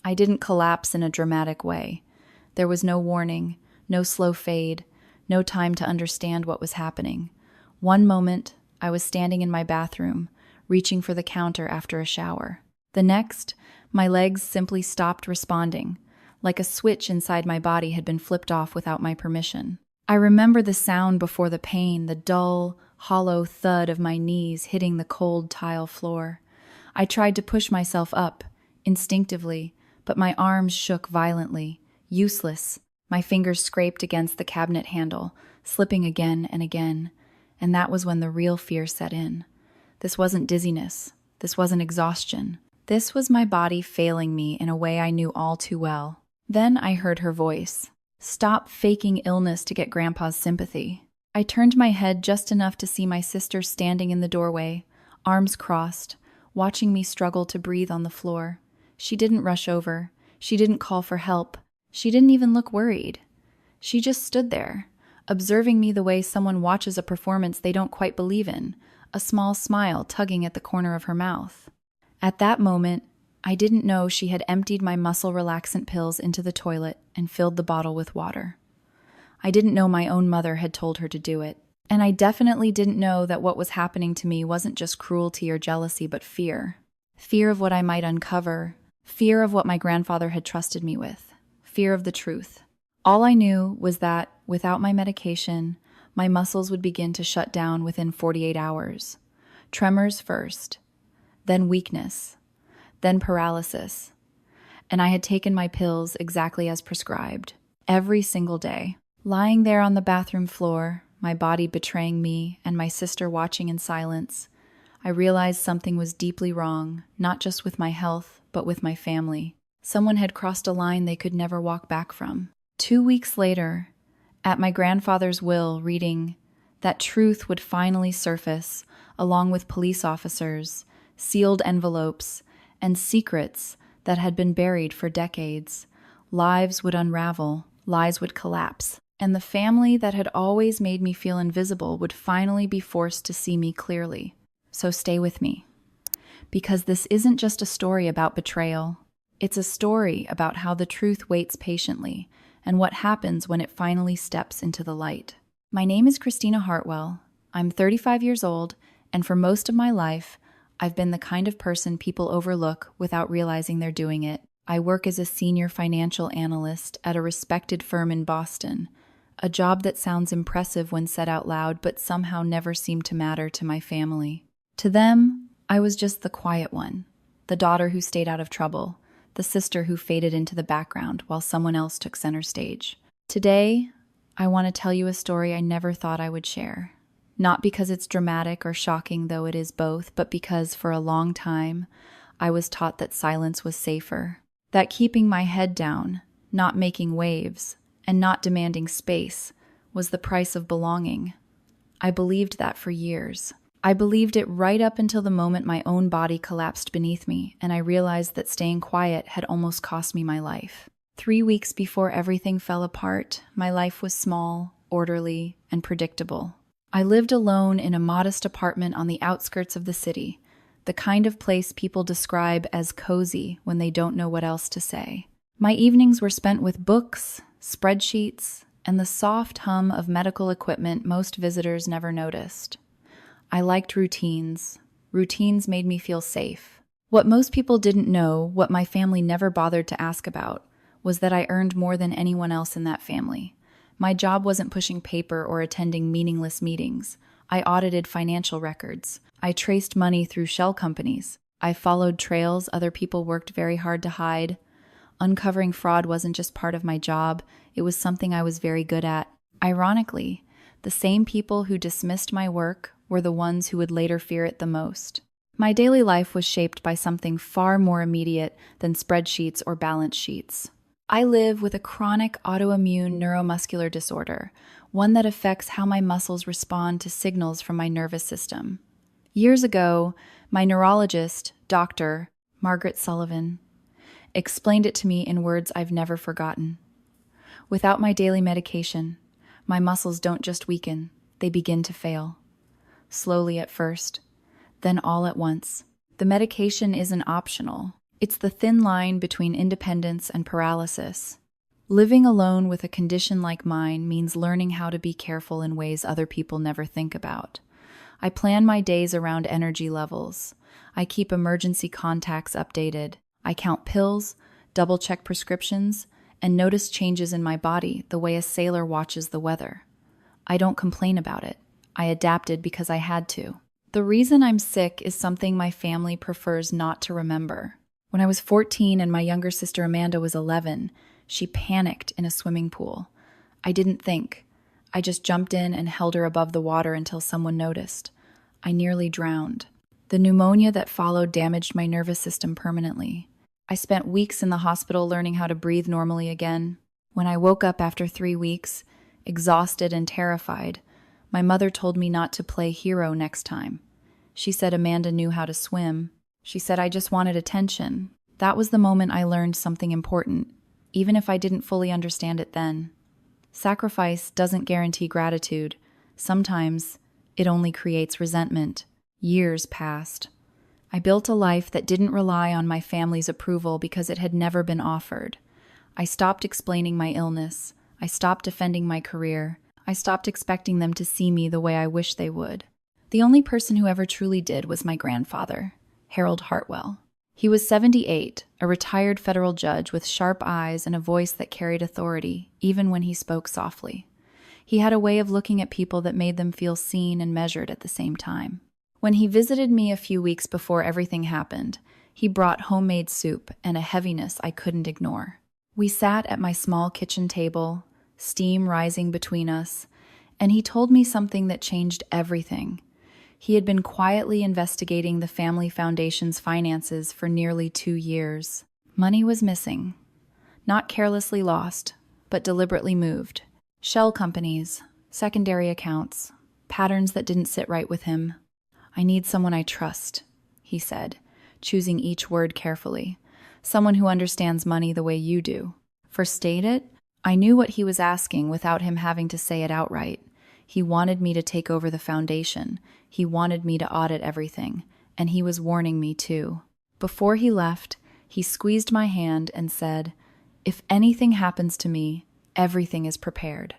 I didn't collapse in a dramatic way. There was no warning, no slow fade, no time to understand what was happening. One moment, I was standing in my bathroom, reaching for the counter after a shower. The next, my legs simply stopped responding, like a switch inside my body had been flipped off without my permission. I remember the sound before the pain, the dull, hollow thud of my knees hitting the cold tile floor. I tried to push myself up, instinctively, but my arms shook violently, useless. My fingers scraped against the cabinet handle, slipping again and again, and that was when the real fear set in. This wasn't dizziness. This wasn't exhaustion. This was my body failing me in a way I knew all too well. Then I heard her voice. "Stop faking illness to get Grandpa's sympathy." I turned my head just enough to see my sister standing in the doorway, arms crossed, watching me struggle to breathe on the floor. She didn't rush over. She didn't call for help. She didn't even look worried. She just stood there, observing me the way someone watches a performance they don't quite believe in, a small smile tugging at the corner of her mouth. At that moment, I didn't know she had emptied my muscle relaxant pills into the toilet and filled the bottle with water. I didn't know my own mother had told her to do it. And I definitely didn't know that what was happening to me wasn't just cruelty or jealousy, but fear. Fear of what I might uncover. Fear of what my grandfather had trusted me with. Fear of the truth. All I knew was that, without my medication, my muscles would begin to shut down within 48 hours. Tremors first, then weakness, then paralysis. And I had taken my pills exactly as prescribed, every single day. Lying there on the bathroom floor, my body betraying me and my sister watching in silence, I realized something was deeply wrong, not just with my health, but with my family. Someone had crossed a line they could never walk back from. 2 weeks later, at my grandfather's will, reading that truth would finally surface, along with police officers, sealed envelopes, and secrets that had been buried for decades. Lives would unravel, lies would collapse, and the family that had always made me feel invisible would finally be forced to see me clearly. So stay with me, because this isn't just a story about betrayal. It's a story about how the truth waits patiently and what happens when it finally steps into the light. My name is Christina Hartwell. I'm 35 years old, and for most of my life, I've been the kind of person people overlook without realizing they're doing it. I work as a senior financial analyst at a respected firm in Boston, a job that sounds impressive when said out loud but somehow never seemed to matter to my family. To them, I was just the quiet one, the daughter who stayed out of trouble, the sister who faded into the background while someone else took center stage. Today, I want to tell you a story I never thought I would share. Not because it's dramatic or shocking, though it is both, but because for a long time, I was taught that silence was safer, that keeping my head down, not making waves, and not demanding space was the price of belonging. I believed that for years. I believed it right up until the moment my own body collapsed beneath me, and I realized that staying quiet had almost cost me my life. 3 weeks before everything fell apart, my life was small, orderly, and predictable. I lived alone in a modest apartment on the outskirts of the city, the kind of place people describe as cozy when they don't know what else to say. My evenings were spent with books, spreadsheets, and the soft hum of medical equipment most visitors never noticed. I liked routines. Routines made me feel safe. What most people didn't know, what my family never bothered to ask about, was that I earned more than anyone else in that family. My job wasn't pushing paper or attending meaningless meetings. I audited financial records. I traced money through shell companies. I followed trails other people worked very hard to hide. Uncovering fraud wasn't just part of my job, it was something I was very good at. Ironically, the same people who dismissed my work were the ones who would later fear it the most. My daily life was shaped by something far more immediate than spreadsheets or balance sheets. I live with a chronic autoimmune neuromuscular disorder, one that affects how my muscles respond to signals from my nervous system. Years ago, my neurologist, Dr. Margaret Sullivan, explained it to me in words I've never forgotten. Without my daily medication, my muscles don't just weaken, they begin to fail. Slowly at first, then all at once. The medication isn't optional. It's the thin line between independence and paralysis. Living alone with a condition like mine means learning how to be careful in ways other people never think about. I plan my days around energy levels. I keep emergency contacts updated. I count pills, double-check prescriptions, and notice changes in my body the way a sailor watches the weather. I don't complain about it. I adapted because I had to. The reason I'm sick is something my family prefers not to remember. When I was 14 and my younger sister Amanda was 11, she panicked in a swimming pool. I didn't think. I just jumped in and held her above the water until someone noticed. I nearly drowned. The pneumonia that followed damaged my nervous system permanently. I spent weeks in the hospital learning how to breathe normally again. When I woke up after 3 weeks, exhausted and terrified, my mother told me not to play hero next time. She said Amanda knew how to swim. She said I just wanted attention. That was the moment I learned something important, even if I didn't fully understand it then. Sacrifice doesn't guarantee gratitude. Sometimes it only creates resentment. Years passed. I built a life that didn't rely on my family's approval because it had never been offered. I stopped explaining my illness. I stopped defending my career. I stopped expecting them to see me the way I wished they would. The only person who ever truly did was my grandfather, Harold Hartwell. He was 78, a retired federal judge with sharp eyes and a voice that carried authority, even when he spoke softly. He had a way of looking at people that made them feel seen and measured at the same time. When he visited me a few weeks before everything happened, he brought homemade soup and a heaviness I couldn't ignore. We sat at my small kitchen table, steam rising between us, and he told me something that changed everything. He had been quietly investigating the family foundation's finances for nearly 2 years. Money was missing. Not carelessly lost, but deliberately moved. Shell companies, secondary accounts, patterns that didn't sit right with him. "I need someone I trust," he said, choosing each word carefully. "Someone who understands money the way you do." For state it, I knew what he was asking without him having to say it outright. He wanted me to take over the foundation. He wanted me to audit everything, and he was warning me too. Before he left, he squeezed my hand and said, "If anything happens to me, everything is prepared.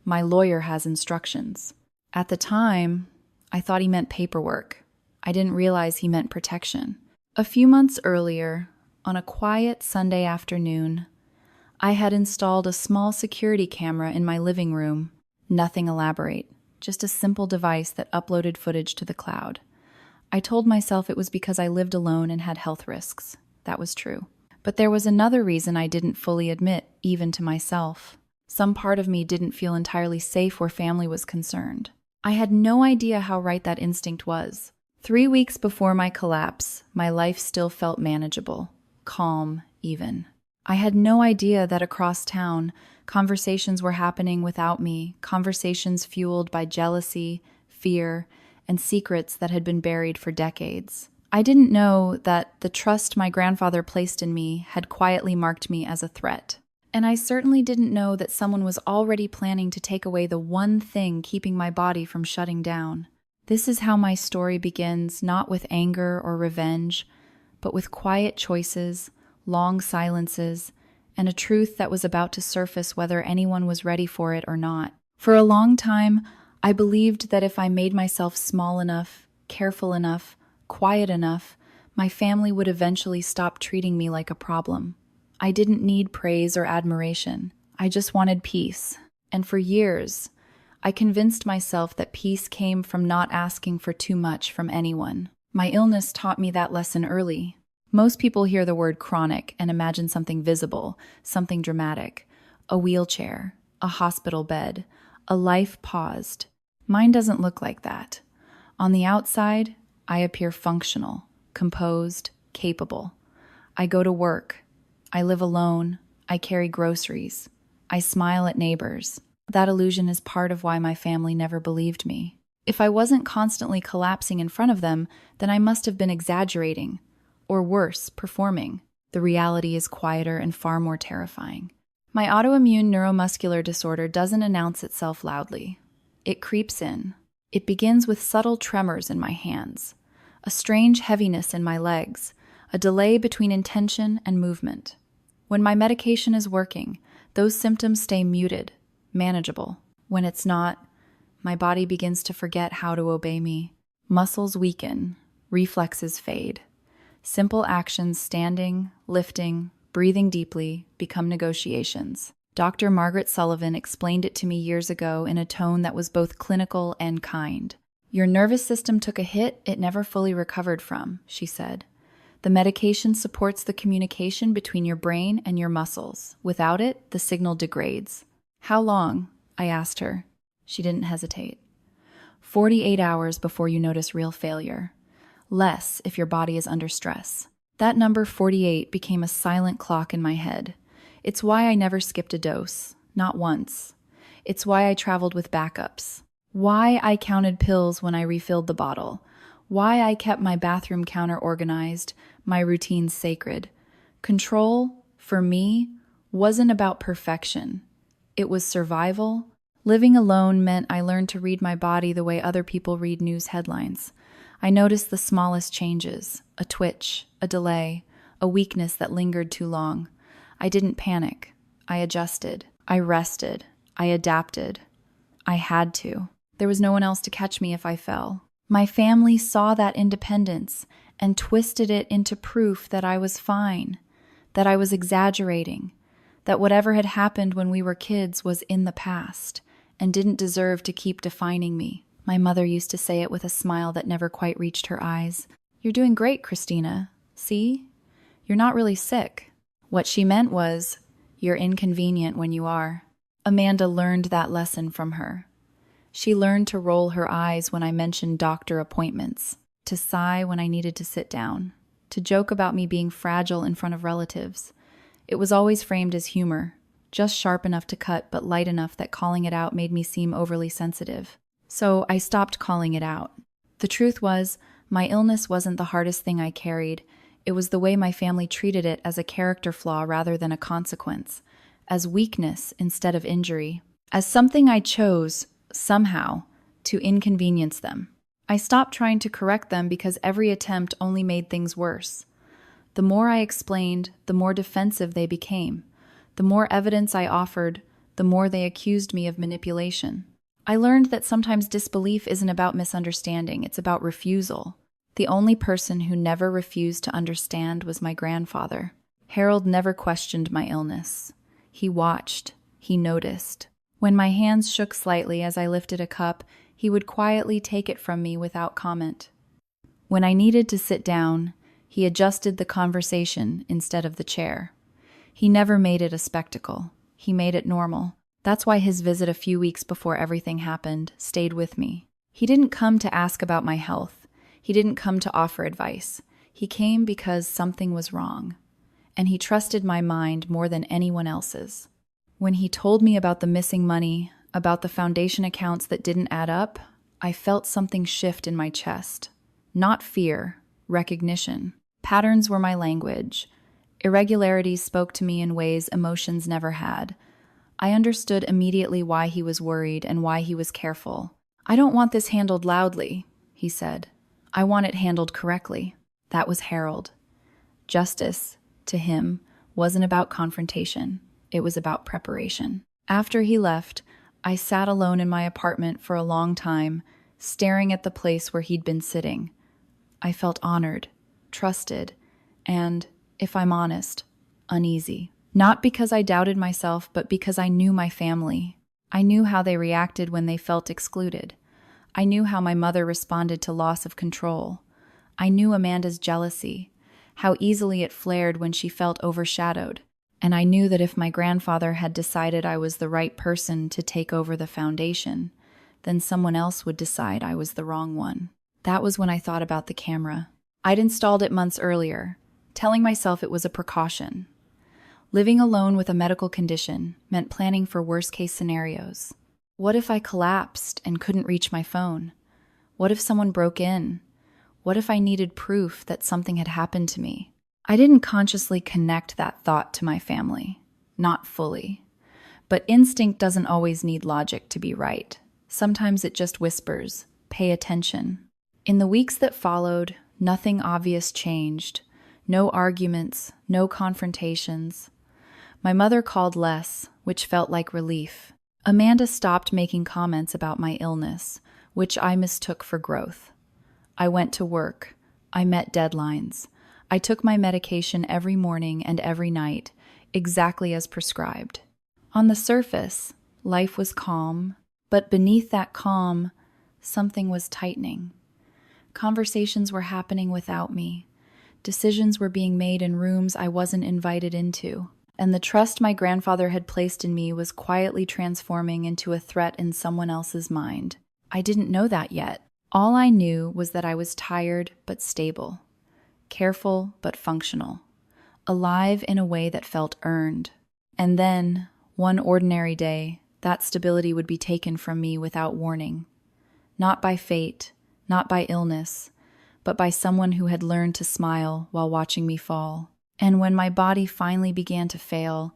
My lawyer has instructions." At the time, I thought he meant paperwork. I didn't realize he meant protection. A few months earlier, on a quiet Sunday afternoon, I had installed a small security camera in my living room. Nothing elaborate, just a simple device that uploaded footage to the cloud. I told myself it was because I lived alone and had health risks. That was true. But there was another reason I didn't fully admit, even to myself. Some part of me didn't feel entirely safe where family was concerned. I had no idea how right that instinct was. 3 weeks before my collapse, my life still felt manageable, calm even. I had no idea that across town, conversations were happening without me, conversations fueled by jealousy, fear, and secrets that had been buried for decades. I didn't know that the trust my grandfather placed in me had quietly marked me as a threat. And I certainly didn't know that someone was already planning to take away the one thing keeping my body from shutting down. This is how my story begins, not with anger or revenge, but with quiet choices, long silences, and a truth that was about to surface whether anyone was ready for it or not. For a long time, I believed that if I made myself small enough, careful enough, quiet enough, my family would eventually stop treating me like a problem. I didn't need praise or admiration. I just wanted peace. And for years, I convinced myself that peace came from not asking for too much from anyone. My illness taught me that lesson early. Most people hear the word chronic and imagine something visible, something dramatic. A wheelchair, a hospital bed, a life paused. Mine doesn't look like that. On the outside, I appear functional, composed, capable. I go to work. I live alone. I carry groceries. I smile at neighbors. That illusion is part of why my family never believed me. If I wasn't constantly collapsing in front of them, then I must have been exaggerating. Or worse, performing. The reality is quieter and far more terrifying. My autoimmune neuromuscular disorder doesn't announce itself loudly. It creeps in. It begins with subtle tremors in my hands, a strange heaviness in my legs, a delay between intention and movement. When my medication is working, those symptoms stay muted, manageable. When it's not, my body begins to forget how to obey me. Muscles weaken, reflexes fade. Simple actions, standing, lifting, breathing deeply, become negotiations. Dr. Margaret Sullivan explained it to me years ago in a tone that was both clinical and kind. Your nervous system took a hit it never fully recovered from, she said. The medication supports the communication between your brain and your muscles. Without it, the signal degrades. How long? I asked her. She didn't hesitate. 48 hours before you notice real failure. Less if your body is under stress. That number 48 became a silent clock in my head. It's why I never skipped a dose, not once. It's why I traveled with backups. Why I counted pills when I refilled the bottle. Why I kept my bathroom counter organized, my routines sacred. Control, for me, wasn't about perfection. It was survival. Living alone meant I learned to read my body the way other people read news headlines. I noticed the smallest changes, a twitch, a delay, a weakness that lingered too long. I didn't panic. I adjusted. I rested. I adapted. I had to. There was no one else to catch me if I fell. My family saw that independence and twisted it into proof that I was fine, that I was exaggerating, that whatever had happened when we were kids was in the past and didn't deserve to keep defining me. My mother used to say it with a smile that never quite reached her eyes. You're doing great, Christina. See? You're not really sick. What she meant was, you're inconvenient when you are. Amanda learned that lesson from her. She learned to roll her eyes when I mentioned doctor appointments, to sigh when I needed to sit down, to joke about me being fragile in front of relatives. It was always framed as humor, just sharp enough to cut but light enough that calling it out made me seem overly sensitive. So I stopped calling it out. The truth was, my illness wasn't the hardest thing I carried. It was the way my family treated it as a character flaw rather than a consequence, as weakness instead of injury, as something I chose, somehow, to inconvenience them. I stopped trying to correct them because every attempt only made things worse. The more I explained, the more defensive they became. The more evidence I offered, the more they accused me of manipulation. I learned that sometimes disbelief isn't about misunderstanding, it's about refusal. The only person who never refused to understand was my grandfather. Harold never questioned my illness. He watched. He noticed. When my hands shook slightly as I lifted a cup, he would quietly take it from me without comment. When I needed to sit down, he adjusted the conversation instead of the chair. He never made it a spectacle. He made it normal. That's why his visit a few weeks before everything happened stayed with me. He didn't come to ask about my health. He didn't come to offer advice. He came because something was wrong. And he trusted my mind more than anyone else's. When he told me about the missing money, about the foundation accounts that didn't add up, I felt something shift in my chest. Not fear, recognition. Patterns were my language. Irregularities spoke to me in ways emotions never had. I understood immediately why he was worried and why he was careful. I don't want this handled loudly, he said. I want it handled correctly. That was Harold. Justice, to him, wasn't about confrontation. It was about preparation. After he left, I sat alone in my apartment for a long time, staring at the place where he'd been sitting. I felt honored, trusted, and, if I'm honest, uneasy. Not because I doubted myself, but because I knew my family. I knew how they reacted when they felt excluded. I knew how my mother responded to loss of control. I knew Amanda's jealousy, how easily it flared when she felt overshadowed. And I knew that if my grandfather had decided I was the right person to take over the foundation, then someone else would decide I was the wrong one. That was when I thought about the camera. I'd installed it months earlier, telling myself it was a precaution. Living alone with a medical condition meant planning for worst-case scenarios. What if I collapsed and couldn't reach my phone? What if someone broke in? What if I needed proof that something had happened to me? I didn't consciously connect that thought to my family. Not fully. But instinct doesn't always need logic to be right. Sometimes it just whispers, pay attention. In the weeks that followed, nothing obvious changed. No arguments, no confrontations. My mother called less, which felt like relief. Amanda stopped making comments about my illness, which I mistook for growth. I went to work. I met deadlines. I took my medication every morning and every night, exactly as prescribed. On the surface, life was calm, but beneath that calm, something was tightening. Conversations were happening without me. Decisions were being made in rooms I wasn't invited into, and the trust my grandfather had placed in me was quietly transforming into a threat in someone else's mind. I didn't know that yet. All I knew was that I was tired but stable, careful but functional, alive in a way that felt earned. And then, one ordinary day, that stability would be taken from me without warning. Not by fate, not by illness, but by someone who had learned to smile while watching me fall. And when my body finally began to fail,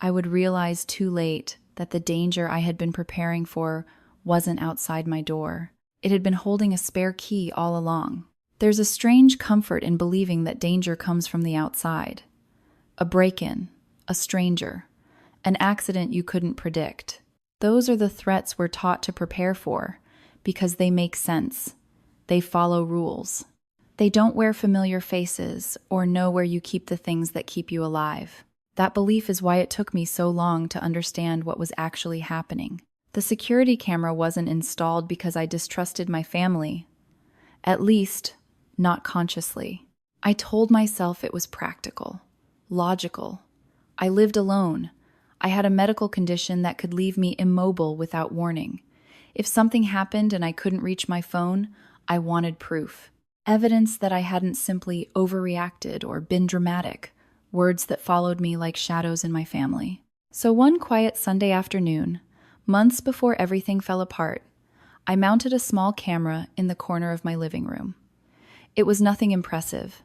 I would realize too late that the danger I had been preparing for wasn't outside my door. It had been holding a spare key all along. There's a strange comfort in believing that danger comes from the outside. A break-in, a stranger, an accident you couldn't predict. Those are the threats we're taught to prepare for, because they make sense. They follow rules. They don't wear familiar faces or know where you keep the things that keep you alive. That belief is why it took me so long to understand what was actually happening. The security camera wasn't installed because I distrusted my family. At least, not consciously. I told myself it was practical, logical. I lived alone. I had a medical condition that could leave me immobile without warning. If something happened and I couldn't reach my phone, I wanted proof. Evidence that I hadn't simply overreacted or been dramatic, words that followed me like shadows in my family. So one quiet Sunday afternoon, months before everything fell apart, I mounted a small camera in the corner of my living room. It was nothing impressive.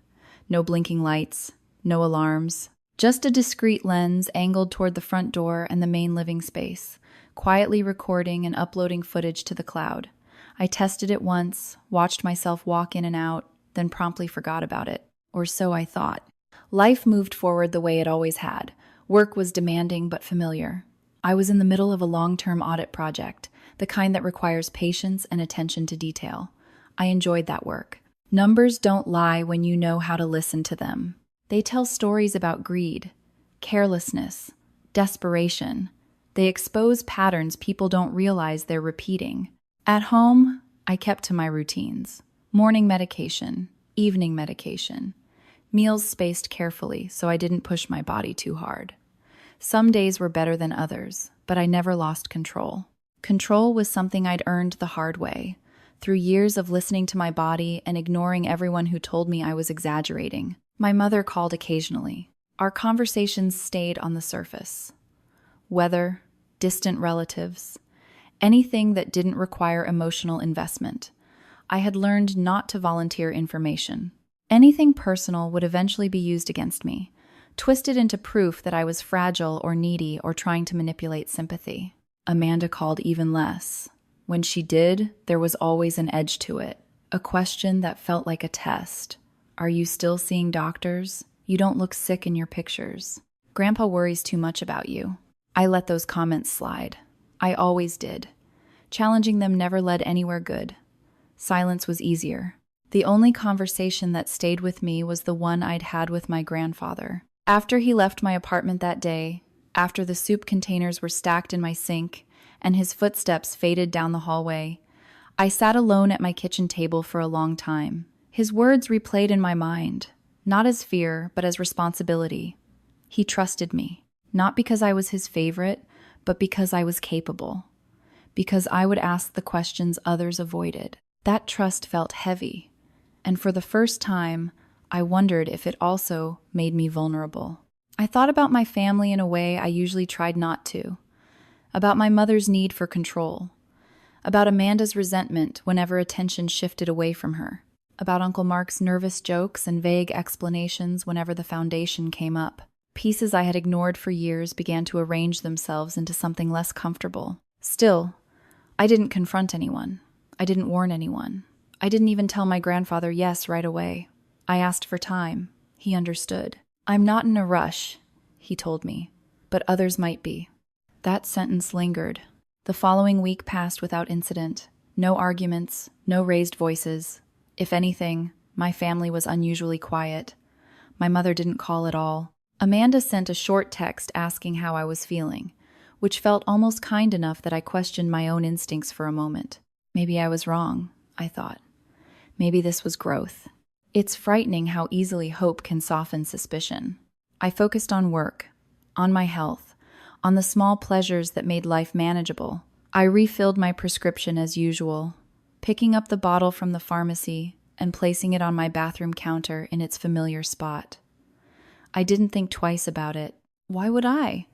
No blinking lights, no alarms, just a discreet lens angled toward the front door and the main living space, quietly recording and uploading footage to the cloud. I tested it once, watched myself walk in and out, then promptly forgot about it. Or so I thought. Life moved forward the way it always had. Work was demanding but familiar. I was in the middle of a long-term audit project, the kind that requires patience and attention to detail. I enjoyed that work. Numbers don't lie when you know how to listen to them. They tell stories about greed, carelessness, desperation. They expose patterns people don't realize they're repeating. At home, I kept to my routines. Morning medication, evening medication. Meals spaced carefully so I didn't push my body too hard. Some days were better than others, but I never lost control. Control was something I'd earned the hard way, through years of listening to my body and ignoring everyone who told me I was exaggerating. My mother called occasionally. Our conversations stayed on the surface. Weather, distant relatives, anything that didn't require emotional investment. I had learned not to volunteer information. Anything personal would eventually be used against me, twisted into proof that I was fragile or needy or trying to manipulate sympathy. Amanda called even less. When she did, there was always an edge to it, a question that felt like a test. Are you still seeing doctors? You don't look sick in your pictures. Grandpa worries too much about you. I let those comments slide. I always did. Challenging them never led anywhere good. Silence was easier. The only conversation that stayed with me was the one I'd had with my grandfather. After he left my apartment that day, after the soup containers were stacked in my sink, and his footsteps faded down the hallway, I sat alone at my kitchen table for a long time. His words replayed in my mind, not as fear, but as responsibility. He trusted me, not because I was his favorite, but because I was capable. Because I would ask the questions others avoided. That trust felt heavy, and for the first time, I wondered if it also made me vulnerable. I thought about my family in a way I usually tried not to. About my mother's need for control. About Amanda's resentment whenever attention shifted away from her. About Uncle Mark's nervous jokes and vague explanations whenever the foundation came up. Pieces I had ignored for years began to arrange themselves into something less comfortable. Still, I didn't confront anyone. I didn't warn anyone. I didn't even tell my grandfather yes right away. I asked for time. He understood. "I'm not in a rush," he told me, "but others might be." That sentence lingered. The following week passed without incident. No arguments, no raised voices. If anything, my family was unusually quiet. My mother didn't call at all. Amanda sent a short text asking how I was feeling, which felt almost kind enough that I questioned my own instincts for a moment. Maybe I was wrong, I thought. Maybe this was growth. It's frightening how easily hope can soften suspicion. I focused on work, on my health, on the small pleasures that made life manageable. I refilled my prescription as usual, picking up the bottle from the pharmacy and placing it on my bathroom counter in its familiar spot. I didn't think twice about it. Why would I?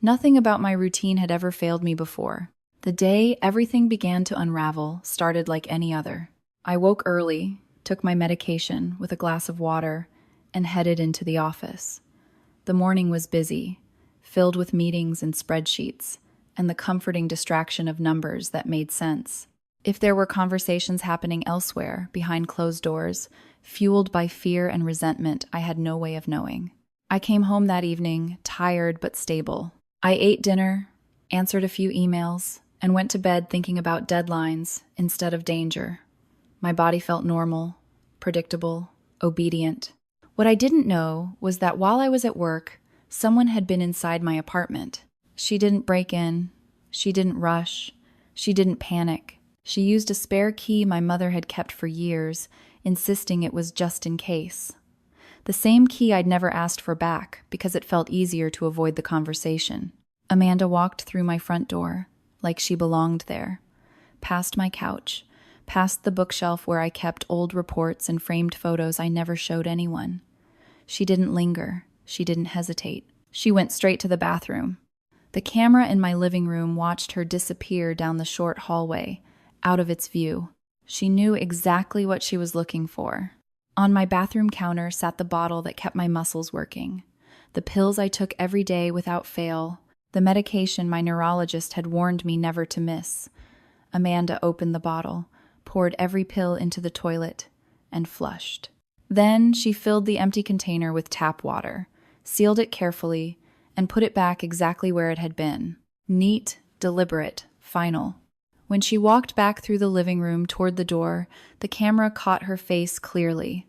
Nothing about my routine had ever failed me before. The day everything began to unravel started like any other. I woke early, took my medication with a glass of water, and headed into the office. The morning was busy, filled with meetings and spreadsheets, and the comforting distraction of numbers that made sense. If there were conversations happening elsewhere, behind closed doors, fueled by fear and resentment, I had no way of knowing. I came home that evening, tired but stable. I ate dinner, answered a few emails, and went to bed thinking about deadlines instead of danger. My body felt normal, predictable, obedient. What I didn't know was that while I was at work, someone had been inside my apartment. She didn't break in. She didn't rush. She didn't panic. She used a spare key my mother had kept for years, insisting it was just in case. The same key I'd never asked for back because it felt easier to avoid the conversation. Amanda walked through my front door, like she belonged there, past my couch, past the bookshelf where I kept old reports and framed photos I never showed anyone. She didn't linger. She didn't hesitate. She went straight to the bathroom. The camera in my living room watched her disappear down the short hallway, out of its view. She knew exactly what she was looking for. On my bathroom counter sat the bottle that kept my muscles working, the pills I took every day without fail, the medication my neurologist had warned me never to miss. Amanda opened the bottle, poured every pill into the toilet, and flushed. Then she filled the empty container with tap water, sealed it carefully, and put it back exactly where it had been. Neat, deliberate, final. When she walked back through the living room toward the door, the camera caught her face clearly.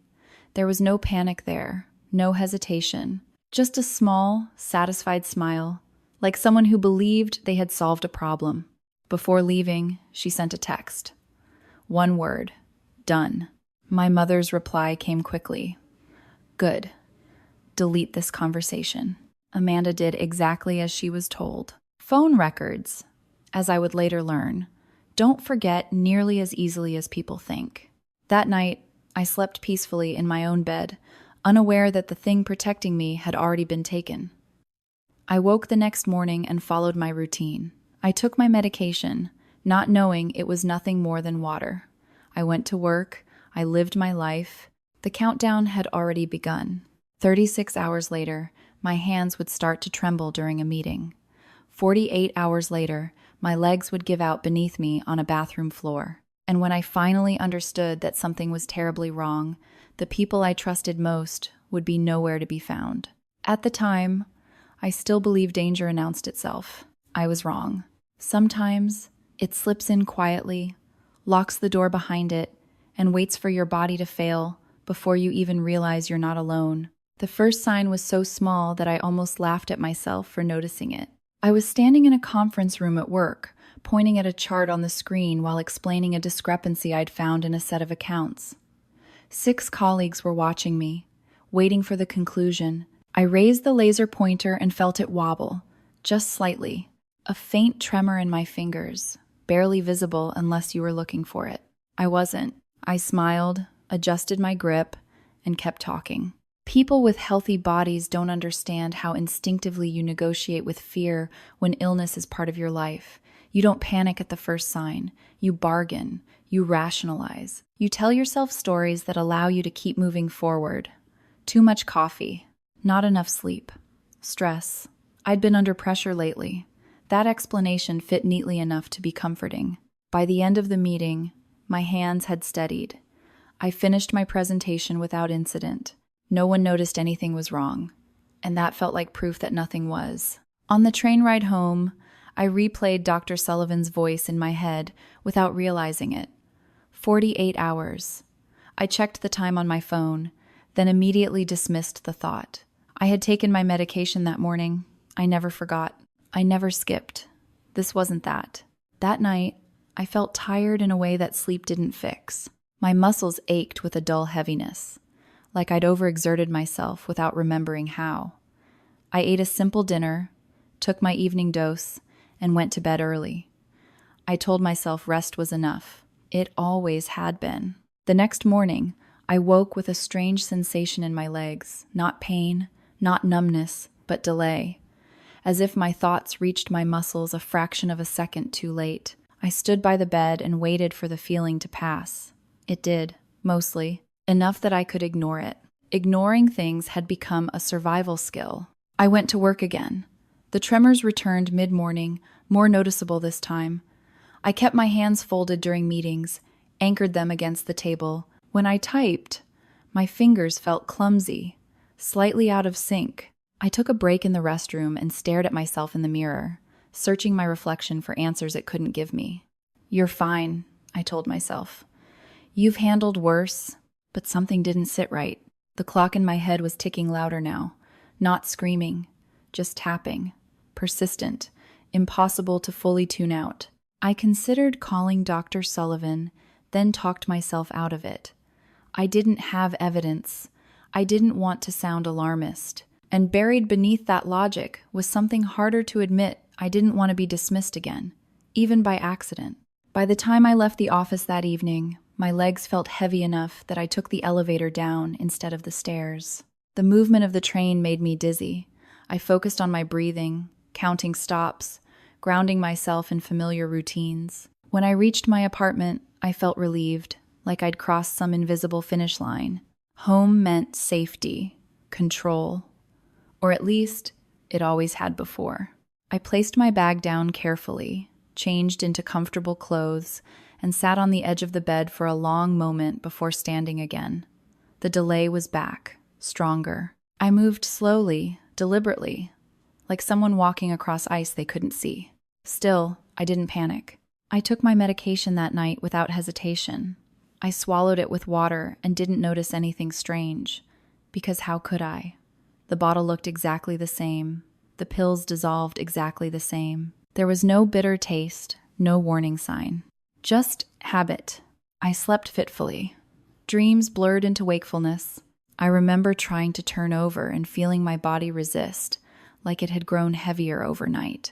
There was no panic there, no hesitation, just a small, satisfied smile, like someone who believed they had solved a problem. Before leaving, she sent a text. One word, done. My mother's reply came quickly. Good. Delete this conversation. Amanda did exactly as she was told. Phone records, as I would later learn, don't forget nearly as easily as people think. That night, I slept peacefully in my own bed, unaware that the thing protecting me had already been taken. I woke the next morning and followed my routine. I took my medication, not knowing it was nothing more than water. I went to work. I lived my life. The countdown had already begun. 36 hours later, my hands would start to tremble during a meeting. 48 hours later, my legs would give out beneath me on a bathroom floor. And when I finally understood that something was terribly wrong, the people I trusted most would be nowhere to be found. At the time, I still believed danger announced itself. I was wrong. Sometimes it slips in quietly, locks the door behind it, and waits for your body to fail before you even realize you're not alone. The first sign was so small that I almost laughed at myself for noticing it. I was standing in a conference room at work, pointing at a chart on the screen while explaining a discrepancy I'd found in a set of accounts. 6 colleagues were watching me, waiting for the conclusion. I raised the laser pointer and felt it wobble, just slightly. A faint tremor in my fingers, barely visible unless you were looking for it. I wasn't. I smiled, adjusted my grip, and kept talking. People with healthy bodies don't understand how instinctively you negotiate with fear when illness is part of your life. You don't panic at the first sign. You bargain. You rationalize. You tell yourself stories that allow you to keep moving forward. Too much coffee. Not enough sleep. Stress. I'd been under pressure lately. That explanation fit neatly enough to be comforting. By the end of the meeting, my hands had steadied. I finished my presentation without incident. No one noticed anything was wrong, and that felt like proof that nothing was. On the train ride home, I replayed Dr. Sullivan's voice in my head without realizing it. 48 hours. I checked the time on my phone, then immediately dismissed the thought. I had taken my medication that morning. I never forgot. I never skipped. This wasn't that. That night, I felt tired in a way that sleep didn't fix. My muscles ached with a dull heaviness, like I'd overexerted myself without remembering how. I ate a simple dinner, took my evening dose, and went to bed early. I told myself rest was enough. It always had been. The next morning, I woke with a strange sensation in my legs, not pain, not numbness, but delay. As if my thoughts reached my muscles a fraction of a second too late. I stood by the bed and waited for the feeling to pass. It did, mostly, enough that I could ignore it. Ignoring things had become a survival skill. I went to work again. The tremors returned mid-morning, more noticeable this time. I kept my hands folded during meetings, anchored them against the table. When I typed, my fingers felt clumsy, slightly out of sync. I took a break in the restroom and stared at myself in the mirror, searching my reflection for answers it couldn't give me. "You're fine," I told myself. "You've handled worse," but something didn't sit right. The clock in my head was ticking louder now, not screaming, just tapping, persistent, impossible to fully tune out. I considered calling Dr. Sullivan, then talked myself out of it. I didn't have evidence. I didn't want to sound alarmist. And buried beneath that logic was something harder to admit. I didn't want to be dismissed again, even by accident. By the time I left the office that evening, my legs felt heavy enough that I took the elevator down instead of the stairs. The movement of the train made me dizzy. I focused on my breathing, counting stops, grounding myself in familiar routines. When I reached my apartment, I felt relieved, like I'd crossed some invisible finish line. Home meant safety, control, or at least it always had before. I placed my bag down carefully, changed into comfortable clothes, and sat on the edge of the bed for a long moment before standing again. The delay was back, stronger. I moved slowly, deliberately, like someone walking across ice they couldn't see. Still, I didn't panic. I took my medication that night without hesitation. I swallowed it with water and didn't notice anything strange, because how could I? The bottle looked exactly the same. The pills dissolved exactly the same. There was no bitter taste, no warning sign. Just habit. I slept fitfully. Dreams blurred into wakefulness. I remember trying to turn over and feeling my body resist, like it had grown heavier overnight.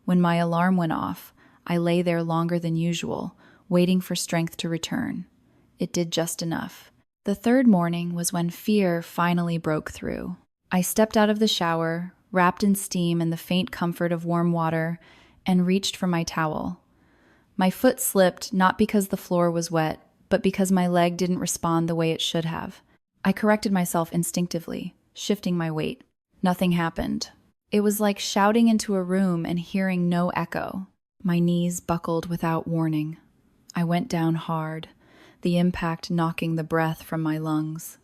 When my alarm went off, I lay there longer than usual, waiting for strength to return. It did just enough. The third morning was when fear finally broke through. I stepped out of the shower, wrapped in steam and the faint comfort of warm water, and reached for my towel. My foot slipped not because the floor was wet, but because my leg didn't respond the way it should have. I corrected myself instinctively, shifting my weight. Nothing happened. It was like shouting into a room and hearing no echo. My knees buckled without warning. I went down hard, the impact knocking the breath from my lungs.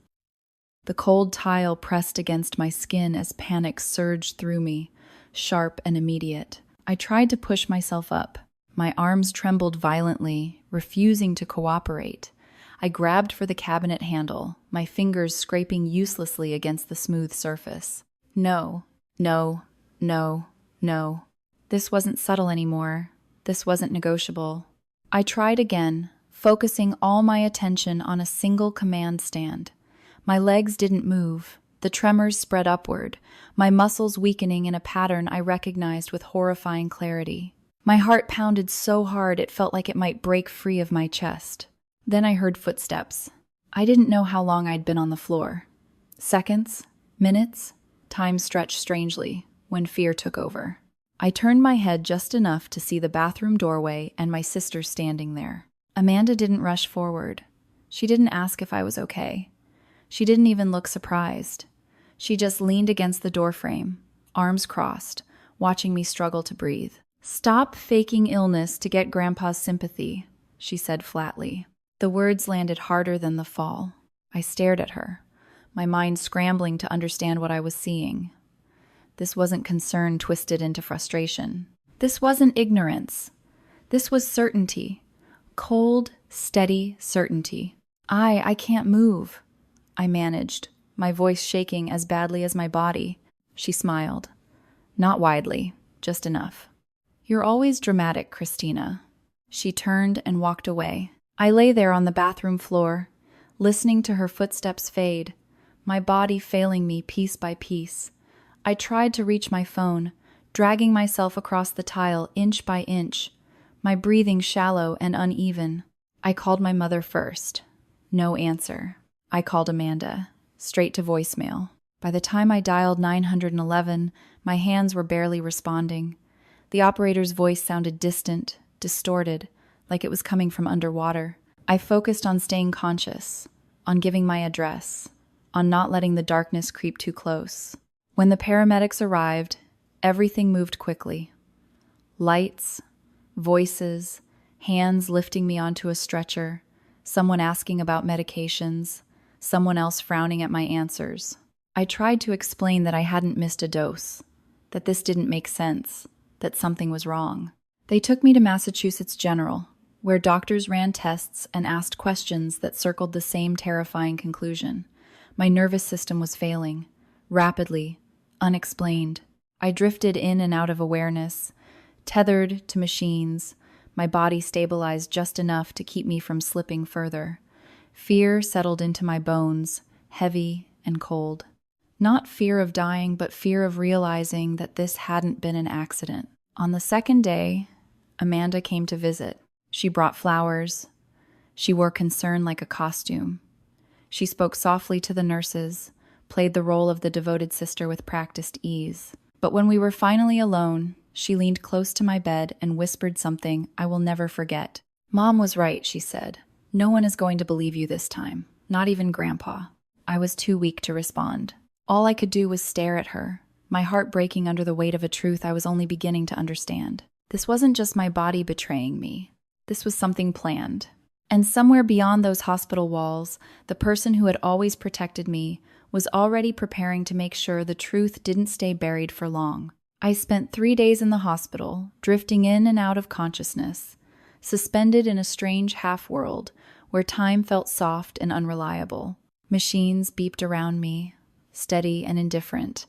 The cold tile pressed against my skin as panic surged through me, sharp and immediate. I tried to push myself up. My arms trembled violently, refusing to cooperate. I grabbed for the cabinet handle, my fingers scraping uselessly against the smooth surface. No, no, no, no. This wasn't subtle anymore. This wasn't negotiable. I tried again, focusing all my attention on a single command stand. My legs didn't move. The tremors spread upward, my muscles weakening in a pattern I recognized with horrifying clarity. My heart pounded so hard it felt like it might break free of my chest. Then I heard footsteps. I didn't know how long I'd been on the floor. Seconds? Minutes? Time stretched strangely when fear took over. I turned my head just enough to see the bathroom doorway and my sister standing there. Amanda didn't rush forward. She didn't ask if I was okay. She didn't even look surprised. She just leaned against the doorframe, arms crossed, watching me struggle to breathe. "Stop faking illness to get Grandpa's sympathy," she said flatly. The words landed harder than the fall. I stared at her, my mind scrambling to understand what I was seeing. This wasn't concern twisted into frustration. This wasn't ignorance. This was certainty. Cold, steady certainty. I can't move, I managed, my voice shaking as badly as my body. She smiled. Not widely, just enough. You're always dramatic, Christina. She turned and walked away. I lay there on the bathroom floor, listening to her footsteps fade, my body failing me piece by piece. I tried to reach my phone, dragging myself across the tile inch by inch, my breathing shallow and uneven. I called my mother first. No answer. I called Amanda, straight to voicemail. By the time I dialed 911, my hands were barely responding. The operator's voice sounded distant, distorted, like it was coming from underwater. I focused on staying conscious, on giving my address, on not letting the darkness creep too close. When the paramedics arrived, everything moved quickly. Lights, voices, hands lifting me onto a stretcher, someone asking about medications, someone else frowning at my answers. I tried to explain that I hadn't missed a dose, that this didn't make sense, that something was wrong. They took me to Massachusetts General, where doctors ran tests and asked questions that circled the same terrifying conclusion. My nervous system was failing, rapidly, unexplained. I drifted in and out of awareness, tethered to machines, my body stabilized just enough to keep me from slipping further. Fear settled into my bones, heavy and cold. Not fear of dying, but fear of realizing that this hadn't been an accident. On the second day, Amanda came to visit. She brought flowers. She wore concern like a costume. She spoke softly to the nurses, played the role of the devoted sister with practiced ease. But when we were finally alone, she leaned close to my bed and whispered something I will never forget. "Mom was right," she said. "No one is going to believe you this time, not even Grandpa." I was too weak to respond. All I could do was stare at her, my heart breaking under the weight of a truth I was only beginning to understand. This wasn't just my body betraying me. This was something planned. And somewhere beyond those hospital walls, the person who had always protected me was already preparing to make sure the truth didn't stay buried for long. I spent 3 days in the hospital, drifting in and out of consciousness, suspended in a strange half-world where time felt soft and unreliable. Machines beeped around me, steady and indifferent,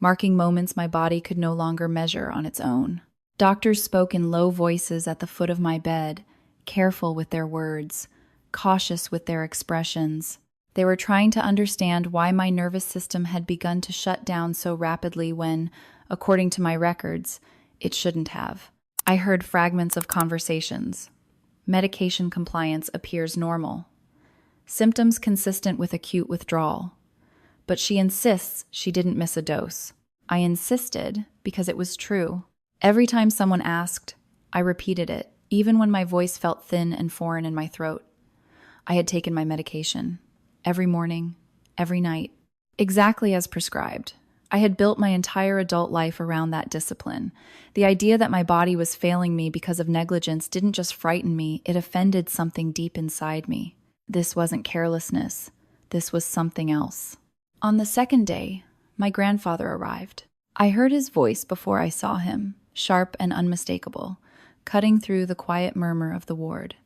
marking moments my body could no longer measure on its own. Doctors spoke in low voices at the foot of my bed, careful with their words, cautious with their expressions. They were trying to understand why my nervous system had begun to shut down so rapidly when, according to my records, it shouldn't have. I heard fragments of conversations. Medication compliance appears normal. Symptoms consistent with acute withdrawal. But she insists she didn't miss a dose. I insisted because it was true. Every time someone asked, I repeated it, even when my voice felt thin and foreign in my throat. I had taken my medication. Every morning, every night. Exactly as prescribed. I had built my entire adult life around that discipline. The idea that my body was failing me because of negligence didn't just frighten me, it offended something deep inside me. This wasn't carelessness. This was something else. On the second day, my grandfather arrived. I heard his voice before I saw him, sharp and unmistakable, cutting through the quiet murmur of the ward.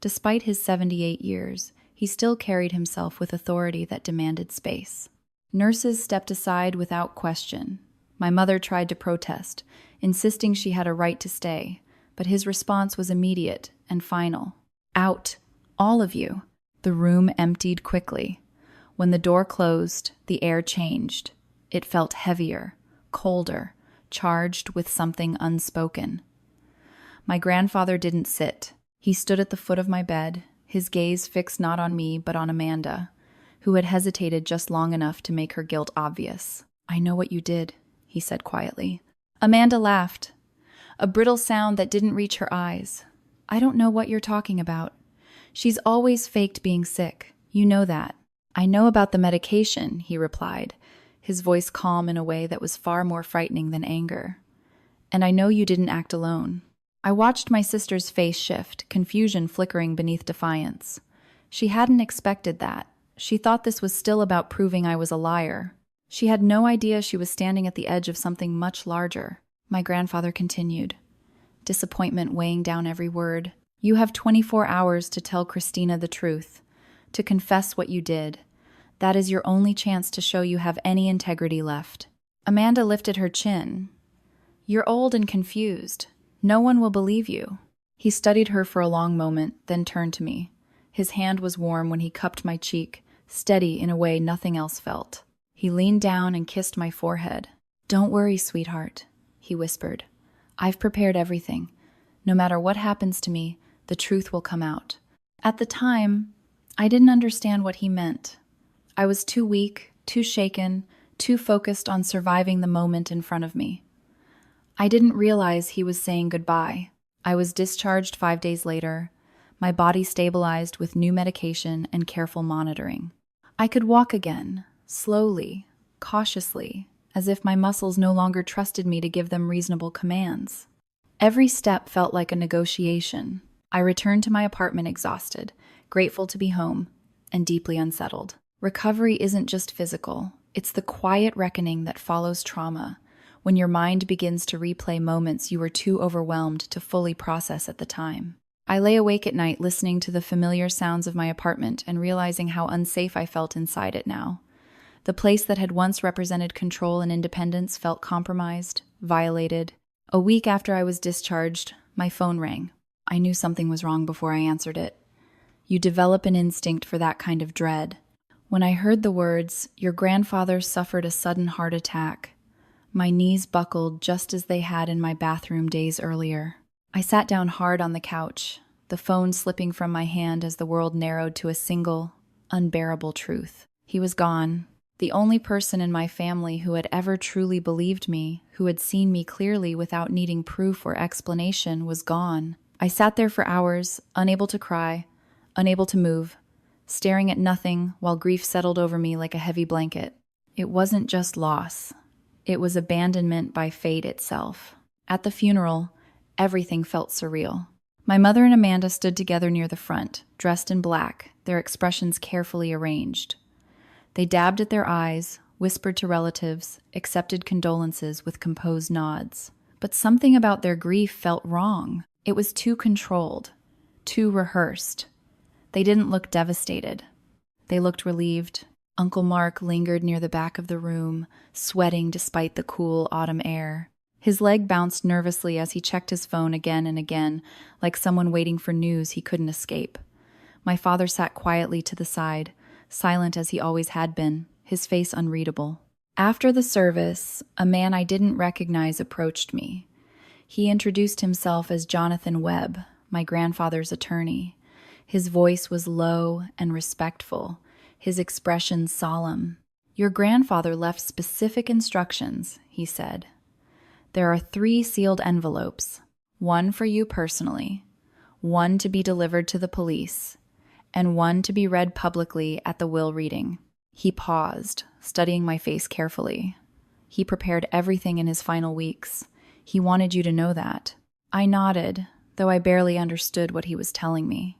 Despite his 78 years, he still carried himself with authority that demanded space. Nurses stepped aside without question. My mother tried to protest, insisting she had a right to stay, but his response was immediate and final. Out, all of you. The room emptied quickly. When the door closed, the air changed. It felt heavier, colder, charged with something unspoken. My grandfather didn't sit. He stood at the foot of my bed, his gaze fixed not on me but on Amanda, who had hesitated just long enough to make her guilt obvious. "I know what you did," he said quietly. Amanda laughed, a brittle sound that didn't reach her eyes. "I don't know what you're talking about. She's always faked being sick. You know that." "I know about the medication," he replied, his voice calm in a way that was far more frightening than anger. "And I know you didn't act alone." I watched my sister's face shift, confusion flickering beneath defiance. She hadn't expected that. She thought this was still about proving I was a liar. She had no idea she was standing at the edge of something much larger. My grandfather continued, disappointment weighing down every word. You have 24 hours to tell Christina the truth, to confess what you did. That is your only chance to show you have any integrity left. Amanda lifted her chin. You're old and confused. No one will believe you. He studied her for a long moment, then turned to me. His hand was warm when he cupped my cheek, steady in a way nothing else felt. He leaned down and kissed my forehead. Don't worry, sweetheart, he whispered. I've prepared everything. No matter what happens to me, the truth will come out. At the time, I didn't understand what he meant. I was too weak, too shaken, too focused on surviving the moment in front of me. I didn't realize he was saying goodbye. I was discharged 5 days later, my body stabilized with new medication and careful monitoring. I could walk again, slowly, cautiously, as if my muscles no longer trusted me to give them reasonable commands. Every step felt like a negotiation. I returned to my apartment exhausted, grateful to be home, and deeply unsettled. Recovery isn't just physical, it's the quiet reckoning that follows trauma, when your mind begins to replay moments you were too overwhelmed to fully process at the time. I lay awake at night listening to the familiar sounds of my apartment and realizing how unsafe I felt inside it now. The place that had once represented control and independence felt compromised, violated. A week after I was discharged, my phone rang. I knew something was wrong before I answered it. You develop an instinct for that kind of dread. When I heard the words, "Your grandfather suffered a sudden heart attack," my knees buckled just as they had in my bathroom days earlier. I sat down hard on the couch, the phone slipping from my hand as the world narrowed to a single, unbearable truth. He was gone. The only person in my family who had ever truly believed me, who had seen me clearly without needing proof or explanation, was gone. I sat there for hours, unable to cry, unable to move, staring at nothing while grief settled over me like a heavy blanket. It wasn't just loss. It was abandonment by fate itself. At the funeral, everything felt surreal. My mother and Amanda stood together near the front, dressed in black, their expressions carefully arranged. They dabbed at their eyes, whispered to relatives, accepted condolences with composed nods. But something about their grief felt wrong. It was too controlled, too rehearsed. They didn't look devastated. They looked relieved. Uncle Mark lingered near the back of the room, sweating despite the cool autumn air. His leg bounced nervously as he checked his phone again and again, like someone waiting for news he couldn't escape. My father sat quietly to the side, silent as he always had been, his face unreadable. After the service, a man I didn't recognize approached me. He introduced himself as Jonathan Webb, my grandfather's attorney. His voice was low and respectful, his expression solemn. Your grandfather left specific instructions, he said. There are 3 sealed envelopes, one for you personally, one to be delivered to the police, and one to be read publicly at the will reading. He paused, studying my face carefully. He prepared everything in his final weeks. He wanted you to know that. I nodded, though I barely understood what he was telling me.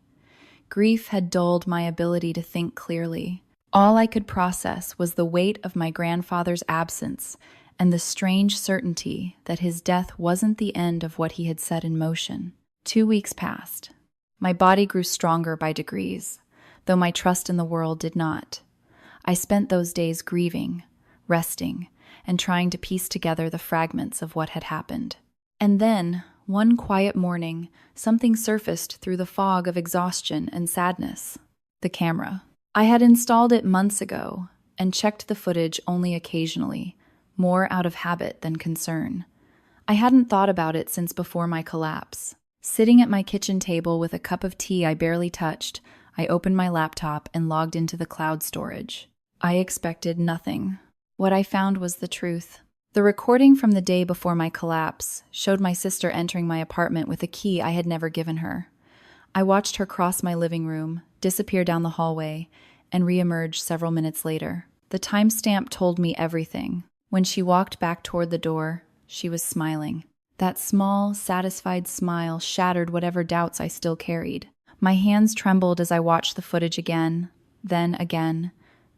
Grief had dulled my ability to think clearly. All I could process was the weight of my grandfather's absence and the strange certainty that his death wasn't the end of what he had set in motion. 2 weeks passed. My body grew stronger by degrees, though my trust in the world did not. I spent those days grieving, resting, and trying to piece together the fragments of what had happened. And then, one quiet morning, something surfaced through the fog of exhaustion and sadness. The camera. I had installed it months ago and checked the footage only occasionally, more out of habit than concern. I hadn't thought about it since before my collapse. Sitting at my kitchen table with a cup of tea I barely touched, I opened my laptop and logged into the cloud storage. I expected nothing. What I found was the truth. The recording from the day before my collapse showed my sister entering my apartment with a key I had never given her. I watched her cross my living room, disappear down the hallway, and reemerge several minutes later. The timestamp told me everything. When she walked back toward the door, she was smiling. That small, satisfied smile shattered whatever doubts I still carried. My hands trembled as I watched the footage again, Then again,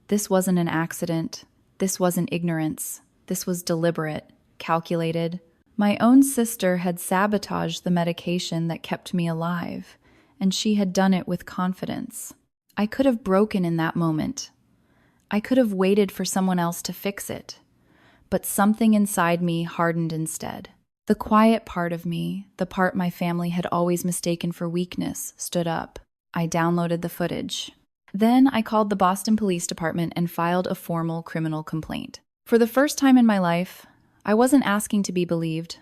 this wasn't an accident. This wasn't ignorance. This was deliberate, calculated. My own sister had sabotaged the medication that kept me alive, and she had done it with confidence. I could have broken in that moment. I could have waited for someone else to fix it. But something inside me hardened instead. The quiet part of me, the part my family had always mistaken for weakness, stood up. I downloaded the footage. Then I called the Boston Police Department and filed a formal criminal complaint. For the first time in my life, I wasn't asking to be believed.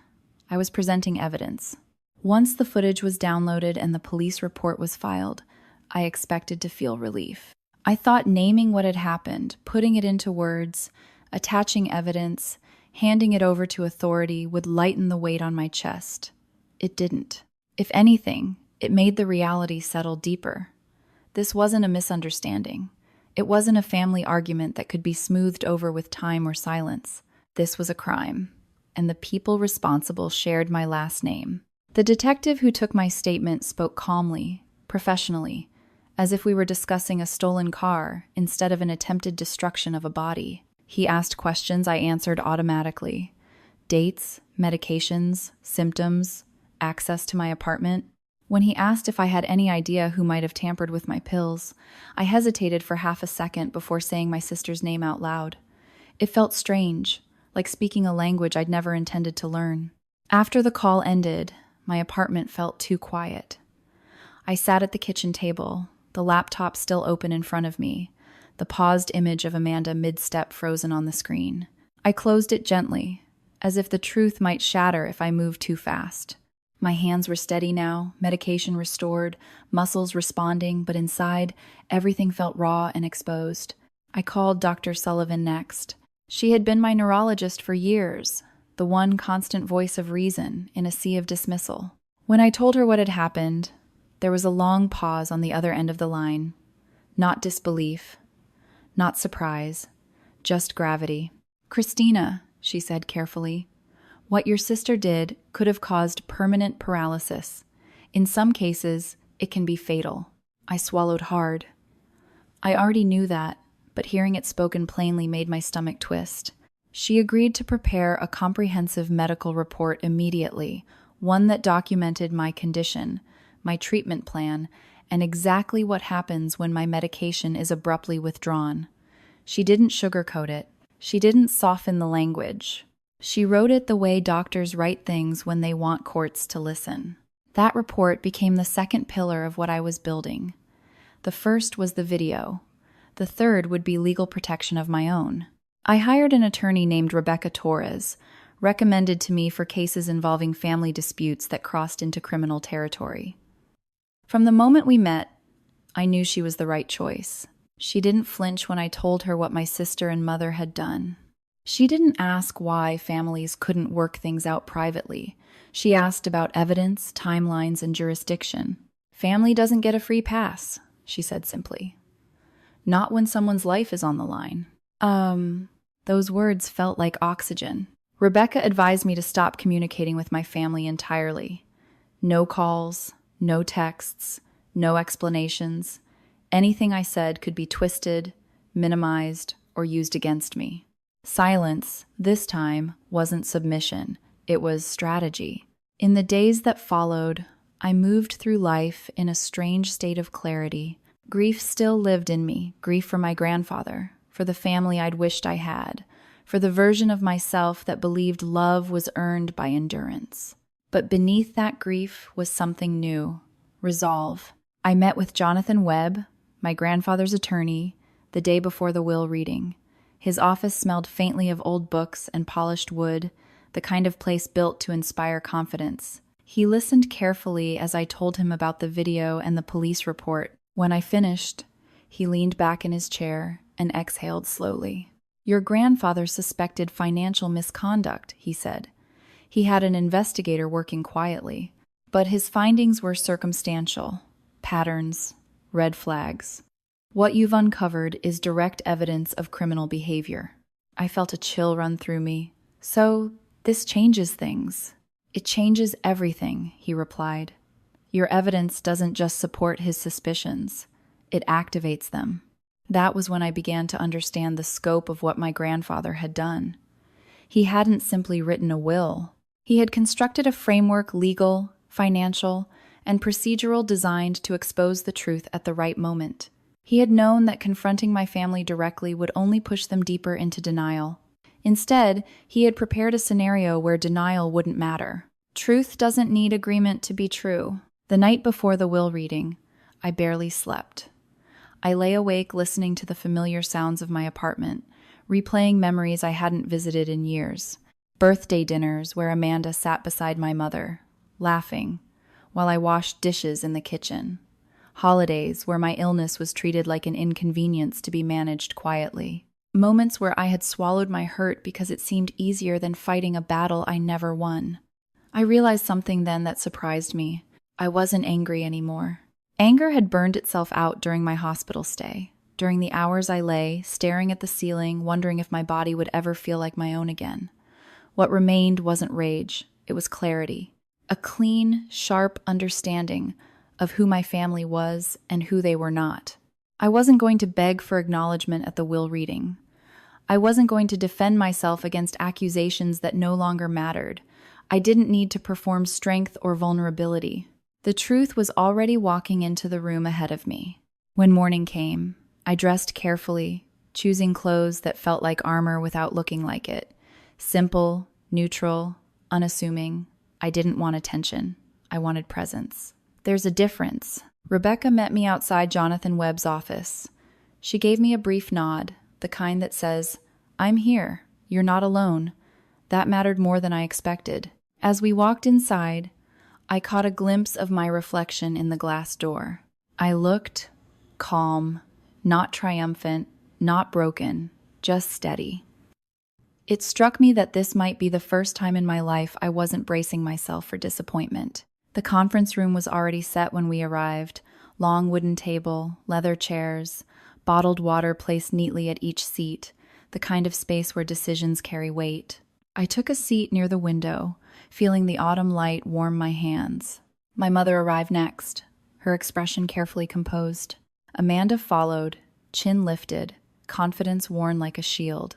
I was presenting evidence. Once the footage was downloaded and the police report was filed, I expected to feel relief. I thought naming what had happened, putting it into words, attaching evidence, handing it over to authority would lighten the weight on my chest. It didn't. If anything, it made the reality settle deeper. This wasn't a misunderstanding. It wasn't a family argument that could be smoothed over with time or silence. This was a crime, and the people responsible shared my last name. The detective who took my statement spoke calmly, professionally, as if we were discussing a stolen car instead of an attempted destruction of a body. He asked questions I answered automatically. Dates, medications, symptoms, access to my apartment. When he asked if I had any idea who might have tampered with my pills, I hesitated for half a second before saying my sister's name out loud. It felt strange, like speaking a language I'd never intended to learn. After the call ended, my apartment felt too quiet. I sat at the kitchen table, the laptop still open in front of me, the paused image of Amanda mid-step frozen on the screen. I closed it gently, as if the truth might shatter if I moved too fast. My hands were steady now, medication restored, muscles responding, but inside, everything felt raw and exposed. I called Dr. Sullivan next. She had been my neurologist for years, the one constant voice of reason in a sea of dismissal. When I told her what had happened, there was a long pause on the other end of the line. Not disbelief, not surprise, just gravity. "Christina," she said carefully, "what your sister did could have caused permanent paralysis. In some cases, it can be fatal." I swallowed hard. I already knew that, but hearing it spoken plainly made my stomach twist. She agreed to prepare a comprehensive medical report immediately, one that documented my condition, my treatment plan, and exactly what happens when my medication is abruptly withdrawn. She didn't sugarcoat it. She didn't soften the language. She wrote it the way doctors write things when they want courts to listen. That report became the second pillar of what I was building. The first was the video. The third would be legal protection of my own. I hired an attorney named Rebecca Torres, recommended to me for cases involving family disputes that crossed into criminal territory. From the moment we met, I knew she was the right choice. She didn't flinch when I told her what my sister and mother had done. She didn't ask why families couldn't work things out privately. She asked about evidence, timelines, and jurisdiction. "Family doesn't get a free pass," she said simply. "Not when someone's life is on the line." Those words felt like oxygen. Rebecca advised me to stop communicating with my family entirely. No calls, no texts, no explanations. Anything I said could be twisted, minimized, or used against me. Silence, this time, wasn't submission. It was strategy. In the days that followed, I moved through life in a strange state of clarity. Grief still lived in me, grief for my grandfather, for the family I'd wished I had, for the version of myself that believed love was earned by endurance. But beneath that grief was something new, resolve. I met with Jonathan Webb, my grandfather's attorney, the day before the will reading. His office smelled faintly of old books and polished wood, the kind of place built to inspire confidence. He listened carefully as I told him about the video and the police report. When I finished, he leaned back in his chair and exhaled slowly. "Your grandfather suspected financial misconduct," he said. "He had an investigator working quietly, but his findings were circumstantial. Patterns, red flags. What you've uncovered is direct evidence of criminal behavior." I felt a chill run through me. "So, this changes things." "It changes everything," he replied. "Your evidence doesn't just support his suspicions, it activates them." That was when I began to understand the scope of what my grandfather had done. He hadn't simply written a will. He had constructed a framework, legal, financial, and procedural, designed to expose the truth at the right moment. He had known that confronting my family directly would only push them deeper into denial. Instead, he had prepared a scenario where denial wouldn't matter. Truth doesn't need agreement to be true. The night before the will reading, I barely slept. I lay awake listening to the familiar sounds of my apartment, replaying memories I hadn't visited in years. Birthday dinners where Amanda sat beside my mother, laughing, while I washed dishes in the kitchen. Holidays where my illness was treated like an inconvenience to be managed quietly. Moments where I had swallowed my hurt because it seemed easier than fighting a battle I never won. I realized something then that surprised me. I wasn't angry anymore. Anger had burned itself out during my hospital stay, during the hours I lay, staring at the ceiling, wondering if my body would ever feel like my own again. What remained wasn't rage, it was clarity. A clean, sharp understanding of who my family was and who they were not. I wasn't going to beg for acknowledgement at the will reading. I wasn't going to defend myself against accusations that no longer mattered. I didn't need to perform strength or vulnerability. The truth was already walking into the room ahead of me. When morning came, I dressed carefully, choosing clothes that felt like armor without looking like it. Simple, neutral, unassuming. I didn't want attention. I wanted presence. There's a difference. Rebecca met me outside Jonathan Webb's office. She gave me a brief nod, the kind that says, "I'm here. You're not alone." That mattered more than I expected. As we walked inside, I caught a glimpse of my reflection in the glass door. I looked calm, not triumphant, not broken, just steady. It struck me that this might be the first time in my life I wasn't bracing myself for disappointment. The conference room was already set when we arrived. Long wooden table, leather chairs, bottled water placed neatly at each seat, the kind of space where decisions carry weight. I took a seat near the window, feeling the autumn light warm my hands. My mother arrived next, her expression carefully composed. Amanda followed, chin lifted, confidence worn like a shield.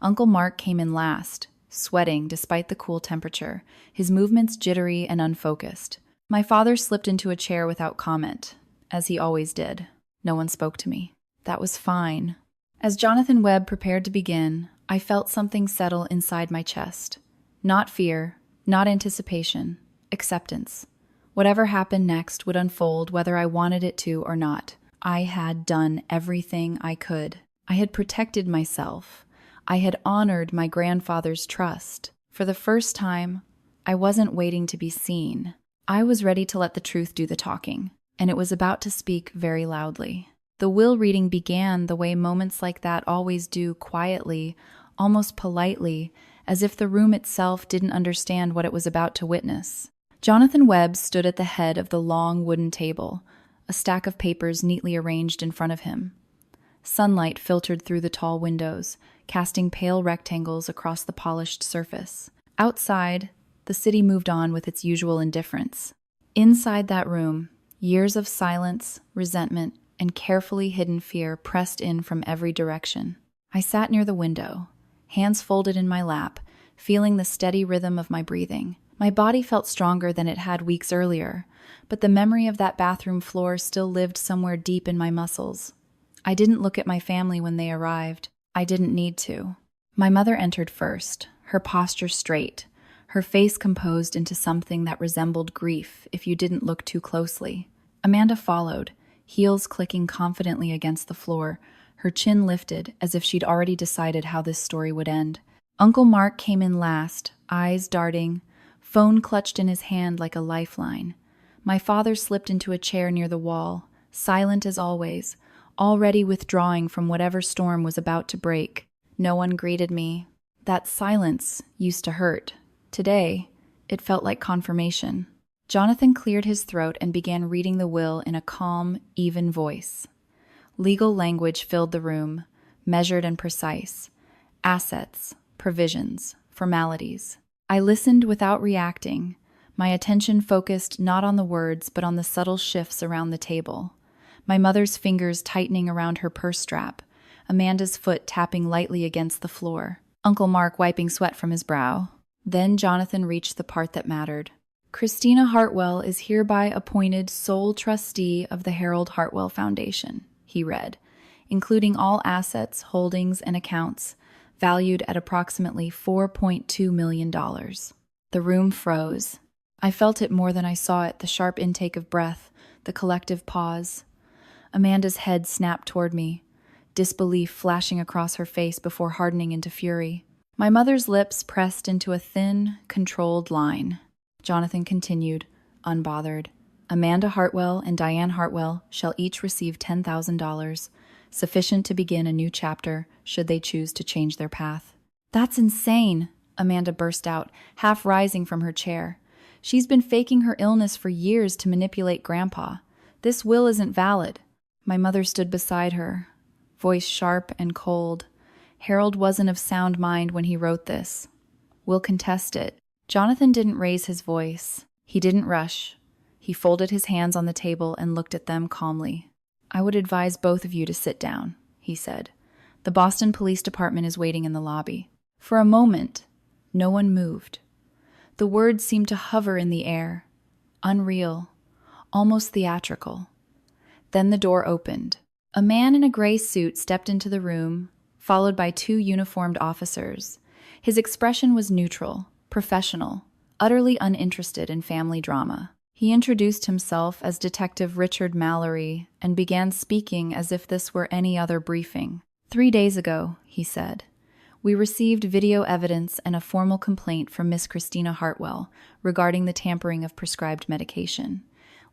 Uncle Mark came in last, sweating despite the cool temperature, his movements jittery and unfocused. My father slipped into a chair without comment, as he always did. No one spoke to me. That was fine. As Jonathan Webb prepared to begin, I felt something settle inside my chest. Not fear, not anticipation, acceptance. Whatever happened next would unfold whether I wanted it to or not. I had done everything I could. I had protected myself. I had honored my grandfather's trust. For the first time, I wasn't waiting to be seen. I was ready to let the truth do the talking, and it was about to speak very loudly. The will reading began the way moments like that always do, quietly, almost politely, as if the room itself didn't understand what it was about to witness. Jonathan Webb stood at the head of the long wooden table, a stack of papers neatly arranged in front of him. Sunlight filtered through the tall windows, casting pale rectangles across the polished surface. Outside, the city moved on with its usual indifference. Inside that room, years of silence, resentment, and carefully hidden fear pressed in from every direction. I sat near the window, hands folded in my lap, feeling the steady rhythm of my breathing. My body felt stronger than it had weeks earlier, but the memory of that bathroom floor still lived somewhere deep in my muscles. I didn't look at my family when they arrived. I didn't need to. My mother entered first, her posture straight, her face composed into something that resembled grief if you didn't look too closely. Amanda followed, heels clicking confidently against the floor, her chin lifted as if she'd already decided how this story would end. Uncle Mark came in last, eyes darting, phone clutched in his hand like a lifeline. My father slipped into a chair near the wall, silent as always, already withdrawing from whatever storm was about to break. No one greeted me. That silence used to hurt. Today, it felt like confirmation. Jonathan cleared his throat and began reading the will in a calm, even voice. Legal language filled the room, measured and precise. Assets, provisions, formalities. I listened without reacting, my attention focused not on the words but on the subtle shifts around the table. my mother's fingers tightening around her purse strap, Amanda's foot tapping lightly against the floor, Uncle Mark wiping sweat from his brow. Then Jonathan reached the part that mattered. Christina Hartwell is hereby appointed sole trustee of the Harold Hartwell Foundation, he read, including all assets, holdings, and accounts, valued at approximately $4.2 million. The room froze. I felt it more than I saw it, the sharp intake of breath, the collective pause. Amanda's head snapped toward me, disbelief flashing across her face before hardening into fury. My mother's lips pressed into a thin, controlled line. Jonathan continued, unbothered. Amanda Hartwell and Diane Hartwell shall each receive $10,000, sufficient to begin a new chapter should they choose to change their path. That's insane, Amanda burst out, half rising from her chair. She's been faking her illness for years to manipulate Grandpa. This will isn't valid. My mother stood beside her, voice sharp and cold. Harold wasn't of sound mind when he wrote this. We'll contest it. Jonathan didn't raise his voice. He didn't rush. He folded his hands on the table and looked at them calmly. I would advise both of you to sit down, he said. The Boston Police Department is waiting in the lobby. For a moment, no one moved. The words seemed to hover in the air, unreal, almost theatrical. Then the door opened. A man in a gray suit stepped into the room, followed by two uniformed officers. His expression was neutral, professional, utterly uninterested in family drama. He introduced himself as Detective Richard Mallory and began speaking as if this were any other briefing. 3 days ago, he said, we received video evidence and a formal complaint from Miss Christina Hartwell regarding the tampering of prescribed medication.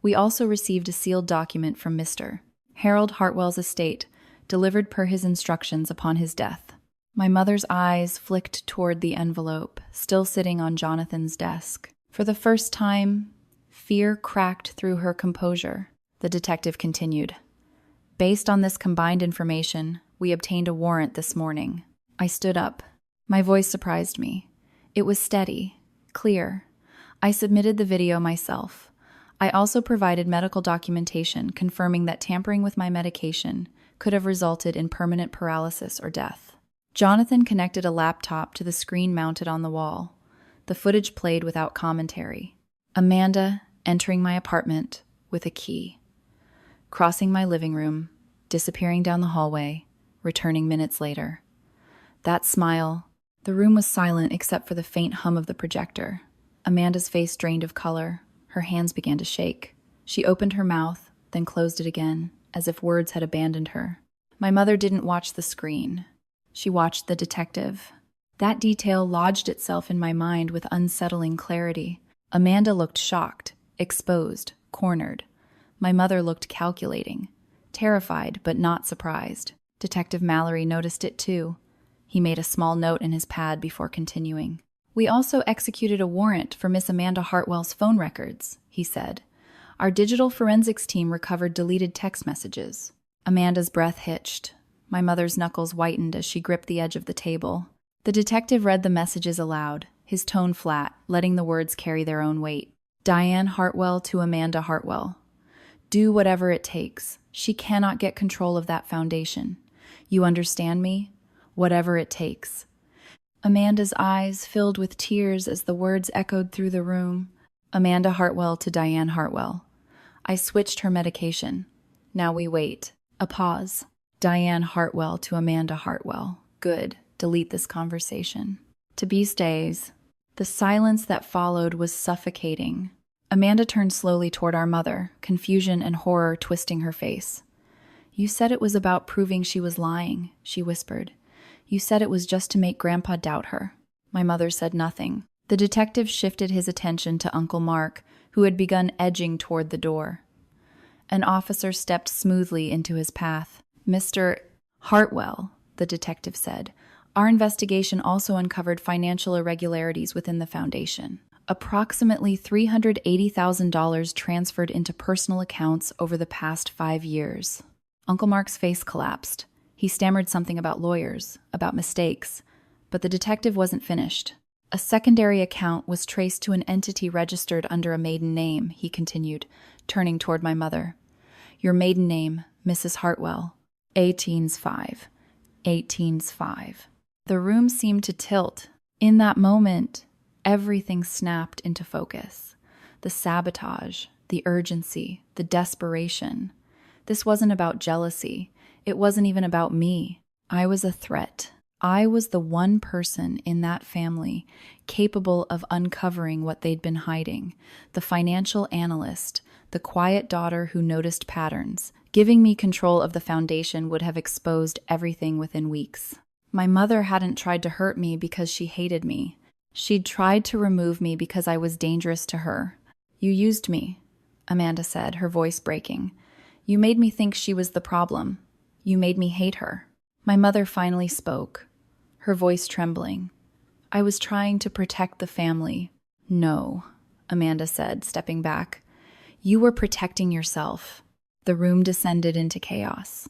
We also received a sealed document from Mr. Harold Hartwell's estate, delivered per his instructions upon his death. My mother's eyes flicked toward the envelope, still sitting on Jonathan's desk. For the first time, fear cracked through her composure. The detective continued. Based on this combined information, we obtained a warrant this morning. I stood up. My voice surprised me. It was steady, clear. I submitted the video myself. I also provided medical documentation confirming that tampering with my medication could have resulted in permanent paralysis or death. Jonathan connected a laptop to the screen mounted on the wall. The footage played without commentary. Amanda entering my apartment with a key. Crossing my living room, disappearing down the hallway, returning minutes later. That smile. The room was silent except for the faint hum of the projector. Amanda's face drained of color. Her hands began to shake. She opened her mouth, then closed it again, as if words had abandoned her. My mother didn't watch the screen. She watched the detective. That detail lodged itself in my mind with unsettling clarity. Amanda looked shocked, exposed, cornered. My mother looked calculating, terrified but not surprised. Detective Mallory noticed it too. He made a small note in his pad before continuing. We also executed a warrant for Miss Amanda Hartwell's phone records, he said. Our digital forensics team recovered deleted text messages. Amanda's breath hitched. My mother's knuckles whitened as she gripped the edge of the table. The detective read the messages aloud, his tone flat, letting the words carry their own weight. Diane Hartwell to Amanda Hartwell. Do whatever it takes. She cannot get control of that foundation. You understand me? Whatever it takes. Amanda's eyes filled with tears as the words echoed through the room. Amanda Hartwell to Diane Hartwell. I switched her medication. Now we wait. A pause. Diane Hartwell to Amanda Hartwell. Good. Delete this conversation. To be stays. The silence that followed was suffocating. Amanda turned slowly toward our mother, confusion and horror twisting her face. You said it was about proving she was lying, she whispered. You said it was just to make Grandpa doubt her. My mother said nothing. The detective shifted his attention to Uncle Mark, who had begun edging toward the door. An officer stepped smoothly into his path. Mr. Hartwell, the detective said, our investigation also uncovered financial irregularities within the foundation. Approximately $380,000 transferred into personal accounts over the past 5 years. Uncle Mark's face collapsed. He stammered something about lawyers, about mistakes, but the detective wasn't finished. A secondary account was traced to an entity registered under a maiden name, he continued, turning toward my mother. Your maiden name, Mrs. Hartwell. 18's 5. 18's 5. The room seemed to tilt. In that moment, everything snapped into focus. The sabotage, the urgency, the desperation. This wasn't about jealousy. It wasn't even about me. I was a threat. I was the one person in that family capable of uncovering what they'd been hiding. The financial analyst, the quiet daughter who noticed patterns. Giving me control of the foundation would have exposed everything within weeks. My mother hadn't tried to hurt me because she hated me. She'd tried to remove me because I was dangerous to her. You used me, Amanda said, her voice breaking. You made me think she was the problem. You made me hate her. My mother finally spoke, her voice trembling. I was trying to protect the family. No, Amanda said, stepping back. You were protecting yourself. The room descended into chaos.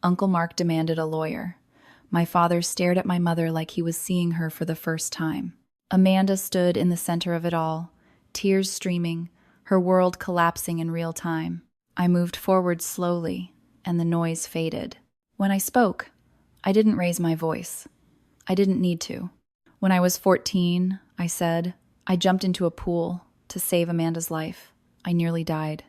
Uncle Mark demanded a lawyer. My father stared at my mother like he was seeing her for the first time. Amanda stood in the center of it all, tears streaming, her world collapsing in real time. I moved forward slowly, and the noise faded. When I spoke, I didn't raise my voice. I didn't need to. When I was 14, I said, I jumped into a pool to save Amanda's life. I nearly died.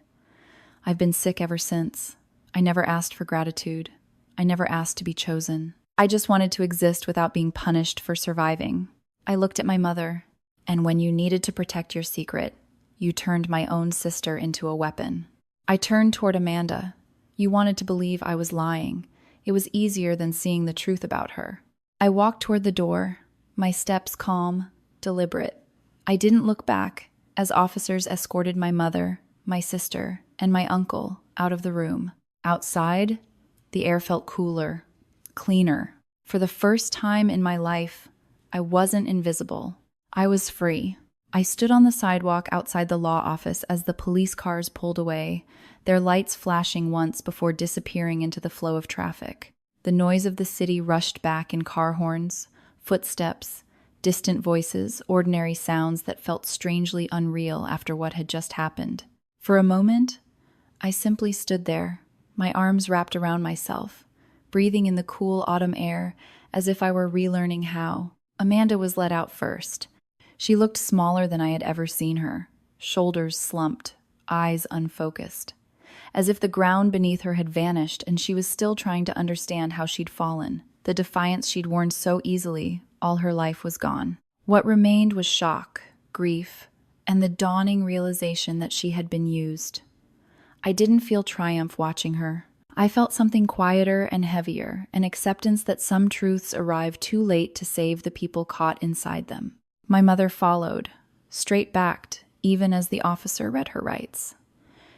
I've been sick ever since. I never asked for gratitude. I never asked to be chosen. I just wanted to exist without being punished for surviving. I looked at my mother, and when you needed to protect your secret, you turned my own sister into a weapon. I turned toward Amanda. You wanted to believe I was lying. It was easier than seeing the truth about her. I walked toward the door, my steps calm, deliberate. I didn't look back as officers escorted my mother, my sister, and my uncle out of the room. Outside, the air felt cooler, cleaner. For the first time in my life, I wasn't invisible. I was free. I stood on the sidewalk outside the law office as the police cars pulled away, their lights flashing once before disappearing into the flow of traffic. The noise of the city rushed back in car horns, footsteps, distant voices, ordinary sounds that felt strangely unreal after what had just happened. For a moment, I simply stood there, my arms wrapped around myself, breathing in the cool autumn air as if I were relearning how. Amanda was let out first. She looked smaller than I had ever seen her, shoulders slumped, eyes unfocused, as if the ground beneath her had vanished and she was still trying to understand how she'd fallen. The defiance she'd worn so easily, all her life was gone. What remained was shock, grief, and the dawning realization that she had been used. I didn't feel triumph watching her. I felt something quieter and heavier, an acceptance that some truths arrive too late to save the people caught inside them. My mother followed, straight-backed, even as the officer read her rights.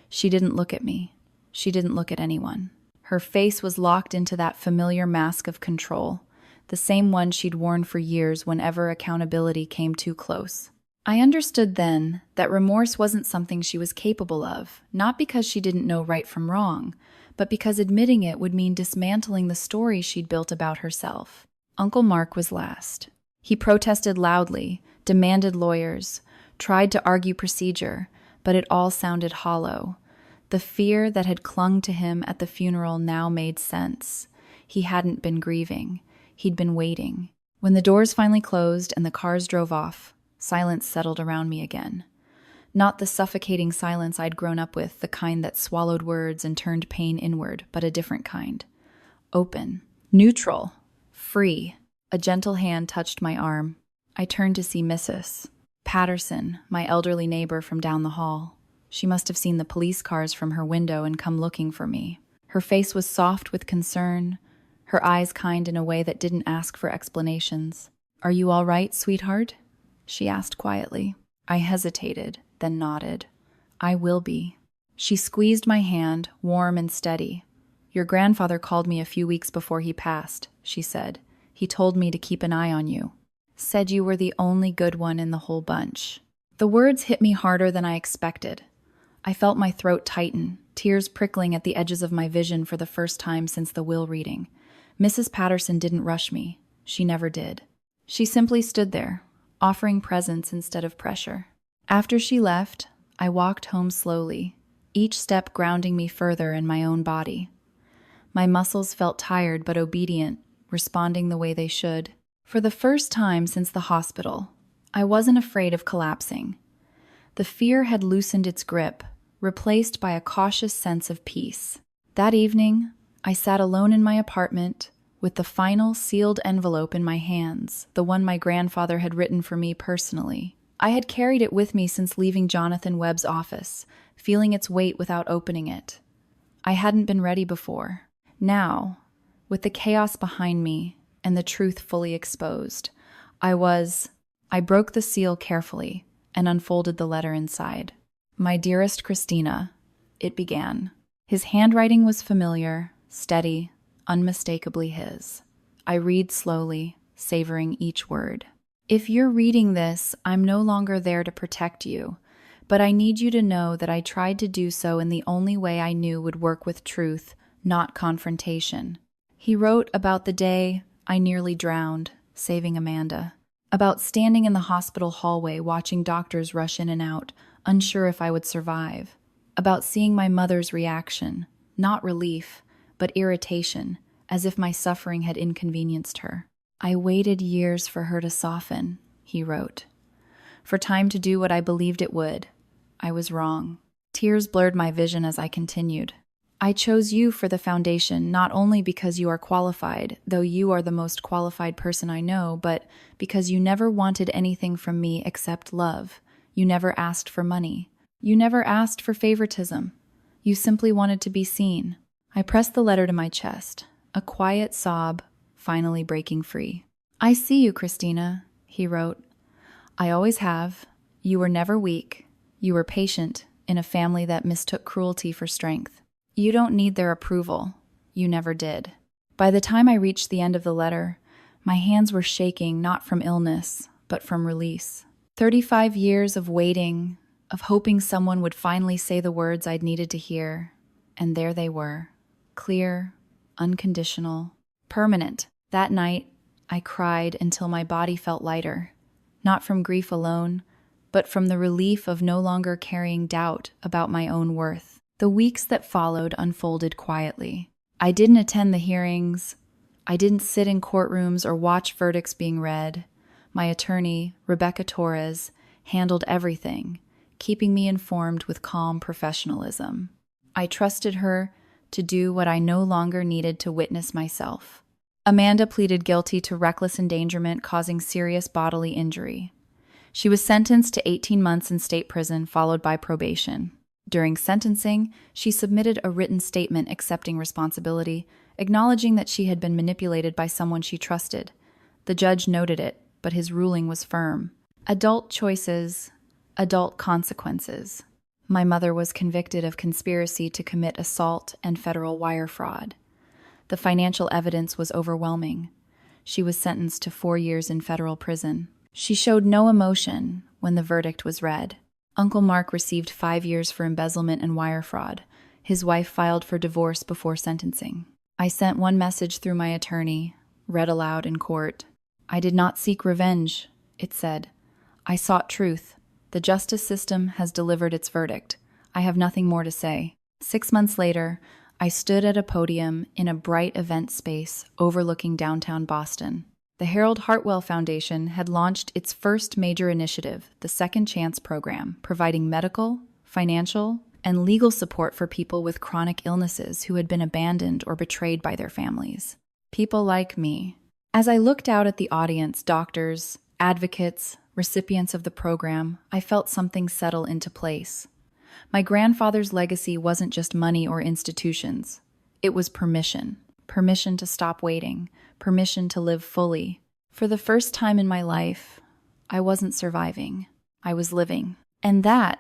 She didn't look at me. She didn't look at anyone. Her face was locked into that familiar mask of control, the same one she'd worn for years whenever accountability came too close. I understood then that remorse wasn't something she was capable of, not because she didn't know right from wrong, but because admitting it would mean dismantling the story she'd built about herself. Uncle Mark was last. He protested loudly, demanded lawyers, tried to argue procedure, but it all sounded hollow. The fear that had clung to him at the funeral now made sense. He hadn't been grieving. He'd been waiting. When the doors finally closed and the cars drove off, silence settled around me again. Not the suffocating silence I'd grown up with, the kind that swallowed words and turned pain inward, but a different kind. Open, neutral, free. A gentle hand touched my arm. I turned to see Mrs. Patterson, my elderly neighbor from down the hall. She must have seen the police cars from her window and come looking for me. Her face was soft with concern, her eyes kind in a way that didn't ask for explanations. "Are you all right, sweetheart?" she asked quietly. I hesitated, then nodded. "I will be." She squeezed my hand, warm and steady. "Your grandfather called me a few weeks before he passed," she said. "He told me to keep an eye on you. Said you were the only good one in the whole bunch." The words hit me harder than I expected. I felt my throat tighten, tears prickling at the edges of my vision for the first time since the will reading. Mrs. Patterson didn't rush me. She never did. She simply stood there, offering presence instead of pressure. After she left, I walked home slowly, each step grounding me further in my own body. My muscles felt tired but obedient, responding the way they should. For the first time since the hospital, I wasn't afraid of collapsing. The fear had loosened its grip, replaced by a cautious sense of peace. That evening, I sat alone in my apartment, with the final sealed envelope in my hands, the one my grandfather had written for me personally. I had carried it with me since leaving Jonathan Webb's office, feeling its weight without opening it. I hadn't been ready before. Now, with the chaos behind me and the truth fully exposed, I broke the seal carefully and unfolded the letter inside. "My dearest Christina," it began. His handwriting was familiar, steady, unmistakably his. I read slowly, savoring each word. "If you're reading this, I'm no longer there to protect you, but I need you to know that I tried to do so in the only way I knew would work with truth, not confrontation." He wrote about the day I nearly drowned, saving Amanda. About standing in the hospital hallway watching doctors rush in and out, unsure if I would survive. About seeing my mother's reaction, not relief, but irritation, as if my suffering had inconvenienced her. "I waited years for her to soften," he wrote. "For time to do what I believed it would. I was wrong." Tears blurred my vision as I continued. "I chose you for the foundation not only because you are qualified, though you are the most qualified person I know, but because you never wanted anything from me except love. You never asked for money. You never asked for favoritism. You simply wanted to be seen." I pressed the letter to my chest, a quiet sob finally breaking free. "I see you, Christina," he wrote. "I always have. You were never weak. You were patient in a family that mistook cruelty for strength. You don't need their approval. You never did." By the time I reached the end of the letter, my hands were shaking not from illness, but from release. 35 years of waiting, of hoping someone would finally say the words I'd needed to hear, and there they were. Clear, unconditional, permanent. That night, I cried until my body felt lighter, not from grief alone, but from the relief of no longer carrying doubt about my own worth. The weeks that followed unfolded quietly. I didn't attend the hearings. I didn't sit in courtrooms or watch verdicts being read. My attorney, Rebecca Torres, handled everything, keeping me informed with calm professionalism. I trusted her to do what I no longer needed to witness myself. Amanda pleaded guilty to reckless endangerment causing serious bodily injury. She was sentenced to 18 months in state prison, followed by probation. During sentencing, she submitted a written statement accepting responsibility, acknowledging that she had been manipulated by someone she trusted. The judge noted it, but his ruling was firm. Adult choices, adult consequences. My mother was convicted of conspiracy to commit assault and federal wire fraud. The financial evidence was overwhelming. She was sentenced to 4 years in federal prison. She showed no emotion when the verdict was read. Uncle Mark received 5 years for embezzlement and wire fraud. His wife filed for divorce before sentencing. I sent one message through my attorney, read aloud in court. "I did not seek revenge," it said. "I sought truth. The justice system has delivered its verdict. I have nothing more to say." 6 months later, I stood at a podium in a bright event space overlooking downtown Boston. The Harold Hartwell Foundation had launched its first major initiative, the Second Chance Program, providing medical, financial, and legal support for people with chronic illnesses who had been abandoned or betrayed by their families. People like me. As I looked out at the audience, doctors, advocates, recipients of the program, I felt something settle into place. My grandfather's legacy wasn't just money or institutions. It was permission. Permission to stop waiting. Permission to live fully. For the first time in my life, I wasn't surviving. I was living. And that,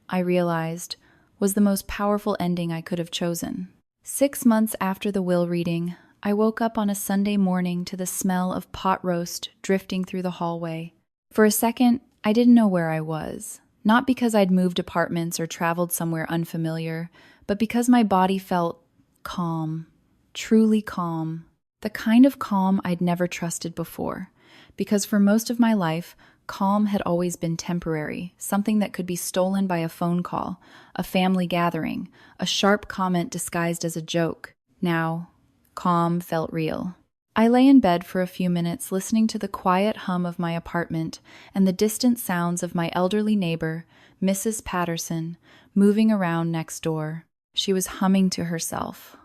I realized, was the most powerful ending I could have chosen. 6 months after the will reading, I woke up on a Sunday morning to the smell of pot roast drifting through the hallway. For a second, I didn't know where I was. Not because I'd moved apartments or traveled somewhere unfamiliar, but because my body felt calm, truly calm. The kind of calm I'd never trusted before, because for most of my life, Calm had always been temporary, something that could be stolen by a phone call, a family gathering, a sharp comment disguised as a joke. Now, calm felt real. I lay in bed for a few minutes listening to the quiet hum of my apartment and the distant sounds of my elderly neighbor, Mrs. Patterson, moving around next door. She was humming to herself,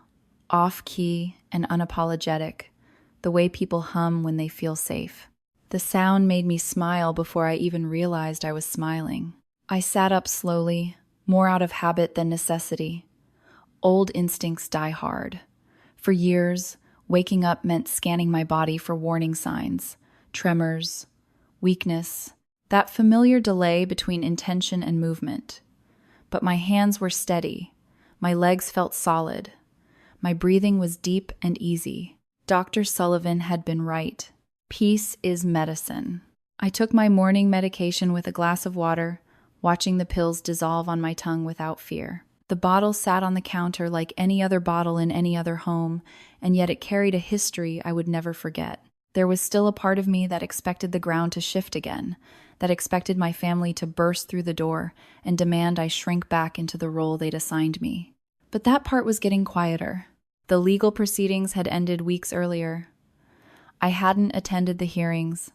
off-key and unapologetic, the way people hum when they feel safe. The sound made me smile before I even realized I was smiling. I sat up slowly, more out of habit than necessity. Old instincts die hard. For years, waking up meant scanning my body for warning signs, tremors, weakness, that familiar delay between intention and movement. But my hands were steady. My legs felt solid. My breathing was deep and easy. Dr. Sullivan had been right. Peace is medicine. I took my morning medication with a glass of water, watching the pills dissolve on my tongue without fear. The bottle sat on the counter like any other bottle in any other home, and yet it carried a history I would never forget. There was still a part of me that expected the ground to shift again, that expected my family to burst through the door and demand I shrink back into the role they'd assigned me. But that part was getting quieter. The legal proceedings had ended weeks earlier. I hadn't attended the hearings.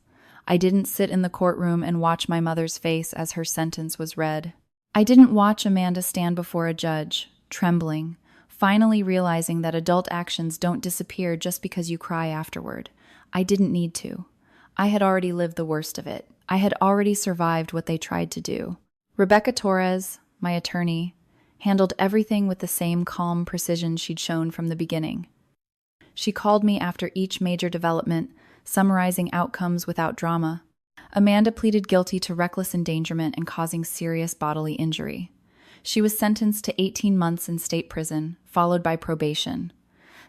I didn't sit in the courtroom and watch my mother's face as her sentence was read. I didn't watch Amanda stand before a judge, trembling, finally realizing that adult actions don't disappear just because you cry afterward. I didn't need to. I had already lived the worst of it. I had already survived what they tried to do. Rebecca Torres, my attorney, handled everything with the same calm precision she'd shown from the beginning. She called me after each major development, summarizing outcomes without drama. Amanda pleaded guilty to reckless endangerment and causing serious bodily injury. She was sentenced to 18 months in state prison, followed by probation.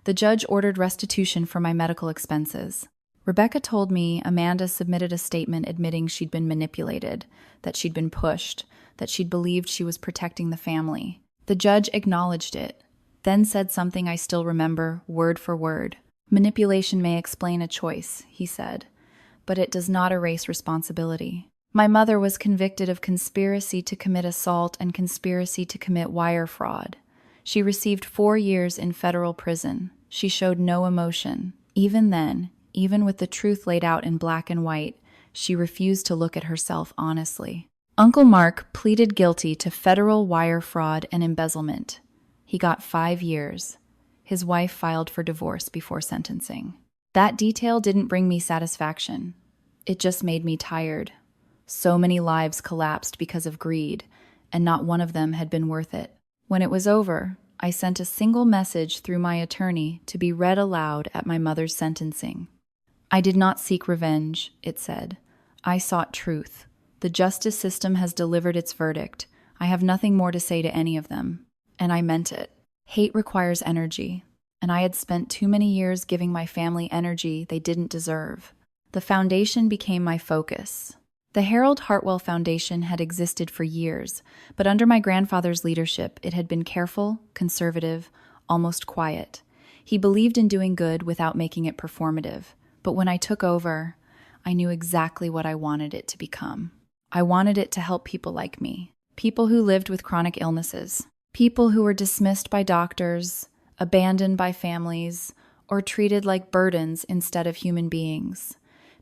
The judge ordered restitution for my medical expenses. Rebecca told me Amanda submitted a statement admitting she'd been manipulated, that she'd been pushed, that she'd believed she was protecting the family. The judge acknowledged it, then said something I still remember, word for word. Manipulation may explain a choice, he said, but it does not erase responsibility. My mother was convicted of conspiracy to commit assault and conspiracy to commit wire fraud. She received 4 years in federal prison. She showed no emotion. Even then, even with the truth laid out in black and white, she refused to look at herself honestly. Uncle Mark pleaded guilty to federal wire fraud and embezzlement. He got 5 years. His wife filed for divorce before sentencing. That detail didn't bring me satisfaction. It just made me tired. So many lives collapsed because of greed, and not one of them had been worth it. When it was over, I sent a single message through my attorney to be read aloud at my mother's sentencing. I did not seek revenge, it said. I sought truth. The justice system has delivered its verdict. I have nothing more to say to any of them. And I meant it. Hate requires energy, and I had spent too many years giving my family energy they didn't deserve. The foundation became my focus. The Harold Hartwell Foundation had existed for years, but under my grandfather's leadership, it had been careful, conservative, almost quiet. He believed in doing good without making it performative. But when I took over, I knew exactly what I wanted it to become. I wanted it to help people like me, people who lived with chronic illnesses, people who were dismissed by doctors, abandoned by families, or treated like burdens instead of human beings.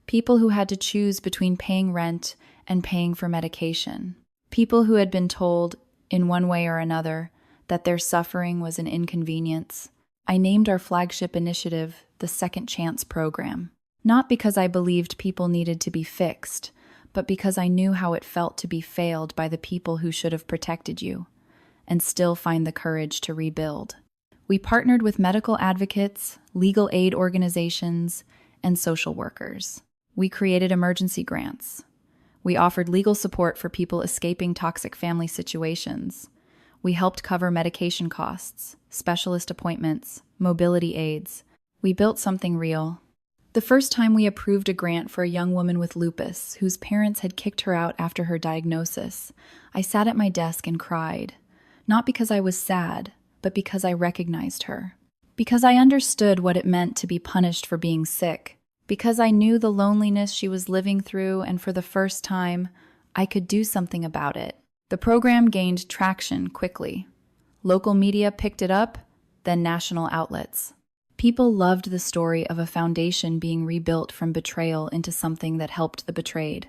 People who had to choose between paying rent and paying for medication. People who had been told, in one way or another, that their suffering was an inconvenience. I named our flagship initiative the Second Chance Program, not because I believed people needed to be fixed, but because I knew how it felt to be failed by the people who should have protected you, and still find the courage to rebuild. We partnered with medical advocates, legal aid organizations, and social workers. We created emergency grants. We offered legal support for people escaping toxic family situations. We helped cover medication costs, specialist appointments, mobility aids. We built something real. The first time we approved a grant for a young woman with lupus, whose parents had kicked her out after her diagnosis, I sat at my desk and cried. Not because I was sad, but because I recognized her. Because I understood what it meant to be punished for being sick. Because I knew the loneliness she was living through, and for the first time, I could do something about it. The program gained traction quickly. Local media picked it up, then national outlets. People loved the story of a foundation being rebuilt from betrayal into something that helped the betrayed.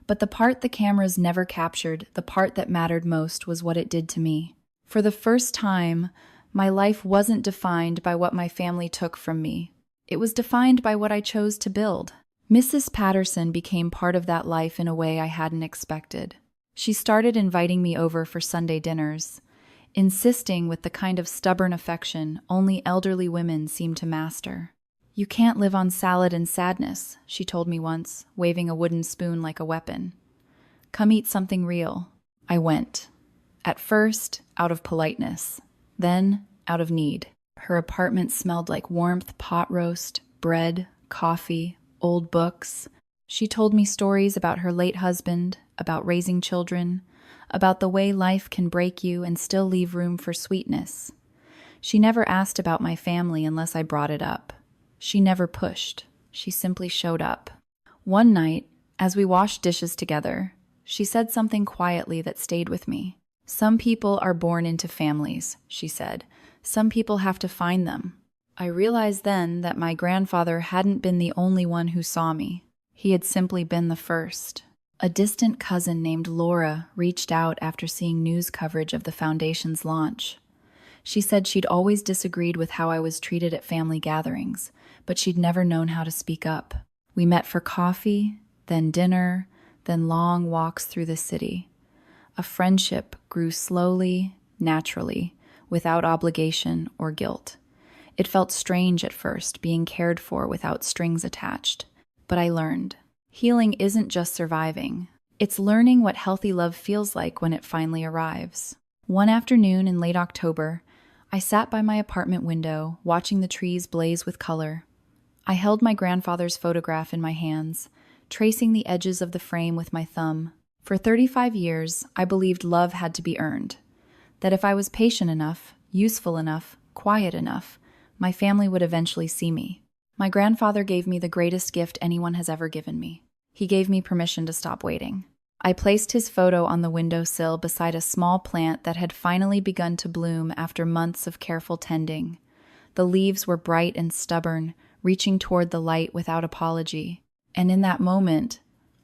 But the part the cameras never captured, the part that mattered most, was what it did to me. For the first time, my life wasn't defined by what my family took from me. It was defined by what I chose to build. Mrs. Patterson became part of that life in a way I hadn't expected. She started inviting me over for Sunday dinners, insisting with the kind of stubborn affection only elderly women seem to master. "You can't live on salad and sadness," she told me once, waving a wooden spoon like a weapon. "Come eat something real." I went. At first, out of politeness, then out of need. Her apartment smelled like warmth, pot roast, bread, coffee, old books. She told me stories about her late husband, about raising children, about the way life can break you and still leave room for sweetness. She never asked about my family unless I brought it up. She never pushed. She simply showed up. One night, as we washed dishes together, she said something quietly that stayed with me. "Some people are born into families," she said. "Some people have to find them." I realized then that my grandfather hadn't been the only one who saw me. He had simply been the first. A distant cousin named Laura reached out after seeing news coverage of the foundation's launch. She said she'd always disagreed with how I was treated at family gatherings, but she'd never known how to speak up. We met for coffee, then dinner, then long walks through the city. A friendship grew slowly, naturally, without obligation or guilt. It felt strange at first, being cared for without strings attached. But I learned. Healing isn't just surviving. It's learning what healthy love feels like when it finally arrives. One afternoon in late October, I sat by my apartment window, watching the trees blaze with color. I held my grandfather's photograph in my hands, tracing the edges of the frame with my thumb. For 35 years, I believed love had to be earned. That if I was patient enough, useful enough, quiet enough, my family would eventually see me. My grandfather gave me the greatest gift anyone has ever given me. He gave me permission to stop waiting. I placed his photo on the windowsill beside a small plant that had finally begun to bloom after months of careful tending. The leaves were bright and stubborn, reaching toward the light without apology. And in that moment,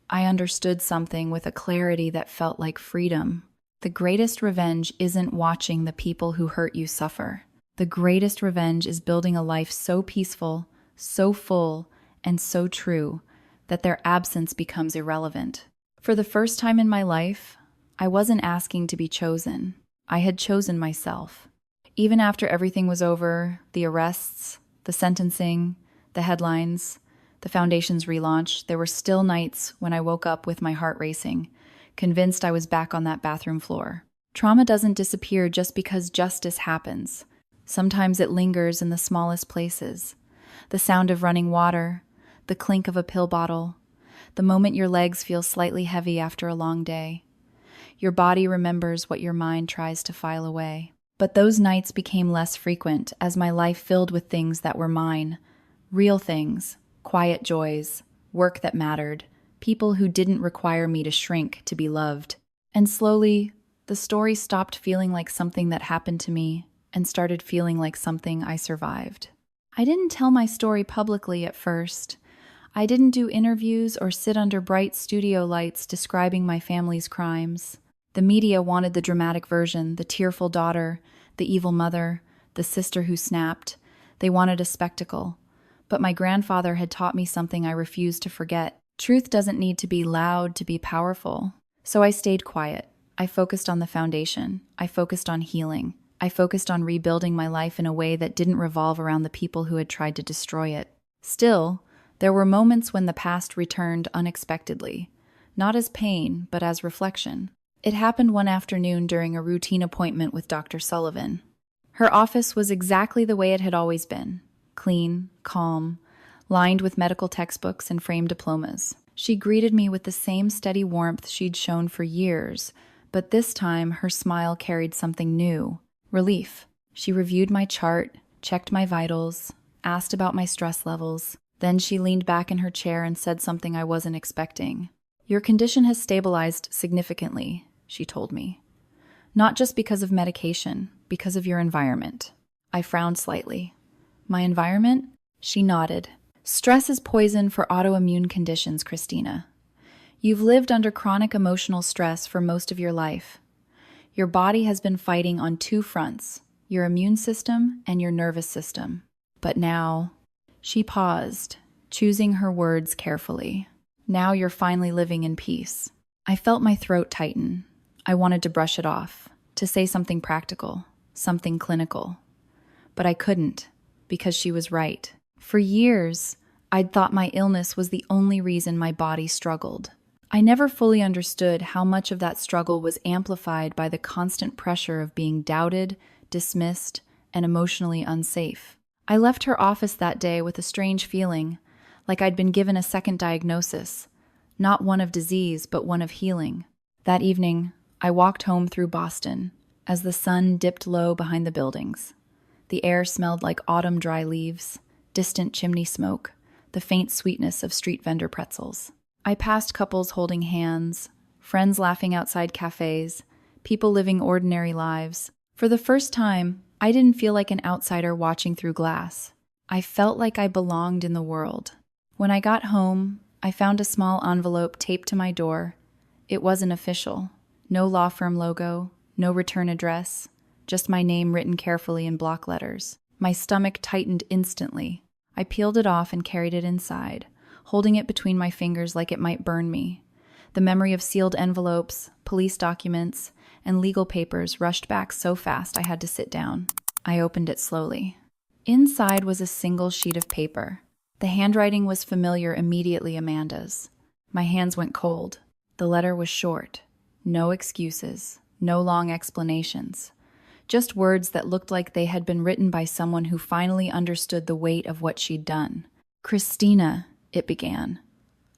I understood something with a clarity that felt like freedom. The greatest revenge isn't watching the people who hurt you suffer. The greatest revenge is building a life so peaceful, so full, and so true that their absence becomes irrelevant. For the first time in my life, I wasn't asking to be chosen. I had chosen myself. Even after everything was over, the arrests, the sentencing, the headlines, the foundation's relaunch, there were still nights when I woke up with my heart racing, convinced I was back on that bathroom floor. Trauma doesn't disappear just because justice happens. Sometimes it lingers in the smallest places. The sound of running water, the clink of a pill bottle, the moment your legs feel slightly heavy after a long day. Your body remembers what your mind tries to file away. But those nights became less frequent as my life filled with things that were mine. Real things, quiet joys, work that mattered, people who didn't require me to shrink to be loved. And slowly, the story stopped feeling like something that happened to me and started feeling like something I survived. I didn't tell my story publicly at first. I didn't do interviews or sit under bright studio lights describing my family's crimes. The media wanted the dramatic version, the tearful daughter, the evil mother, the sister who snapped. They wanted a spectacle. But my grandfather had taught me something I refused to forget. Truth doesn't need to be loud to be powerful. So I stayed quiet. I focused on the foundation. I focused on healing. I focused on rebuilding my life in a way that didn't revolve around the people who had tried to destroy it. Still, there were moments when the past returned unexpectedly, not as pain, but as reflection. It happened one afternoon during a routine appointment with Dr. Sullivan. Her office was exactly the way it had always been, clean, calm, lined with medical textbooks and framed diplomas. She greeted me with the same steady warmth she'd shown for years, but this time her smile carried something new. Relief. She reviewed my chart, checked my vitals, asked about my stress levels. Then she leaned back in her chair and said something I wasn't expecting. "Your condition has stabilized significantly," she told me. "Not just because of medication, because of your environment." I frowned slightly. "My environment?" She nodded. "Stress is poison for autoimmune conditions, Christina. You've lived under chronic emotional stress for most of your life. Your body has been fighting on two fronts, your immune system and your nervous system. But now," she paused, choosing her words carefully. "Now you're finally living in peace." I felt my throat tighten. I wanted to brush it off, to say something practical, something clinical. But I couldn't, because she was right. For years, I'd thought my illness was the only reason my body struggled. I never fully understood how much of that struggle was amplified by the constant pressure of being doubted, dismissed, and emotionally unsafe. I left her office that day with a strange feeling, like I'd been given a second diagnosis, not one of disease, but one of healing. That evening, I walked home through Boston as the sun dipped low behind the buildings. The air smelled like autumn dry leaves, distant chimney smoke, the faint sweetness of street vendor pretzels. I passed couples holding hands, friends laughing outside cafes, people living ordinary lives. For the first time, I didn't feel like an outsider watching through glass. I felt like I belonged in the world. When I got home, I found a small envelope taped to my door. It wasn't official. No law firm logo, no return address, just my name written carefully in block letters. My stomach tightened instantly. I peeled it off and carried it inside, holding it between my fingers like it might burn me. The memory of sealed envelopes, police documents, and legal papers rushed back so fast I had to sit down. I opened it slowly. Inside was a single sheet of paper. The handwriting was familiar, immediately Amanda's. My hands went cold. The letter was short. No excuses, no long explanations. Just words that looked like they had been written by someone who finally understood the weight of what she'd done. "Christina," it began,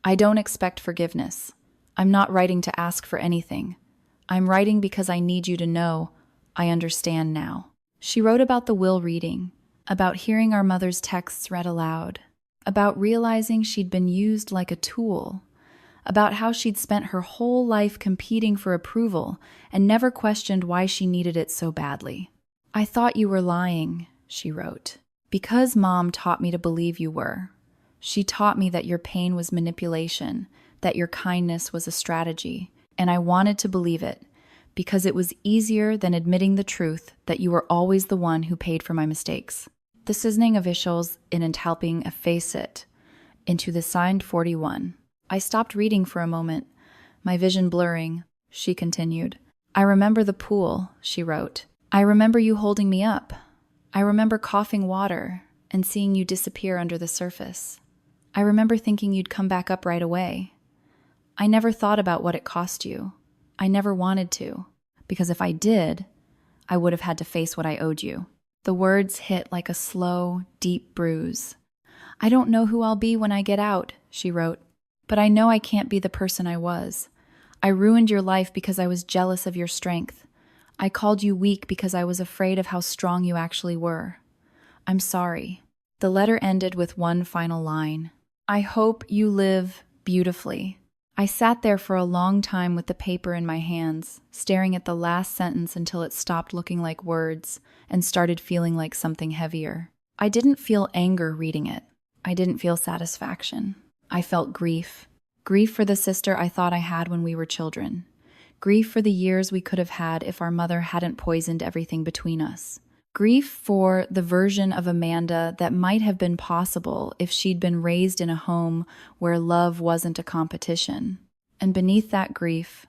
"I don't expect forgiveness. I'm not writing to ask for anything. I'm writing because I need you to know I understand now." She wrote about the will reading, about hearing our mother's texts read aloud, about realizing she'd been used like a tool, about how she'd spent her whole life competing for approval and never questioned why she needed it so badly. "I thought you were lying," she wrote, "because Mom taught me to believe you were. She taught me that your pain was manipulation, that your kindness was a strategy, and I wanted to believe it, because it was easier than admitting the truth that you were always the one who paid for my mistakes." The Sibling officials in helping efface it into the signed 41. I stopped reading for a moment, my vision blurring. She continued. "I remember the pool," she wrote. "I remember you holding me up. I remember coughing water and seeing you disappear under the surface. I remember thinking you'd come back up right away. I never thought about what it cost you. I never wanted to, because if I did, I would have had to face what I owed you." The words hit like a slow, deep bruise. "I don't know who I'll be when I get out," she wrote, "but I know I can't be the person I was. I ruined your life because I was jealous of your strength. I called you weak because I was afraid of how strong you actually were. I'm sorry." The letter ended with one final line. "I hope you live beautifully." I sat there for a long time with the paper in my hands, staring at the last sentence until it stopped looking like words and started feeling like something heavier. I didn't feel anger reading it. I didn't feel satisfaction. I felt grief. Grief for the sister I thought I had when we were children. Grief for the years we could have had if our mother hadn't poisoned everything between us. Grief for the version of Amanda that might have been possible if she'd been raised in a home where love wasn't a competition. And beneath that grief,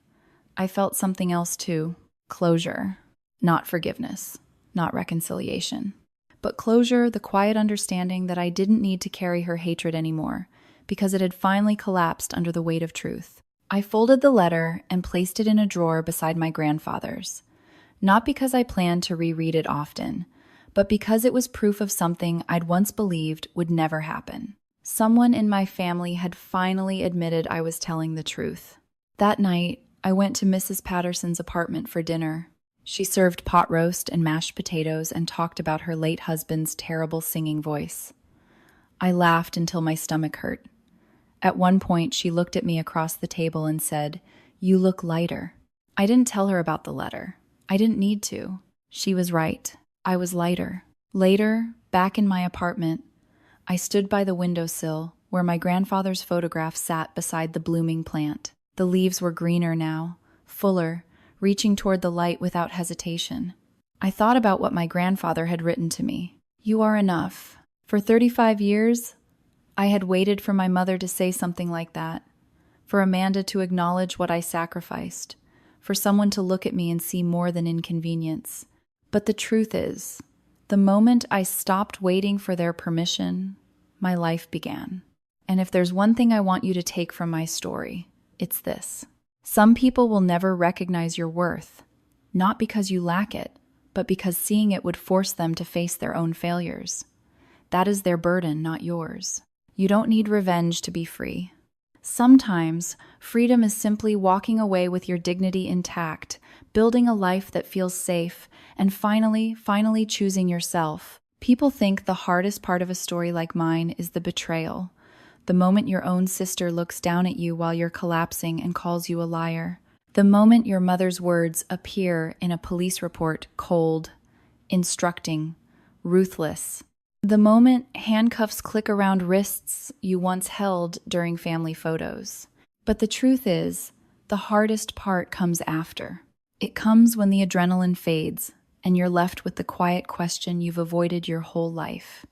I felt something else too. Closure. Not forgiveness. Not reconciliation. But closure, the quiet understanding that I didn't need to carry her hatred anymore, because it had finally collapsed under the weight of truth. I folded the letter and placed it in a drawer beside my grandfather's. Not because I planned to reread it often, but because it was proof of something I'd once believed would never happen. Someone in my family had finally admitted I was telling the truth. That night, I went to Mrs. Patterson's apartment for dinner. She served pot roast and mashed potatoes and talked about her late husband's terrible singing voice. I laughed until my stomach hurt. At one point, she looked at me across the table and said, "You look lighter." I didn't tell her about the letter. I didn't need to. She was right. I was lighter. Later, back in my apartment, I stood by the windowsill where my grandfather's photograph sat beside the blooming plant. The leaves were greener now, fuller, reaching toward the light without hesitation. I thought about what my grandfather had written to me. "You are enough." For 35 years, I had waited for my mother to say something like that, for Amanda to acknowledge what I sacrificed, for someone to look at me and see more than inconvenience. But the truth is, the moment I stopped waiting for their permission, my life began. And if there's one thing I want you to take from my story, it's this. Some people will never recognize your worth, not because you lack it, but because seeing it would force them to face their own failures. That is their burden, not yours. You don't need revenge to be free. Sometimes, freedom is simply walking away with your dignity intact, building a life that feels safe, and finally choosing yourself. People think the hardest part of a story like mine is the betrayal. The moment your own sister looks down at you while you're collapsing and calls you a liar. The moment your mother's words appear in a police report cold, instructing, ruthless. The moment handcuffs click around wrists you once held during family photos. But the truth is, the hardest part comes after. It comes when the adrenaline fades and you're left with the quiet question you've avoided your whole life.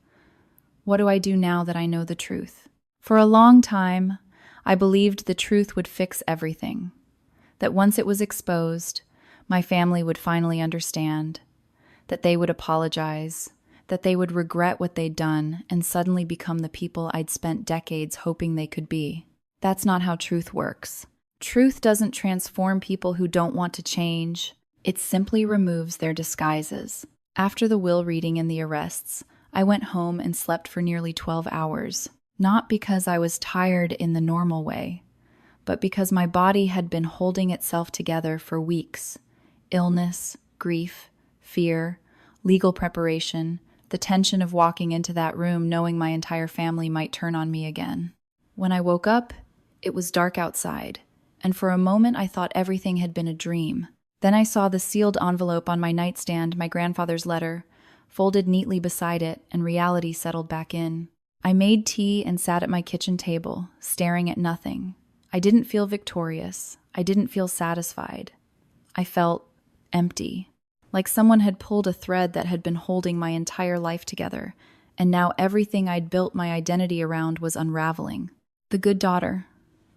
What do I do now that I know the truth? For a long time, I believed the truth would fix everything. That once it was exposed, my family would finally understand. That they would apologize. That they would regret what they'd done and suddenly become the people I'd spent decades hoping they could be. That's not how truth works. Truth doesn't transform people who don't want to change. It simply removes their disguises. After the will reading and the arrests, I went home and slept for nearly 12 hours. Not because I was tired in the normal way, but because my body had been holding itself together for weeks. Illness, grief, fear, legal preparation, the tension of walking into that room knowing my entire family might turn on me again. When I woke up, it was dark outside, and for a moment I thought everything had been a dream. Then I saw the sealed envelope on my nightstand, my grandfather's letter, folded neatly beside it, and reality settled back in. I made tea and sat at my kitchen table, staring at nothing. I didn't feel victorious. I didn't feel satisfied. I felt empty. Like someone had pulled a thread that had been holding my entire life together, and now everything I'd built my identity around was unraveling. The good daughter,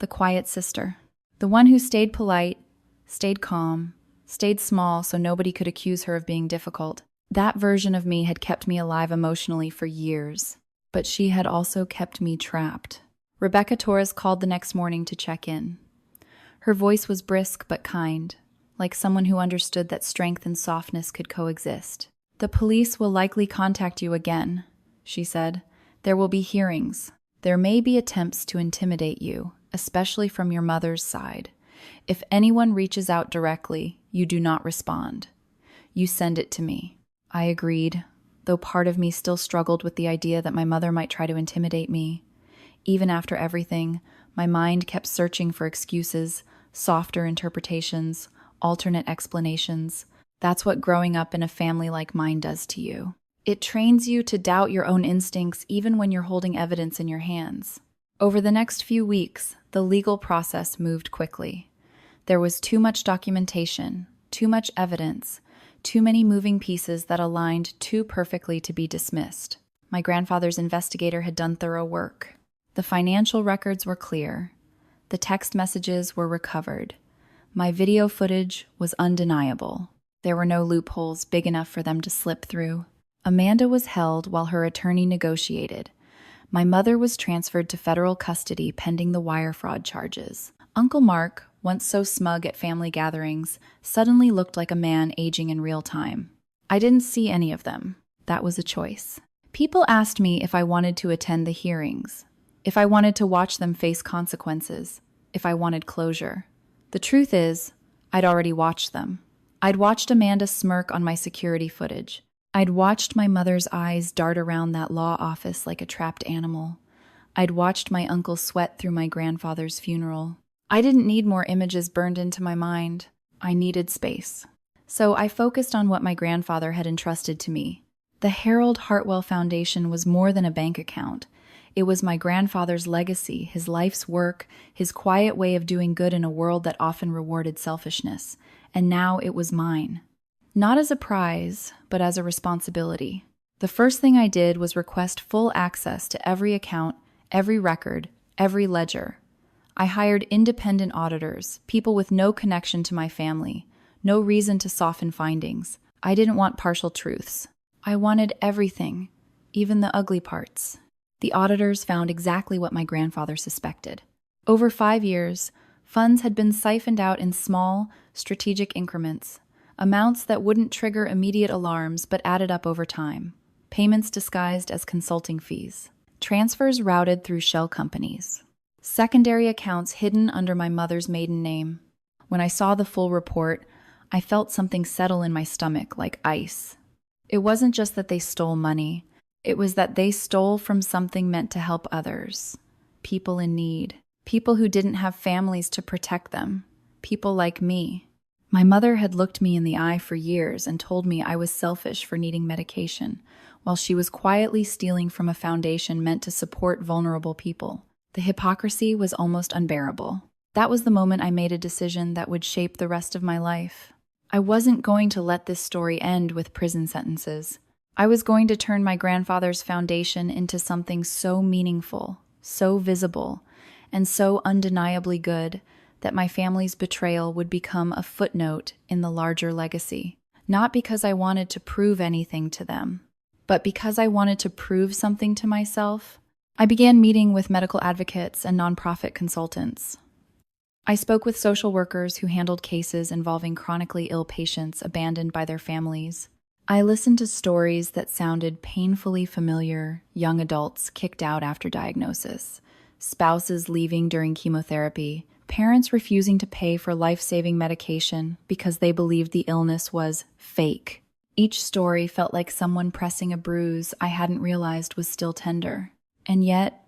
the quiet sister, the one who stayed polite, stayed calm, stayed small so nobody could accuse her of being difficult. That version of me had kept me alive emotionally for years, but she had also kept me trapped. Rebecca Torres called the next morning to check in. Her voice was brisk but kind, like someone who understood that strength and softness could coexist. "The police will likely contact you again," she said. "There will be hearings. There may be attempts to intimidate you, especially from your mother's side. If anyone reaches out directly, you do not respond. You send it to me." I agreed, though part of me still struggled with the idea that my mother might try to intimidate me. Even after everything, my mind kept searching for excuses, softer interpretations, alternate explanations. That's what growing up in a family like mine does to you. It trains you to doubt your own instincts even when you're holding evidence in your hands. Over the next few weeks, the legal process moved quickly. There was too much documentation, too much evidence, too many moving pieces that aligned too perfectly to be dismissed. My grandfather's investigator had done thorough work. The financial records were clear. The text messages were recovered. My video footage was undeniable. There were no loopholes big enough for them to slip through. Amanda was held while her attorney negotiated. My mother was transferred to federal custody pending the wire fraud charges. Uncle Mark, once so smug at family gatherings, suddenly looked like a man aging in real time. I didn't see any of them. That was a choice. People asked me if I wanted to attend the hearings, if I wanted to watch them face consequences, if I wanted closure. The truth is, I'd already watched them. I'd watched Amanda smirk on my security footage. I'd watched my mother's eyes dart around that law office like a trapped animal. I'd watched my uncle sweat through my grandfather's funeral. I didn't need more images burned into my mind. I needed space. So I focused on what my grandfather had entrusted to me. The Harold Hartwell Foundation was more than a bank account. It was my grandfather's legacy, his life's work, his quiet way of doing good in a world that often rewarded selfishness. And now it was mine. Not as a prize, but as a responsibility. The first thing I did was request full access to every account, every record, every ledger. I hired independent auditors, people with no connection to my family, no reason to soften findings. I didn't want partial truths. I wanted everything, even the ugly parts. The auditors found exactly what my grandfather suspected. Over 5 years, funds had been siphoned out in small, strategic increments, amounts that wouldn't trigger immediate alarms but added up over time. Payments disguised as consulting fees. Transfers routed through shell companies. Secondary accounts hidden under my mother's maiden name. When I saw the full report, I felt something settle in my stomach like ice. It wasn't just that they stole money. It was that they stole from something meant to help others. People in need. People who didn't have families to protect them. People like me. My mother had looked me in the eye for years and told me I was selfish for needing medication, while she was quietly stealing from a foundation meant to support vulnerable people. The hypocrisy was almost unbearable. That was the moment I made a decision that would shape the rest of my life. I wasn't going to let this story end with prison sentences. I was going to turn my grandfather's foundation into something so meaningful, so visible, and so undeniably good that my family's betrayal would become a footnote in the larger legacy. Not because I wanted to prove anything to them, but because I wanted to prove something to myself. I began meeting with medical advocates and nonprofit consultants. I spoke with social workers who handled cases involving chronically ill patients abandoned by their families. I listened to stories that sounded painfully familiar: young adults kicked out after diagnosis, spouses leaving during chemotherapy, parents refusing to pay for life-saving medication because they believed the illness was fake. Each story felt like someone pressing a bruise I hadn't realized was still tender. And yet,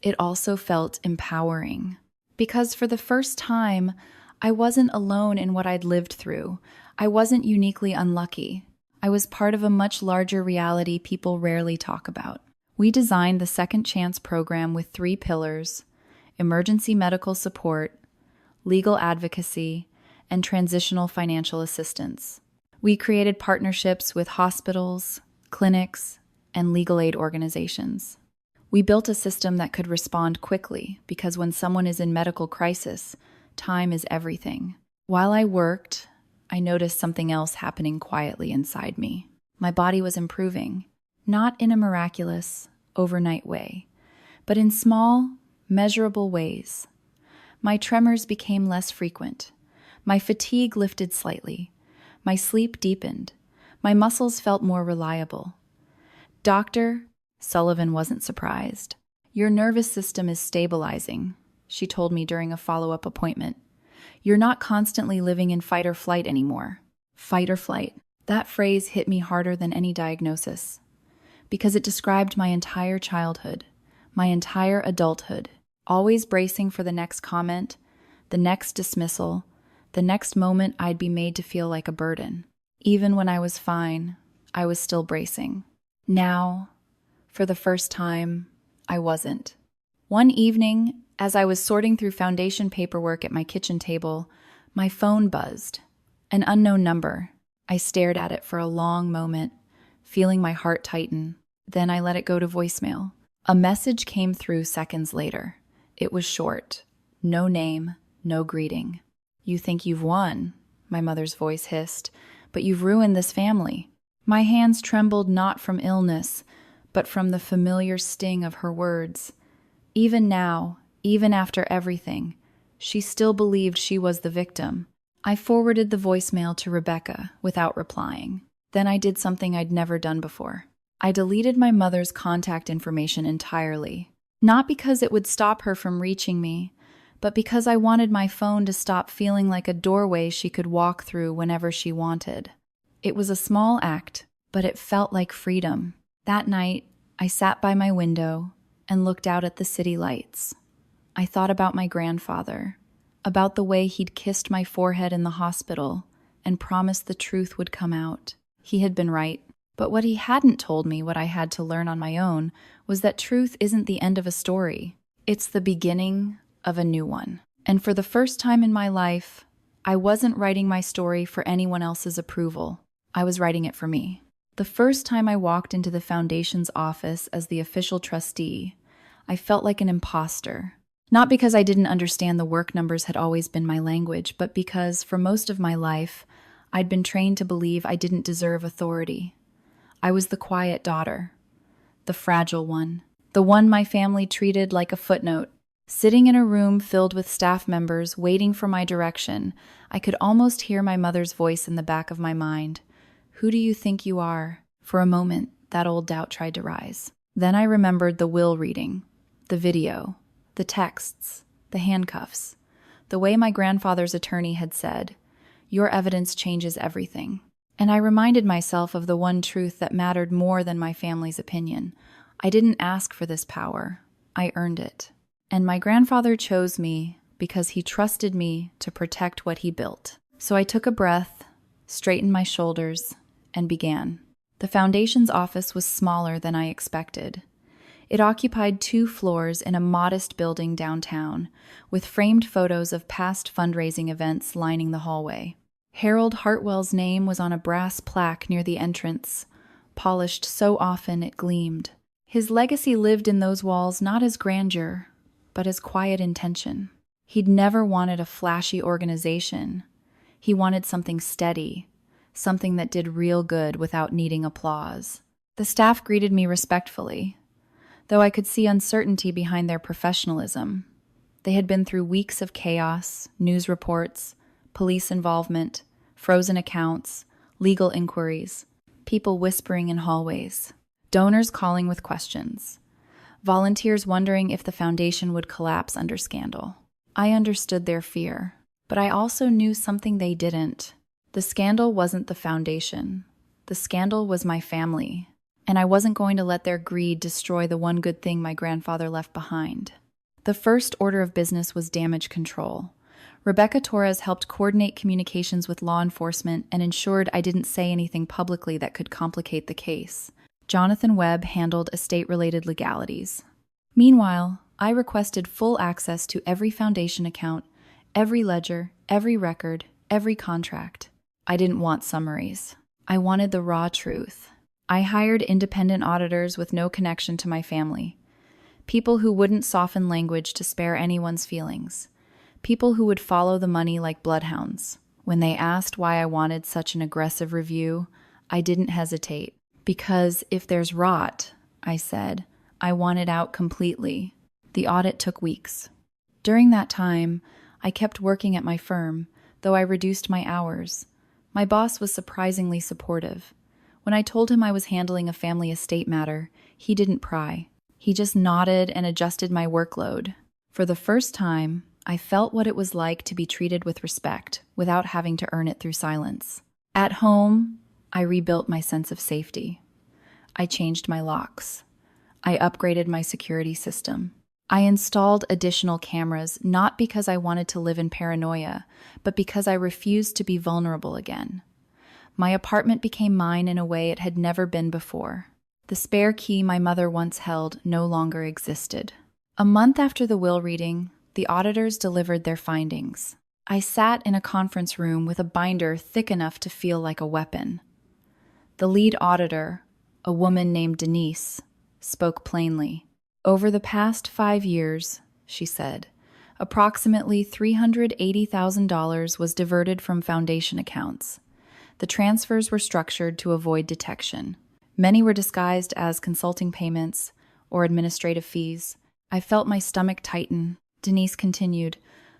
it also felt empowering. Because for the first time, I wasn't alone in what I'd lived through. I wasn't uniquely unlucky. I was part of a much larger reality people rarely talk about. We designed the Second Chance program with 3 pillars: emergency medical support, legal advocacy, and transitional financial assistance. We created partnerships with hospitals, clinics, and legal aid organizations. We built a system that could respond quickly because when someone is in medical crisis, time is everything. While I worked, I noticed something else happening quietly inside me. My body was improving, not in a miraculous, overnight way, but in small, measurable ways. My tremors became less frequent. My fatigue lifted slightly. My sleep deepened. My muscles felt more reliable. Dr. Sullivan wasn't surprised. "Your nervous system is stabilizing," she told me during a follow-up appointment. "You're not constantly living in fight or flight anymore." Fight or flight. That phrase hit me harder than any diagnosis, because it described my entire childhood, my entire adulthood, always bracing for the next comment, the next dismissal, the next moment I'd be made to feel like a burden. Even when I was fine, I was still bracing. Now, for the first time, I wasn't. One evening, as I was sorting through foundation paperwork at my kitchen table, my phone buzzed. An unknown number. I stared at it for a long moment, feeling my heart tighten. Then I let it go to voicemail. A message came through seconds later. It was short. No name, no greeting. "You think you've won," my mother's voice hissed, "but you've ruined this family." My hands trembled not from illness, but from the familiar sting of her words. Even now, even after everything, she still believed she was the victim. I forwarded the voicemail to Rebecca without replying. Then I did something I'd never done before. I deleted my mother's contact information entirely. Not because it would stop her from reaching me, but because I wanted my phone to stop feeling like a doorway she could walk through whenever she wanted. It was a small act, but it felt like freedom. That night, I sat by my window and looked out at the city lights. I thought about my grandfather, about the way he'd kissed my forehead in the hospital and promised the truth would come out. He had been right. But what he hadn't told me, what I had to learn on my own, was that truth isn't the end of a story. It's the beginning of a new one. And for the first time in my life, I wasn't writing my story for anyone else's approval. I was writing it for me. The first time I walked into the foundation's office as the official trustee, I felt like an imposter. Not because I didn't understand the work numbers had always been my language, but because, for most of my life, I'd been trained to believe I didn't deserve authority. I was the quiet daughter, the fragile one, the one my family treated like a footnote. Sitting in a room filled with staff members waiting for my direction, I could almost hear my mother's voice in the back of my mind. Who do you think you are? For a moment, that old doubt tried to rise. Then I remembered the will reading, the video, the texts, the handcuffs, the way my grandfather's attorney had said, "Your evidence changes everything." And I reminded myself of the one truth that mattered more than my family's opinion. I didn't ask for this power. I earned it. And my grandfather chose me because he trusted me to protect what he built. So I took a breath, straightened my shoulders, and began. The foundation's office was smaller than I expected. It occupied 2 floors in a modest building downtown, with framed photos of past fundraising events lining the hallway. Harold Hartwell's name was on a brass plaque near the entrance, polished so often it gleamed. His legacy lived in those walls not as grandeur, but as quiet intention. He'd never wanted a flashy organization. He wanted something steady, something that did real good without needing applause. The staff greeted me respectfully, though I could see uncertainty behind their professionalism. They had been through weeks of chaos, news reports, police involvement, frozen accounts, legal inquiries, people whispering in hallways, donors calling with questions, volunteers wondering if the foundation would collapse under scandal. I understood their fear, but I also knew something they didn't. The scandal wasn't the foundation. The scandal was my family, and I wasn't going to let their greed destroy the one good thing my grandfather left behind. The first order of business was damage control. Rebecca Torres helped coordinate communications with law enforcement and ensured I didn't say anything publicly that could complicate the case. Jonathan Webb handled estate-related legalities. Meanwhile, I requested full access to every foundation account, every ledger, every record, every contract. I didn't want summaries. I wanted the raw truth. I hired independent auditors with no connection to my family. People who wouldn't soften language to spare anyone's feelings. People who would follow the money like bloodhounds. When they asked why I wanted such an aggressive review, I didn't hesitate. Because if there's rot, I said, I want it out completely. The audit took weeks. During that time, I kept working at my firm, though I reduced my hours. My boss was surprisingly supportive. When I told him I was handling a family estate matter, he didn't pry. He just nodded and adjusted my workload. For the first time, I felt what it was like to be treated with respect without having to earn it through silence. At home, I rebuilt my sense of safety. I changed my locks. I upgraded my security system. I installed additional cameras not because I wanted to live in paranoia, but because I refused to be vulnerable again. My apartment became mine in a way it had never been before. The spare key my mother once held no longer existed. A month after the will reading, the auditors delivered their findings. I sat in a conference room with a binder thick enough to feel like a weapon. The lead auditor, a woman named Denise, spoke plainly. Over the past 5 years, she said, approximately $380,000 was diverted from foundation accounts. The transfers were structured to avoid detection. Many were disguised as consulting payments or administrative fees. I felt my stomach tighten. Denise continued,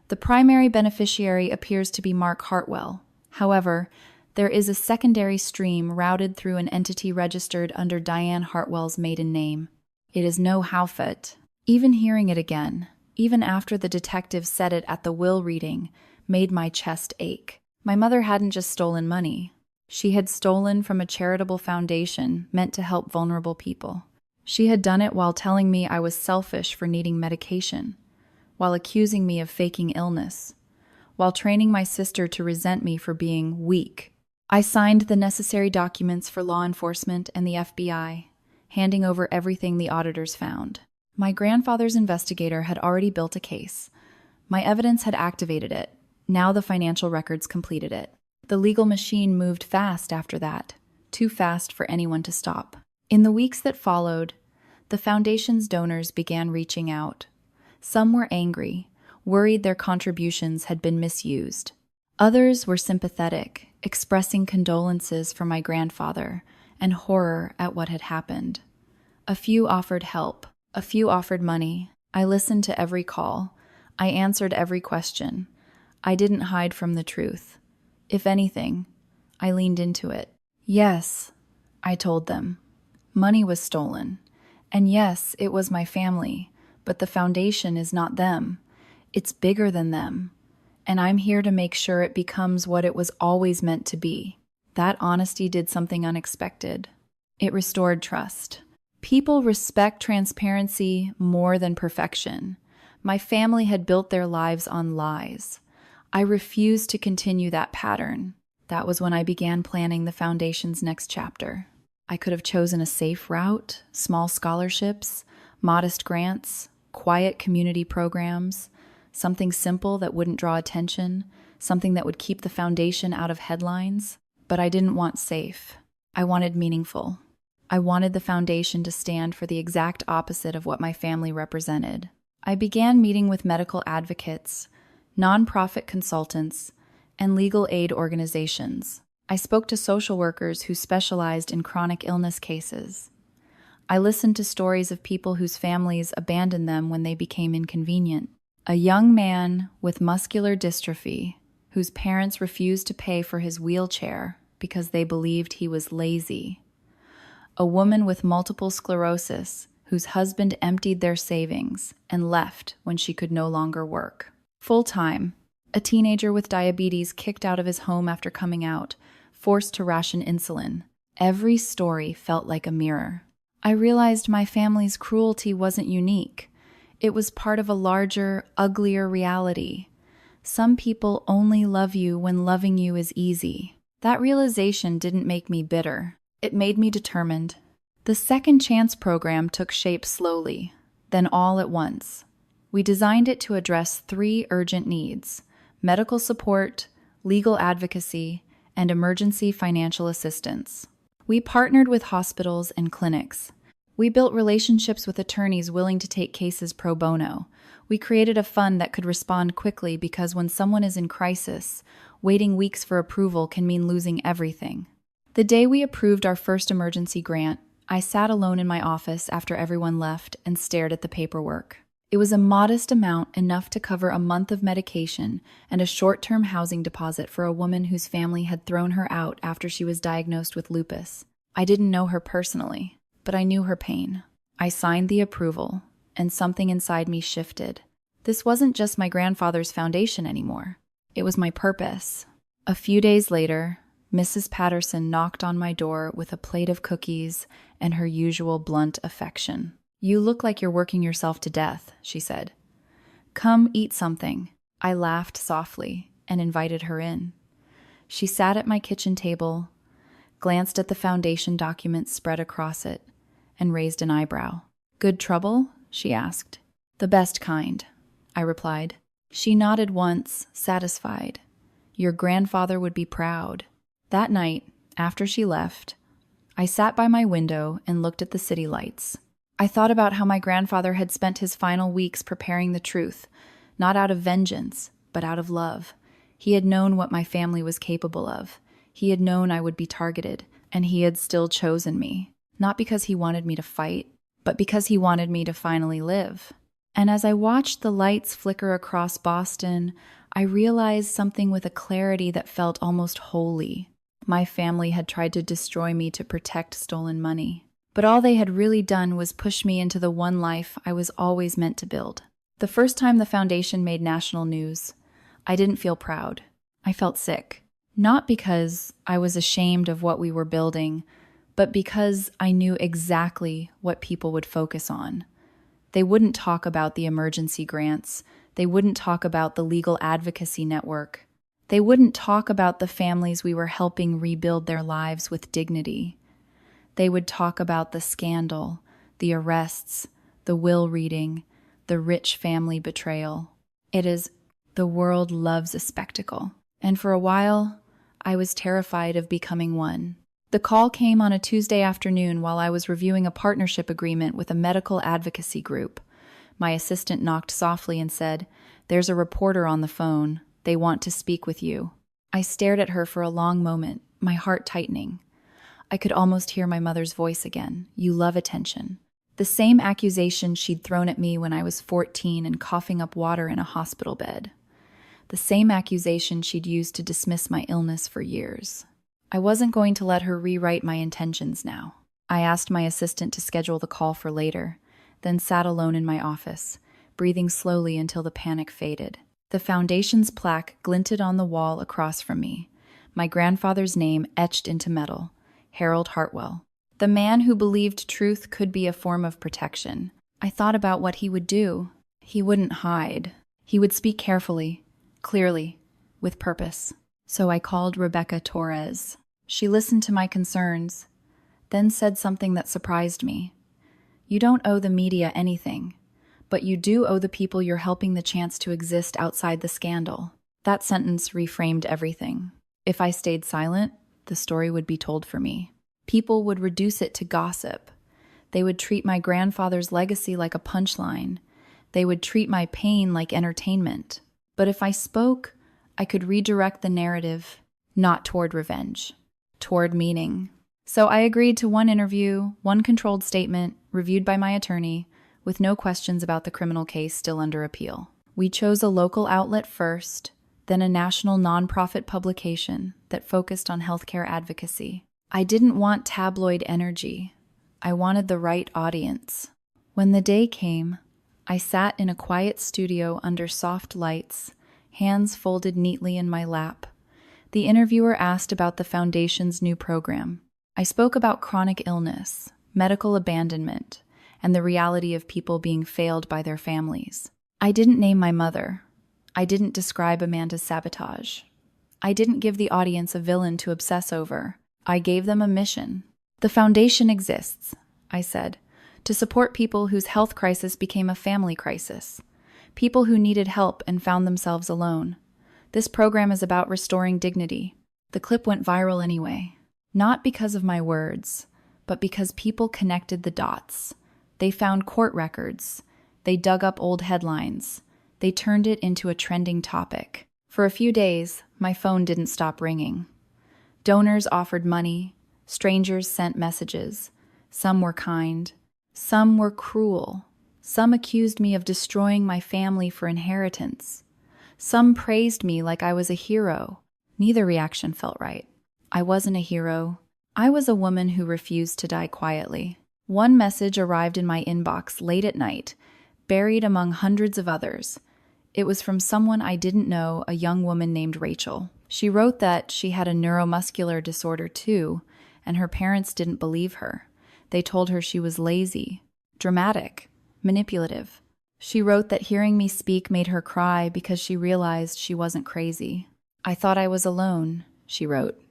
the primary beneficiary appears to be Mark Hartwell. However, there is a secondary stream routed through an entity registered under Diane Hartwell's maiden name. It is no Haufet. Even hearing it again, even after the detective said it at the will reading, made my chest ache. My mother hadn't just stolen money. She had stolen from a charitable foundation meant to help vulnerable people. She had done it while telling me I was selfish for needing medication, while accusing me of faking illness, while training my sister to resent me for being weak. I signed the necessary documents for law enforcement and the FBI, handing over everything the auditors found. My grandfather's investigator had already built a case. My evidence had activated it. Now the financial records completed it. The legal machine moved fast after that, too fast for anyone to stop. In the weeks that followed, the foundation's donors began reaching out. Some were angry, worried their contributions had been misused. Others were sympathetic, expressing condolences for my grandfather and horror at what had happened. A few offered help. A few offered money. I listened to every call. I answered every question. I didn't hide from the truth. If anything, I leaned into it. Yes, I told them. Money was stolen. And yes, it was my family, but the foundation is not them. It's bigger than them. And I'm here to make sure it becomes what it was always meant to be. That honesty did something unexpected. It restored trust. People respect transparency more than perfection. My family had built their lives on lies. I refused to continue that pattern. That was when I began planning the foundation's next chapter. I could have chosen a safe route, small scholarships, modest grants, quiet community programs, something simple that wouldn't draw attention, something that would keep the foundation out of headlines. But I didn't want safe. I wanted meaningful. I wanted the foundation to stand for the exact opposite of what my family represented. I began meeting with medical advocates, nonprofit consultants, and legal aid organizations. I spoke to social workers who specialized in chronic illness cases. I listened to stories of people whose families abandoned them when they became inconvenient. A young man with muscular dystrophy whose parents refused to pay for his wheelchair because they believed he was lazy. A woman with multiple sclerosis whose husband emptied their savings and left when she could no longer work. Full-time, a teenager with diabetes kicked out of his home after coming out, forced to ration insulin. Every story felt like a mirror. I realized my family's cruelty wasn't unique. It was part of a larger, uglier reality. Some people only love you when loving you is easy. That realization didn't make me bitter. It made me determined. The Second Chance program took shape slowly, then all at once. We designed it to address 3 urgent needs: medical support, legal advocacy, and emergency financial assistance. We partnered with hospitals and clinics. We built relationships with attorneys willing to take cases pro bono. We created a fund that could respond quickly because when someone is in crisis, waiting weeks for approval can mean losing everything. The day we approved our first emergency grant, I sat alone in my office after everyone left and stared at the paperwork. It was a modest amount, enough to cover a month of medication and a short-term housing deposit for a woman whose family had thrown her out after she was diagnosed with lupus. I didn't know her personally, but I knew her pain. I signed the approval, and something inside me shifted. This wasn't just my grandfather's foundation anymore. It was my purpose. A few days later, Mrs. Patterson knocked on my door with a plate of cookies and her usual blunt affection. "You look like you're working yourself to death," she said. "Come eat something." I laughed softly and invited her in. She sat at my kitchen table, glanced at the foundation documents spread across it, and raised an eyebrow. "Good trouble?" she asked. "The best kind," I replied. She nodded once, satisfied. "Your grandfather would be proud." That night, after she left, I sat by my window and looked at the city lights. I thought about how my grandfather had spent his final weeks preparing the truth, not out of vengeance, but out of love. He had known what my family was capable of. He had known I would be targeted, and he had still chosen me, not because he wanted me to fight, but because he wanted me to finally live. And as I watched the lights flicker across Boston, I realized something with a clarity that felt almost holy. My family had tried to destroy me to protect stolen money. But all they had really done was push me into the one life I was always meant to build. The first time the foundation made national news, I didn't feel proud. I felt sick. Not because I was ashamed of what we were building, but because I knew exactly what people would focus on. They wouldn't talk about the emergency grants. They wouldn't talk about the legal advocacy network. They wouldn't talk about the families we were helping rebuild their lives with dignity. They would talk about the scandal, the arrests, the will reading, the rich family betrayal. The world loves a spectacle. And for a while, I was terrified of becoming one. The call came on a Tuesday afternoon while I was reviewing a partnership agreement with a medical advocacy group. My assistant knocked softly and said, "There's a reporter on the phone. They want to speak with you." I stared at her for a long moment, my heart tightening. I could almost hear my mother's voice again. "You love attention." The same accusation she'd thrown at me when I was 14 and coughing up water in a hospital bed. The same accusation she'd used to dismiss my illness for years. I wasn't going to let her rewrite my intentions now. I asked my assistant to schedule the call for later, then sat alone in my office, breathing slowly until the panic faded. The foundation's plaque glinted on the wall across from me, my grandfather's name etched into metal, Harold Hartwell. The man who believed truth could be a form of protection. I thought about what he would do. He wouldn't hide. He would speak carefully, clearly, with purpose. So I called Rebecca Torres. She listened to my concerns, then said something that surprised me. "You don't owe the media anything, but you do owe the people you're helping the chance to exist outside the scandal." That sentence reframed everything. If I stayed silent, the story would be told for me. People would reduce it to gossip. They would treat my grandfather's legacy like a punchline. They would treat my pain like entertainment. But if I spoke, I could redirect the narrative, not toward revenge, toward meaning. So I agreed to one interview, one controlled statement, reviewed by my attorney, with no questions about the criminal case still under appeal. We chose a local outlet first, then a national nonprofit publication that focused on healthcare advocacy. I didn't want tabloid energy. I wanted the right audience. When the day came, I sat in a quiet studio under soft lights, hands folded neatly in my lap. The interviewer asked about the foundation's new program. I spoke about chronic illness, medical abandonment, and the reality of people being failed by their families. I didn't name my mother. I didn't describe Amanda's sabotage. I didn't give the audience a villain to obsess over. I gave them a mission. "The foundation exists," I said, "to support people whose health crisis became a family crisis, people who needed help and found themselves alone. This program is about restoring dignity." The clip went viral anyway, not because of my words, but because people connected the dots. They found court records. They dug up old headlines. They turned it into a trending topic. For a few days, my phone didn't stop ringing. Donors offered money. Strangers sent messages. Some were kind. Some were cruel. Some accused me of destroying my family for inheritance. Some praised me like I was a hero. Neither reaction felt right. I wasn't a hero. I was a woman who refused to die quietly. One message arrived in my inbox late at night, buried among hundreds of others. It was from someone I didn't know, a young woman named Rachel. She wrote that she had a neuromuscular disorder too, and her parents didn't believe her. They told her she was lazy, dramatic, manipulative. She wrote that hearing me speak made her cry because she realized she wasn't crazy. "I thought I was alone," she wrote.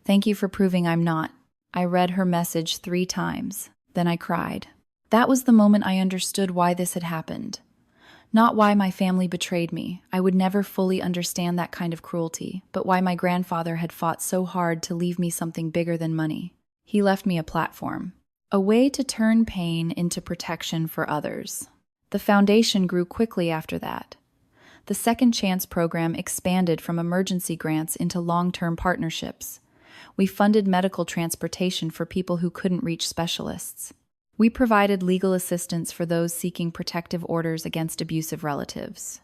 "Thank you for proving I'm not." I read her message 3 times, then I cried. That was the moment I understood why this had happened. Not why my family betrayed me. I would never fully understand that kind of cruelty, but why my grandfather had fought so hard to leave me something bigger than money. He left me a platform, a way to turn pain into protection for others. The foundation grew quickly after that. The Second Chance program expanded from emergency grants into long-term partnerships. We funded medical transportation for people who couldn't reach specialists. We provided legal assistance for those seeking protective orders against abusive relatives.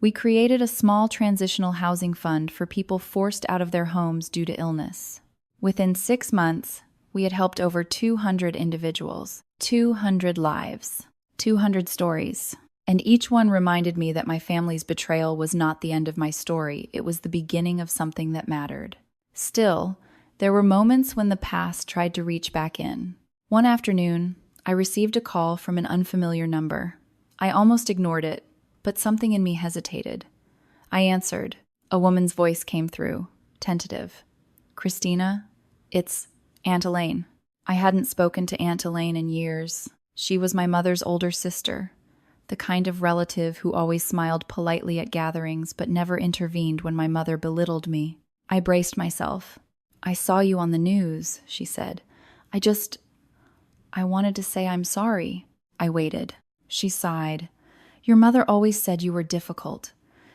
We created a small transitional housing fund for people forced out of their homes due to illness. Within 6 months, we had helped over 200 individuals, 200 lives, 200 stories. And each one reminded me that my family's betrayal was not the end of my story, it was the beginning of something that mattered. Still, there were moments when the past tried to reach back in. One afternoon, I received a call from an unfamiliar number. I almost ignored it, but something in me hesitated. I answered. A woman's voice came through, tentative. "Christina, it's Aunt Elaine." I hadn't spoken to Aunt Elaine in years. She was my mother's older sister, the kind of relative who always smiled politely at gatherings but never intervened when my mother belittled me. I braced myself. "I saw you on the news," she said. I wanted to say I'm sorry." I waited. She sighed. "Your mother always said you were difficult,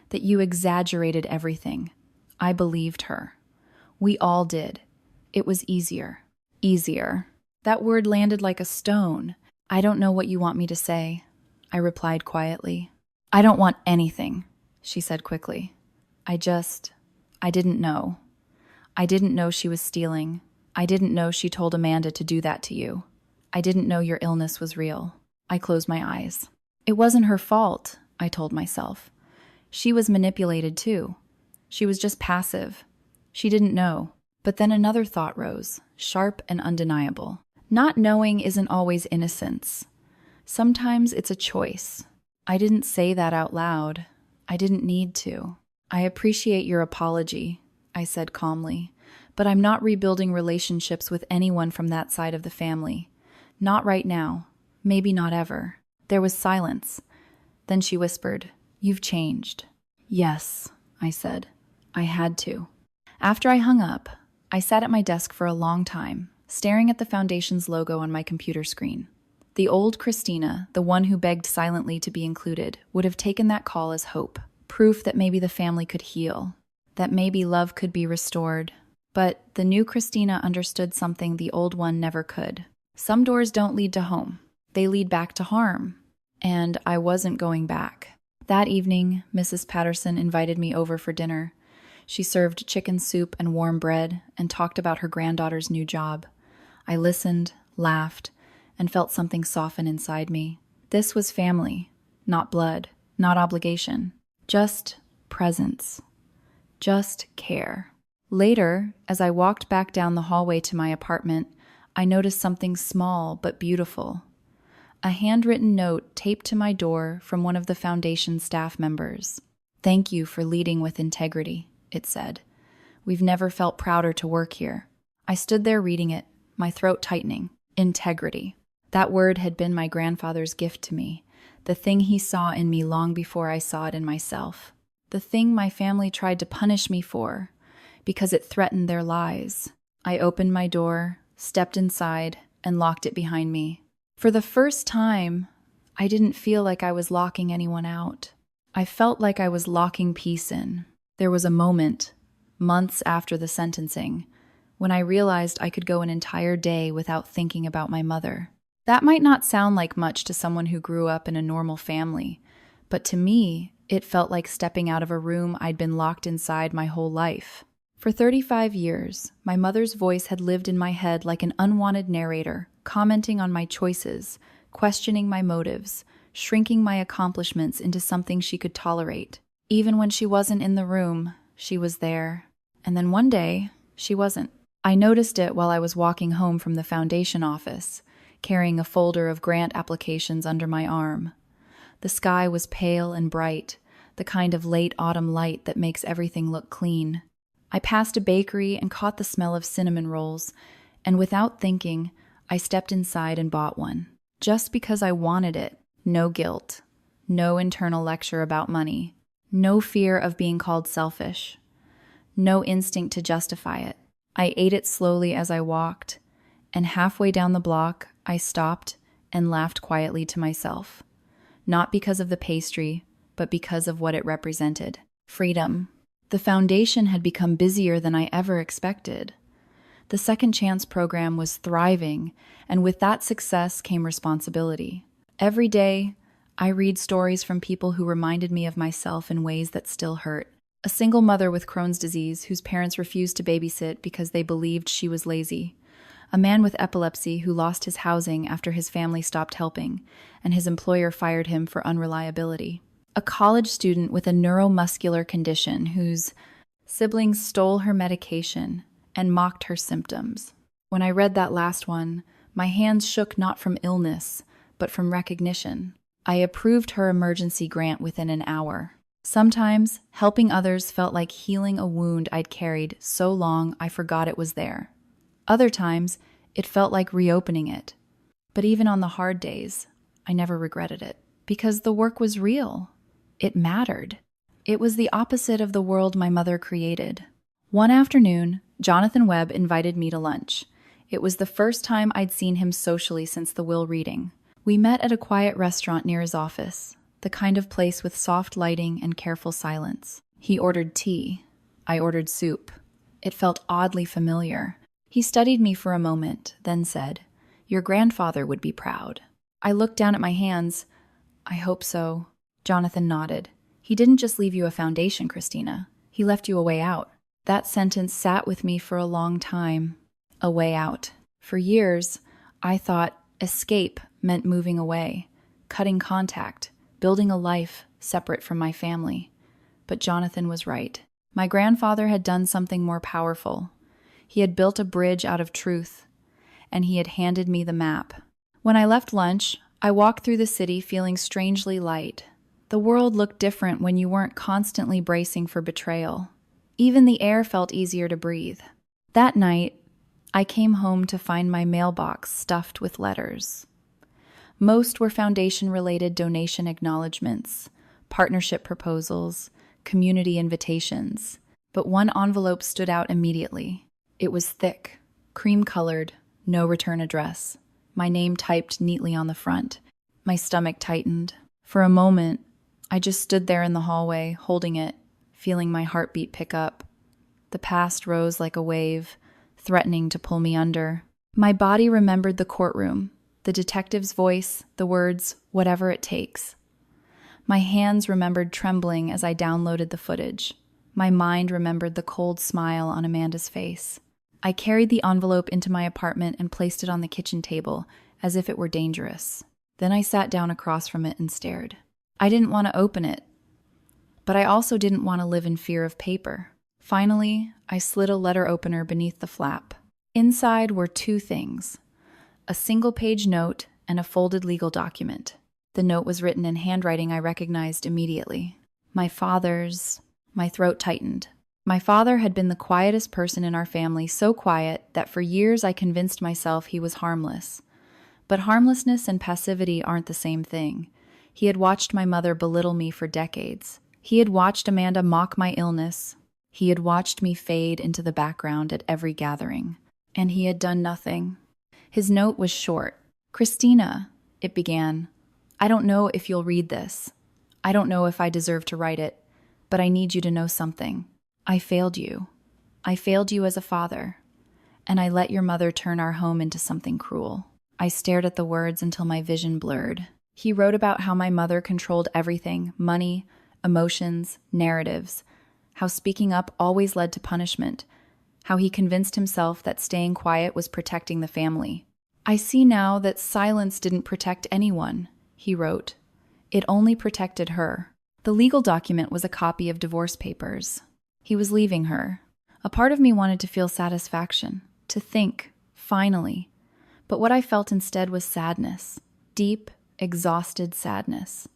that you exaggerated everything." I believed her. We all did. It was easier. Easier. That word landed like a stone. "I don't know what you want me to say," I replied quietly. "I don't want anything," she said quickly. I didn't know. I didn't know she was stealing. I didn't know she told Amanda to do that to you. I didn't know your illness was real." I closed my eyes. It wasn't her fault, I told myself. She was manipulated too. She was just passive. She didn't know. But then another thought rose, sharp and undeniable. Not knowing isn't always innocence. Sometimes it's a choice. I didn't say that out loud. I didn't need to. "I appreciate your apology," I said calmly, "but I'm not rebuilding relationships with anyone from that side of the family. Not right now. Maybe not ever." There was silence. Then she whispered, "You've changed." "Yes," I said. I had to. After I hung up, I sat at my desk for a long time, staring at the Foundation's logo on my computer screen. The old Christina, the one who begged silently to be included, would have taken that call as hope, proof that maybe the family could heal, that maybe love could be restored. But the new Christina understood something the old one never could. Some doors don't lead to home. They lead back to harm. And I wasn't going back. That evening, Mrs. Patterson invited me over for dinner. She served chicken soup and warm bread and talked about her granddaughter's new job. I listened, laughed, and felt something soften inside me. This was family, not blood, not obligation. Just presence. Just care. Later, as I walked back down the hallway to my apartment, I noticed something small but beautiful. A handwritten note taped to my door from one of the Foundation staff members. "Thank you for leading with integrity," it said. "We've never felt prouder to work here." I stood there reading it, my throat tightening. Integrity. That word had been my grandfather's gift to me, the thing he saw in me long before I saw it in myself. The thing my family tried to punish me for, because it threatened their lives. I opened my door, stepped inside, and locked it behind me. For the first time, I didn't feel like I was locking anyone out. I felt like I was locking peace in. There was a moment, months after the sentencing, when I realized I could go an entire day without thinking about my mother. That might not sound like much to someone who grew up in a normal family, but to me, it felt like stepping out of a room I'd been locked inside my whole life. For 35 years, my mother's voice had lived in my head like an unwanted narrator, commenting on my choices, questioning my motives, shrinking my accomplishments into something she could tolerate. Even when she wasn't in the room, she was there. And then one day, she wasn't. I noticed it while I was walking home from the Foundation office, carrying a folder of grant applications under my arm. The sky was pale and bright, the kind of late autumn light that makes everything look clean. I passed a bakery and caught the smell of cinnamon rolls, and without thinking, I stepped inside and bought one. Just because I wanted it. No guilt. No internal lecture about money. No fear of being called selfish. No instinct to justify it. I ate it slowly as I walked, and halfway down the block, I stopped and laughed quietly to myself. Not because of the pastry, but because of what it represented. Freedom. The Foundation had become busier than I ever expected. The Second Chance program was thriving, and with that success came responsibility. Every day, I read stories from people who reminded me of myself in ways that still hurt. A single mother with Crohn's disease whose parents refused to babysit because they believed she was lazy. A man with epilepsy who lost his housing after his family stopped helping, and his employer fired him for unreliability. A college student with a neuromuscular condition whose siblings stole her medication and mocked her symptoms. When I read that last one, my hands shook not from illness, but from recognition. I approved her emergency grant within an hour. Sometimes, helping others felt like healing a wound I'd carried so long I forgot it was there. Other times, it felt like reopening it. But even on the hard days, I never regretted it. Because the work was real. It mattered. It was the opposite of the world my mother created. One afternoon, Jonathan Webb invited me to lunch. It was the first time I'd seen him socially since the will reading. We met at a quiet restaurant near his office, the kind of place with soft lighting and careful silence. He ordered tea. I ordered soup. It felt oddly familiar. He studied me for a moment, then said, "Your grandfather would be proud." I looked down at my hands. "I hope so." Jonathan nodded. "He didn't just leave you a foundation, Christina. He left you a way out." That sentence sat with me for a long time. A way out. For years, I thought escape meant moving away, cutting contact, building a life separate from my family. But Jonathan was right. My grandfather had done something more powerful. He had built a bridge out of truth, and he had handed me the map. When I left lunch, I walked through the city feeling strangely light. The world looked different when you weren't constantly bracing for betrayal. Even the air felt easier to breathe. That night, I came home to find my mailbox stuffed with letters. Most were foundation-related donation acknowledgments, partnership proposals, community invitations, but one envelope stood out immediately. It was thick, cream-colored, no return address, my name typed neatly on the front. My stomach tightened. For a moment, I just stood there in the hallway, holding it, feeling my heartbeat pick up. The past rose like a wave, threatening to pull me under. My body remembered the courtroom, the detective's voice, the words, "whatever it takes." My hands remembered trembling as I downloaded the footage. My mind remembered the cold smile on Amanda's face. I carried the envelope into my apartment and placed it on the kitchen table, as if it were dangerous. Then I sat down across from it and stared. I didn't want to open it, but I also didn't want to live in fear of paper. Finally, I slid a letter opener beneath the flap. Inside were two things: a single-page note and a folded legal document. The note was written in handwriting I recognized immediately. My father's. My throat tightened. My father had been the quietest person in our family, so quiet that for years I convinced myself he was harmless. But harmlessness and passivity aren't the same thing. He had watched my mother belittle me for decades. He had watched Amanda mock my illness. He had watched me fade into the background at every gathering. And he had done nothing. His note was short. "Christina," it began, "I don't know if you'll read this. I don't know if I deserve to write it, but I need you to know something. I failed you. I failed you as a father, and I let your mother turn our home into something cruel." I stared at the words until my vision blurred. He wrote about how my mother controlled everything: money, emotions, narratives, how speaking up always led to punishment, how he convinced himself that staying quiet was protecting the family. "I see now that silence didn't protect anyone," he wrote. "It only protected her." The legal document was a copy of divorce papers. He was leaving her. A part of me wanted to feel satisfaction, to think, finally. But what I felt instead was sadness, deep, exhausted sadness,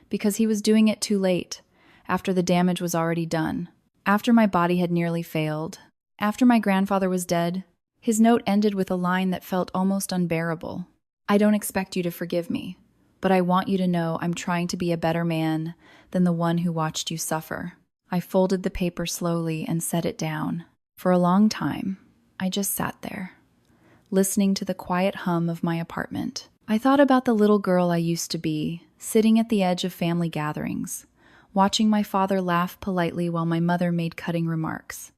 because he was doing it too late, after the damage was already done, after my body had nearly failed, after my grandfather was dead. His note ended with a line that felt almost unbearable. "I don't expect you to forgive me, but I want you to know I'm trying to be a better man than the one who watched you suffer." I folded the paper slowly and set it down. For a long time, I just sat there, listening to the quiet hum of my apartment. I thought about the little girl I used to be, sitting at the edge of family gatherings, watching my father laugh politely while my mother made cutting remarks.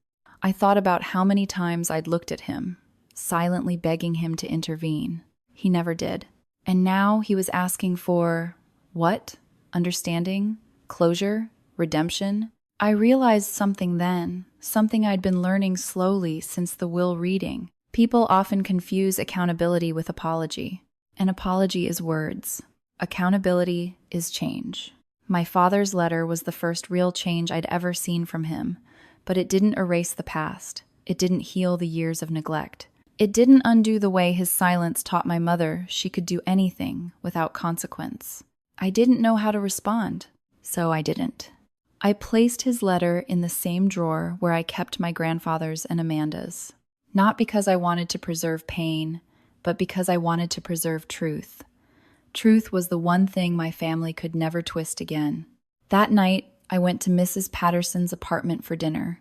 I thought about how many times I'd looked at him, silently begging him to intervene. He never did. And now he was asking for, what? Understanding? Closure? Redemption? I realized something then, something I'd been learning slowly since the will reading. People often confuse accountability with apology. An apology is words. Accountability is change. My father's letter was the first real change I'd ever seen from him, but it didn't erase the past. It didn't heal the years of neglect. It didn't undo the way his silence taught my mother she could do anything without consequence. I didn't know how to respond, so I didn't. I placed his letter in the same drawer where I kept my grandfather's and Amanda's. Not because I wanted to preserve pain, but because I wanted to preserve truth. Truth was the one thing my family could never twist again. That night, I went to Mrs. Patterson's apartment for dinner.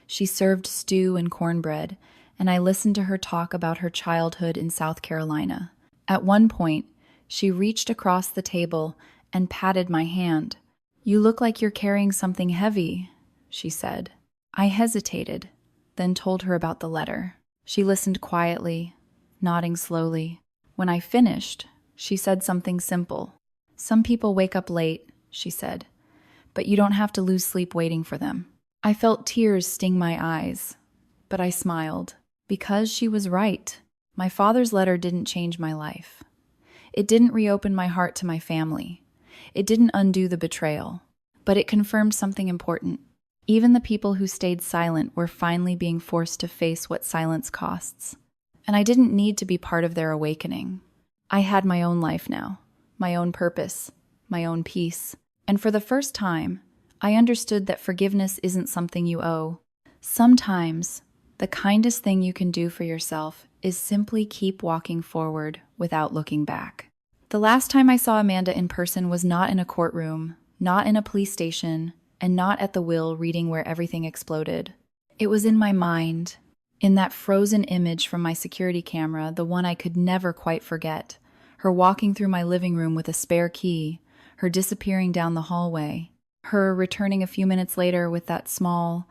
She served stew and cornbread, and I listened to her talk about her childhood in South Carolina. At one point, she reached across the table and patted my hand. "You look like you're carrying something heavy," she said. I hesitated, then told her about the letter. She listened quietly, nodding slowly. When I finished, she said something simple. "Some people wake up late," she said, "but you don't have to lose sleep waiting for them." I felt tears sting my eyes, but I smiled. Because she was right. My father's letter didn't change my life. It didn't reopen my heart to my family. It didn't undo the betrayal. But it confirmed something important. Even the people who stayed silent were finally being forced to face what silence costs. And I didn't need to be part of their awakening. I had my own life now, my own purpose, my own peace. And for the first time, I understood that forgiveness isn't something you owe. Sometimes, the kindest thing you can do for yourself is simply keep walking forward without looking back. The last time I saw Amanda in person was not in a courtroom, not in a police station, and not at the will reading where everything exploded. It was in my mind, in that frozen image from my security camera, the one I could never quite forget. Her walking through my living room with a spare key, her disappearing down the hallway, her returning a few minutes later with that small,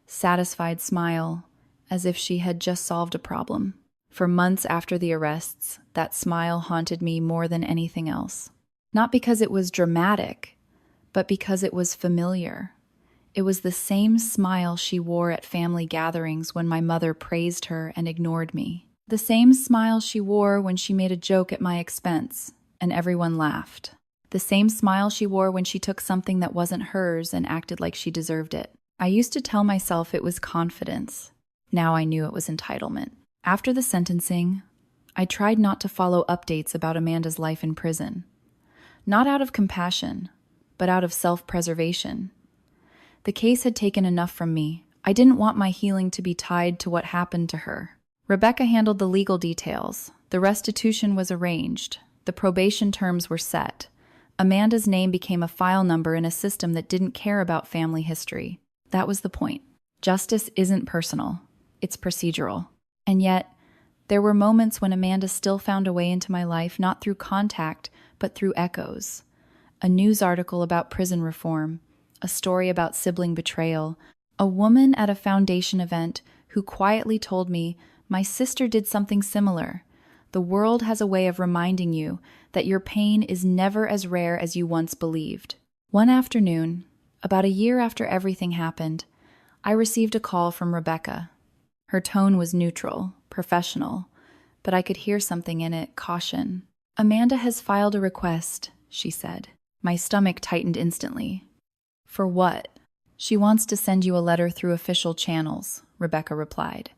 satisfied smile, as if she had just solved a problem. For months after the arrests, that smile haunted me more than anything else. Not because it was dramatic, but because it was familiar. It was the same smile she wore at family gatherings when my mother praised her and ignored me. The same smile she wore when she made a joke at my expense, and everyone laughed. The same smile she wore when she took something that wasn't hers and acted like she deserved it. I used to tell myself it was confidence. Now I knew it was entitlement. After the sentencing, I tried not to follow updates about Amanda's life in prison. Not out of compassion, but out of self-preservation. The case had taken enough from me. I didn't want my healing to be tied to what happened to her. Rebecca handled the legal details. The restitution was arranged. The probation terms were set. Amanda's name became a file number in a system that didn't care about family history. That was the point. Justice isn't personal. It's procedural. And yet, there were moments when Amanda still found a way into my life, not through contact, but through echoes. A news article about prison reform, a story about sibling betrayal, a woman at a foundation event who quietly told me, "My sister did something similar." The world has a way of reminding you that your pain is never as rare as you once believed. One afternoon, about a year after everything happened, I received a call from Rebecca. Her tone was neutral, professional, but I could hear something in it, caution. "Amanda has filed a request," she said. My stomach tightened instantly. "For what?" "She wants to send you a letter through official channels," Rebecca replied.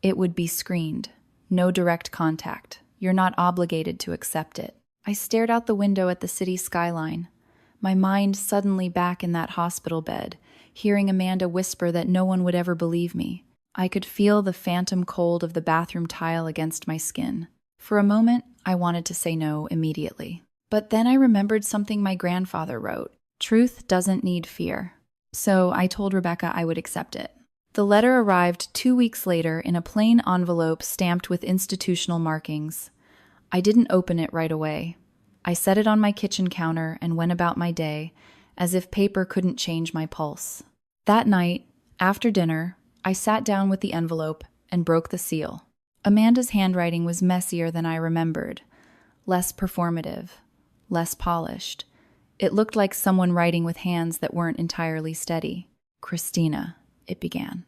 "It would be screened. No direct contact. You're not obligated to accept it." I stared out the window at the city skyline, my mind suddenly back in that hospital bed, hearing Amanda whisper that no one would ever believe me. I could feel the phantom cold of the bathroom tile against my skin. For a moment, I wanted to say no immediately. But then I remembered something my grandfather wrote. Truth doesn't need fear. So I told Rebecca I would accept it. The letter arrived 2 weeks later in a plain envelope stamped with institutional markings. I didn't open it right away. I set it on my kitchen counter and went about my day, as if paper couldn't change my pulse. That night, after dinner, I sat down with the envelope and broke the seal. Amanda's handwriting was messier than I remembered, less performative, less polished. It looked like someone writing with hands that weren't entirely steady. "Christina," it began.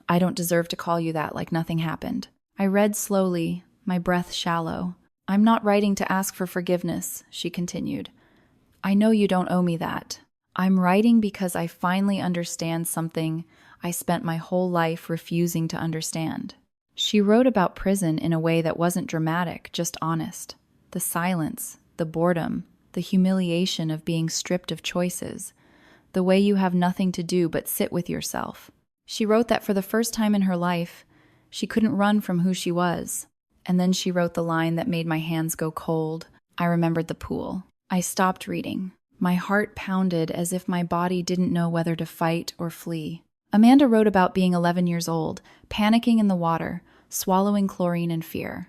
"I don't deserve to call you that, like nothing happened. I read slowly, my breath shallow. "I'm not writing to ask for forgiveness," she continued. "I know you don't owe me that. I'm writing because I finally understand something I spent my whole life refusing to understand." She wrote about prison in a way that wasn't dramatic, just honest. The silence, the boredom, the humiliation of being stripped of choices, the way you have nothing to do but sit with yourself. She wrote that for the first time in her life, she couldn't run from who she was. And then she wrote the line that made my hands go cold. I remembered the pool. I stopped reading. My heart pounded as if my body didn't know whether to fight or flee. Amanda wrote about being 11 years old, panicking in the water, swallowing chlorine in fear.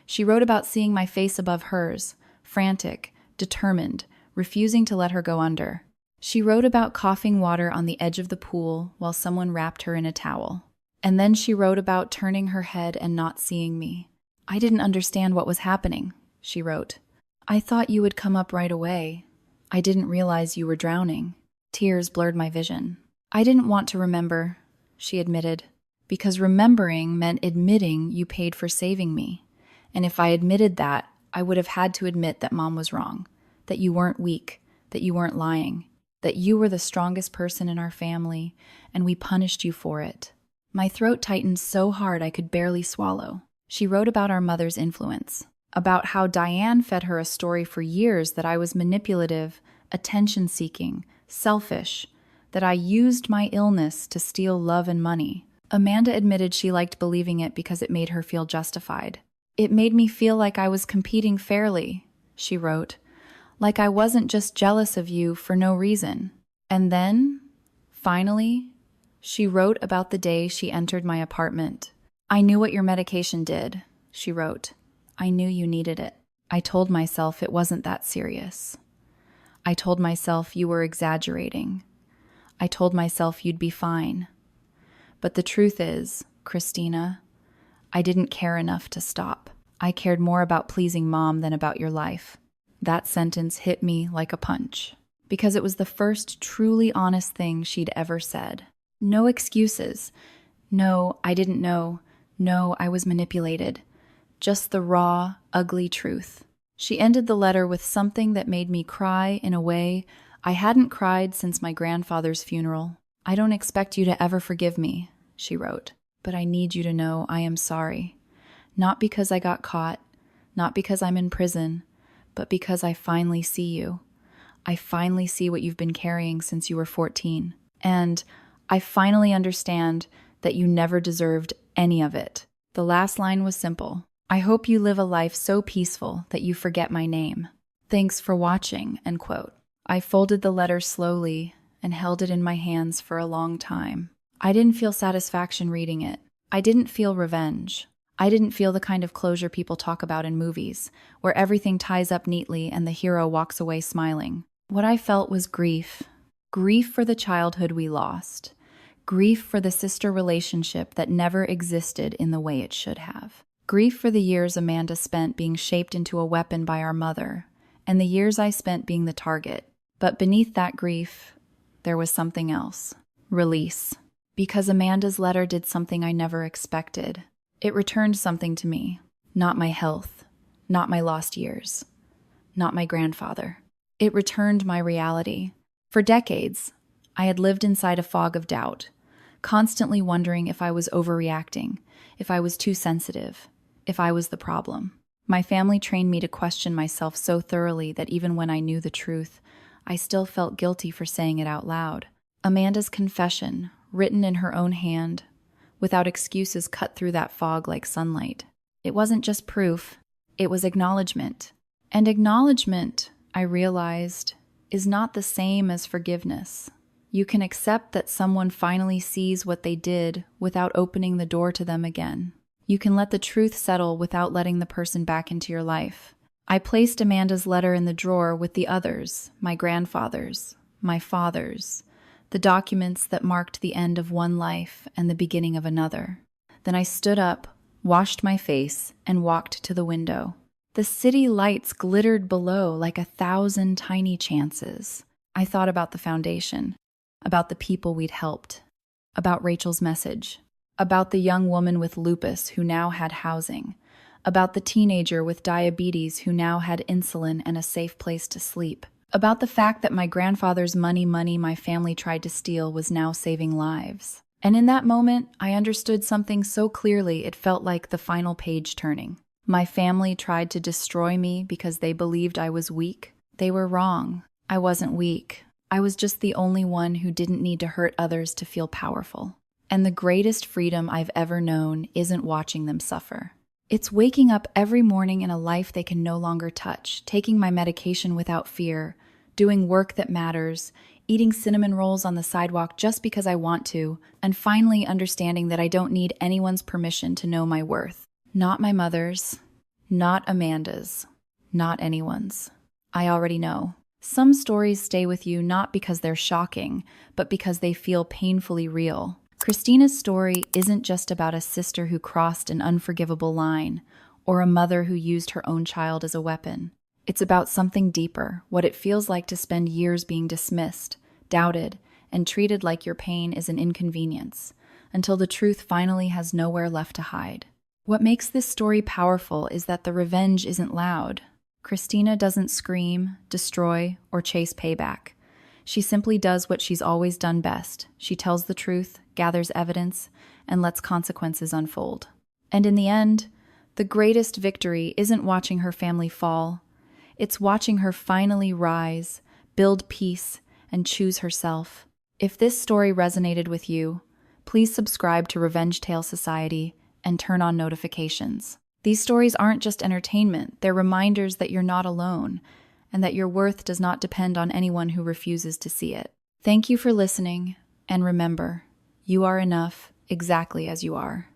She wrote about seeing my face above hers, frantic, determined, refusing to let her go under. She wrote about coughing water on the edge of the pool while someone wrapped her in a towel. And then she wrote about turning her head and not seeing me. "I didn't understand what was happening," she wrote. "I thought you would come up right away. I didn't realize you were drowning." Tears blurred my vision. "I didn't want to remember," she admitted, "because remembering meant admitting you paid for saving me. And if I admitted that, I would have had to admit that Mom was wrong, that you weren't weak, that you weren't lying, that you were the strongest person in our family, and we punished you for it." My throat tightened so hard I could barely swallow. She wrote about our mother's influence, about how Diane fed her a story for years that I was manipulative, attention-seeking, selfish, that I used my illness to steal love and money. Amanda admitted she liked believing it because it made her feel justified. "It made me feel like I was competing fairly," she wrote, "like I wasn't just jealous of you for no reason." And then, finally, she wrote about the day she entered my apartment. "I knew what your medication did," she wrote. "I knew you needed it. I told myself it wasn't that serious. I told myself you were exaggerating. I told myself you'd be fine. But the truth is, Christina, I didn't care enough to stop. I cared more about pleasing Mom than about your life." That sentence hit me like a punch, because it was the first truly honest thing she'd ever said. No excuses. No, I didn't know. No, I was manipulated. Just the raw, ugly truth. She ended the letter with something that made me cry in a way I hadn't cried since my grandfather's funeral. "I don't expect you to ever forgive me," she wrote, "but I need you to know I am sorry. Not because I got caught, not because I'm in prison, but because I finally see you. I finally see what you've been carrying since you were 14. And I finally understand that you never deserved any of it." The last line was simple. "I hope you live a life so peaceful that you forget my name. Thanks for watching," end quote. I folded the letter slowly and held it in my hands for a long time. I didn't feel satisfaction reading it. I didn't feel revenge. I didn't feel the kind of closure people talk about in movies, where everything ties up neatly and the hero walks away smiling. What I felt was grief. Grief for the childhood we lost. Grief for the sister relationship that never existed in the way it should have. Grief for the years Amanda spent being shaped into a weapon by our mother, and the years I spent being the target. But beneath that grief, there was something else. Release. Because Amanda's letter did something I never expected. It returned something to me. Not my health. Not my lost years. Not my grandfather. It returned my reality. For decades, I had lived inside a fog of doubt, constantly wondering if I was overreacting, if I was too sensitive, if I was the problem. My family trained me to question myself so thoroughly that even when I knew the truth, I still felt guilty for saying it out loud. Amanda's confession, written in her own hand, without excuses, cut through that fog like sunlight. It wasn't just proof, it was acknowledgement. And acknowledgement, I realized, is not the same as forgiveness. You can accept that someone finally sees what they did without opening the door to them again. You can let the truth settle without letting the person back into your life. I placed Amanda's letter in the drawer with the others, my grandfather's, my father's, the documents that marked the end of one life and the beginning of another. Then I stood up, washed my face, and walked to the window. The city lights glittered below like 1,000 tiny chances. I thought about the foundation, about the people we'd helped, about Rachel's message, about the young woman with lupus who now had housing, about the teenager with diabetes who now had insulin and a safe place to sleep, about the fact that my grandfather's money my family tried to steal was now saving lives. And in that moment, I understood something so clearly it felt like the final page turning. My family tried to destroy me because they believed I was weak. They were wrong. I wasn't weak. I was just the only one who didn't need to hurt others to feel powerful. And the greatest freedom I've ever known isn't watching them suffer. It's waking up every morning in a life they can no longer touch, taking my medication without fear, doing work that matters, eating cinnamon rolls on the sidewalk just because I want to, and finally understanding that I don't need anyone's permission to know my worth. Not my mother's, not Amanda's, not anyone's. I already know. Some stories stay with you not because they're shocking, but because they feel painfully real. Christina's story isn't just about a sister who crossed an unforgivable line, or a mother who used her own child as a weapon. It's about something deeper, what it feels like to spend years being dismissed, doubted, and treated like your pain is an inconvenience, until the truth finally has nowhere left to hide. What makes this story powerful is that the revenge isn't loud. Christina doesn't scream, destroy, or chase payback. She simply does what she's always done best. She tells the truth, gathers evidence, and lets consequences unfold. And in the end, the greatest victory isn't watching her family fall. It's watching her finally rise, build peace, and choose herself. If this story resonated with you, please subscribe to Revenge Tale Society and turn on notifications. These stories aren't just entertainment, they're reminders that you're not alone, and that your worth does not depend on anyone who refuses to see it. Thank you for listening, and remember, you are enough exactly as you are.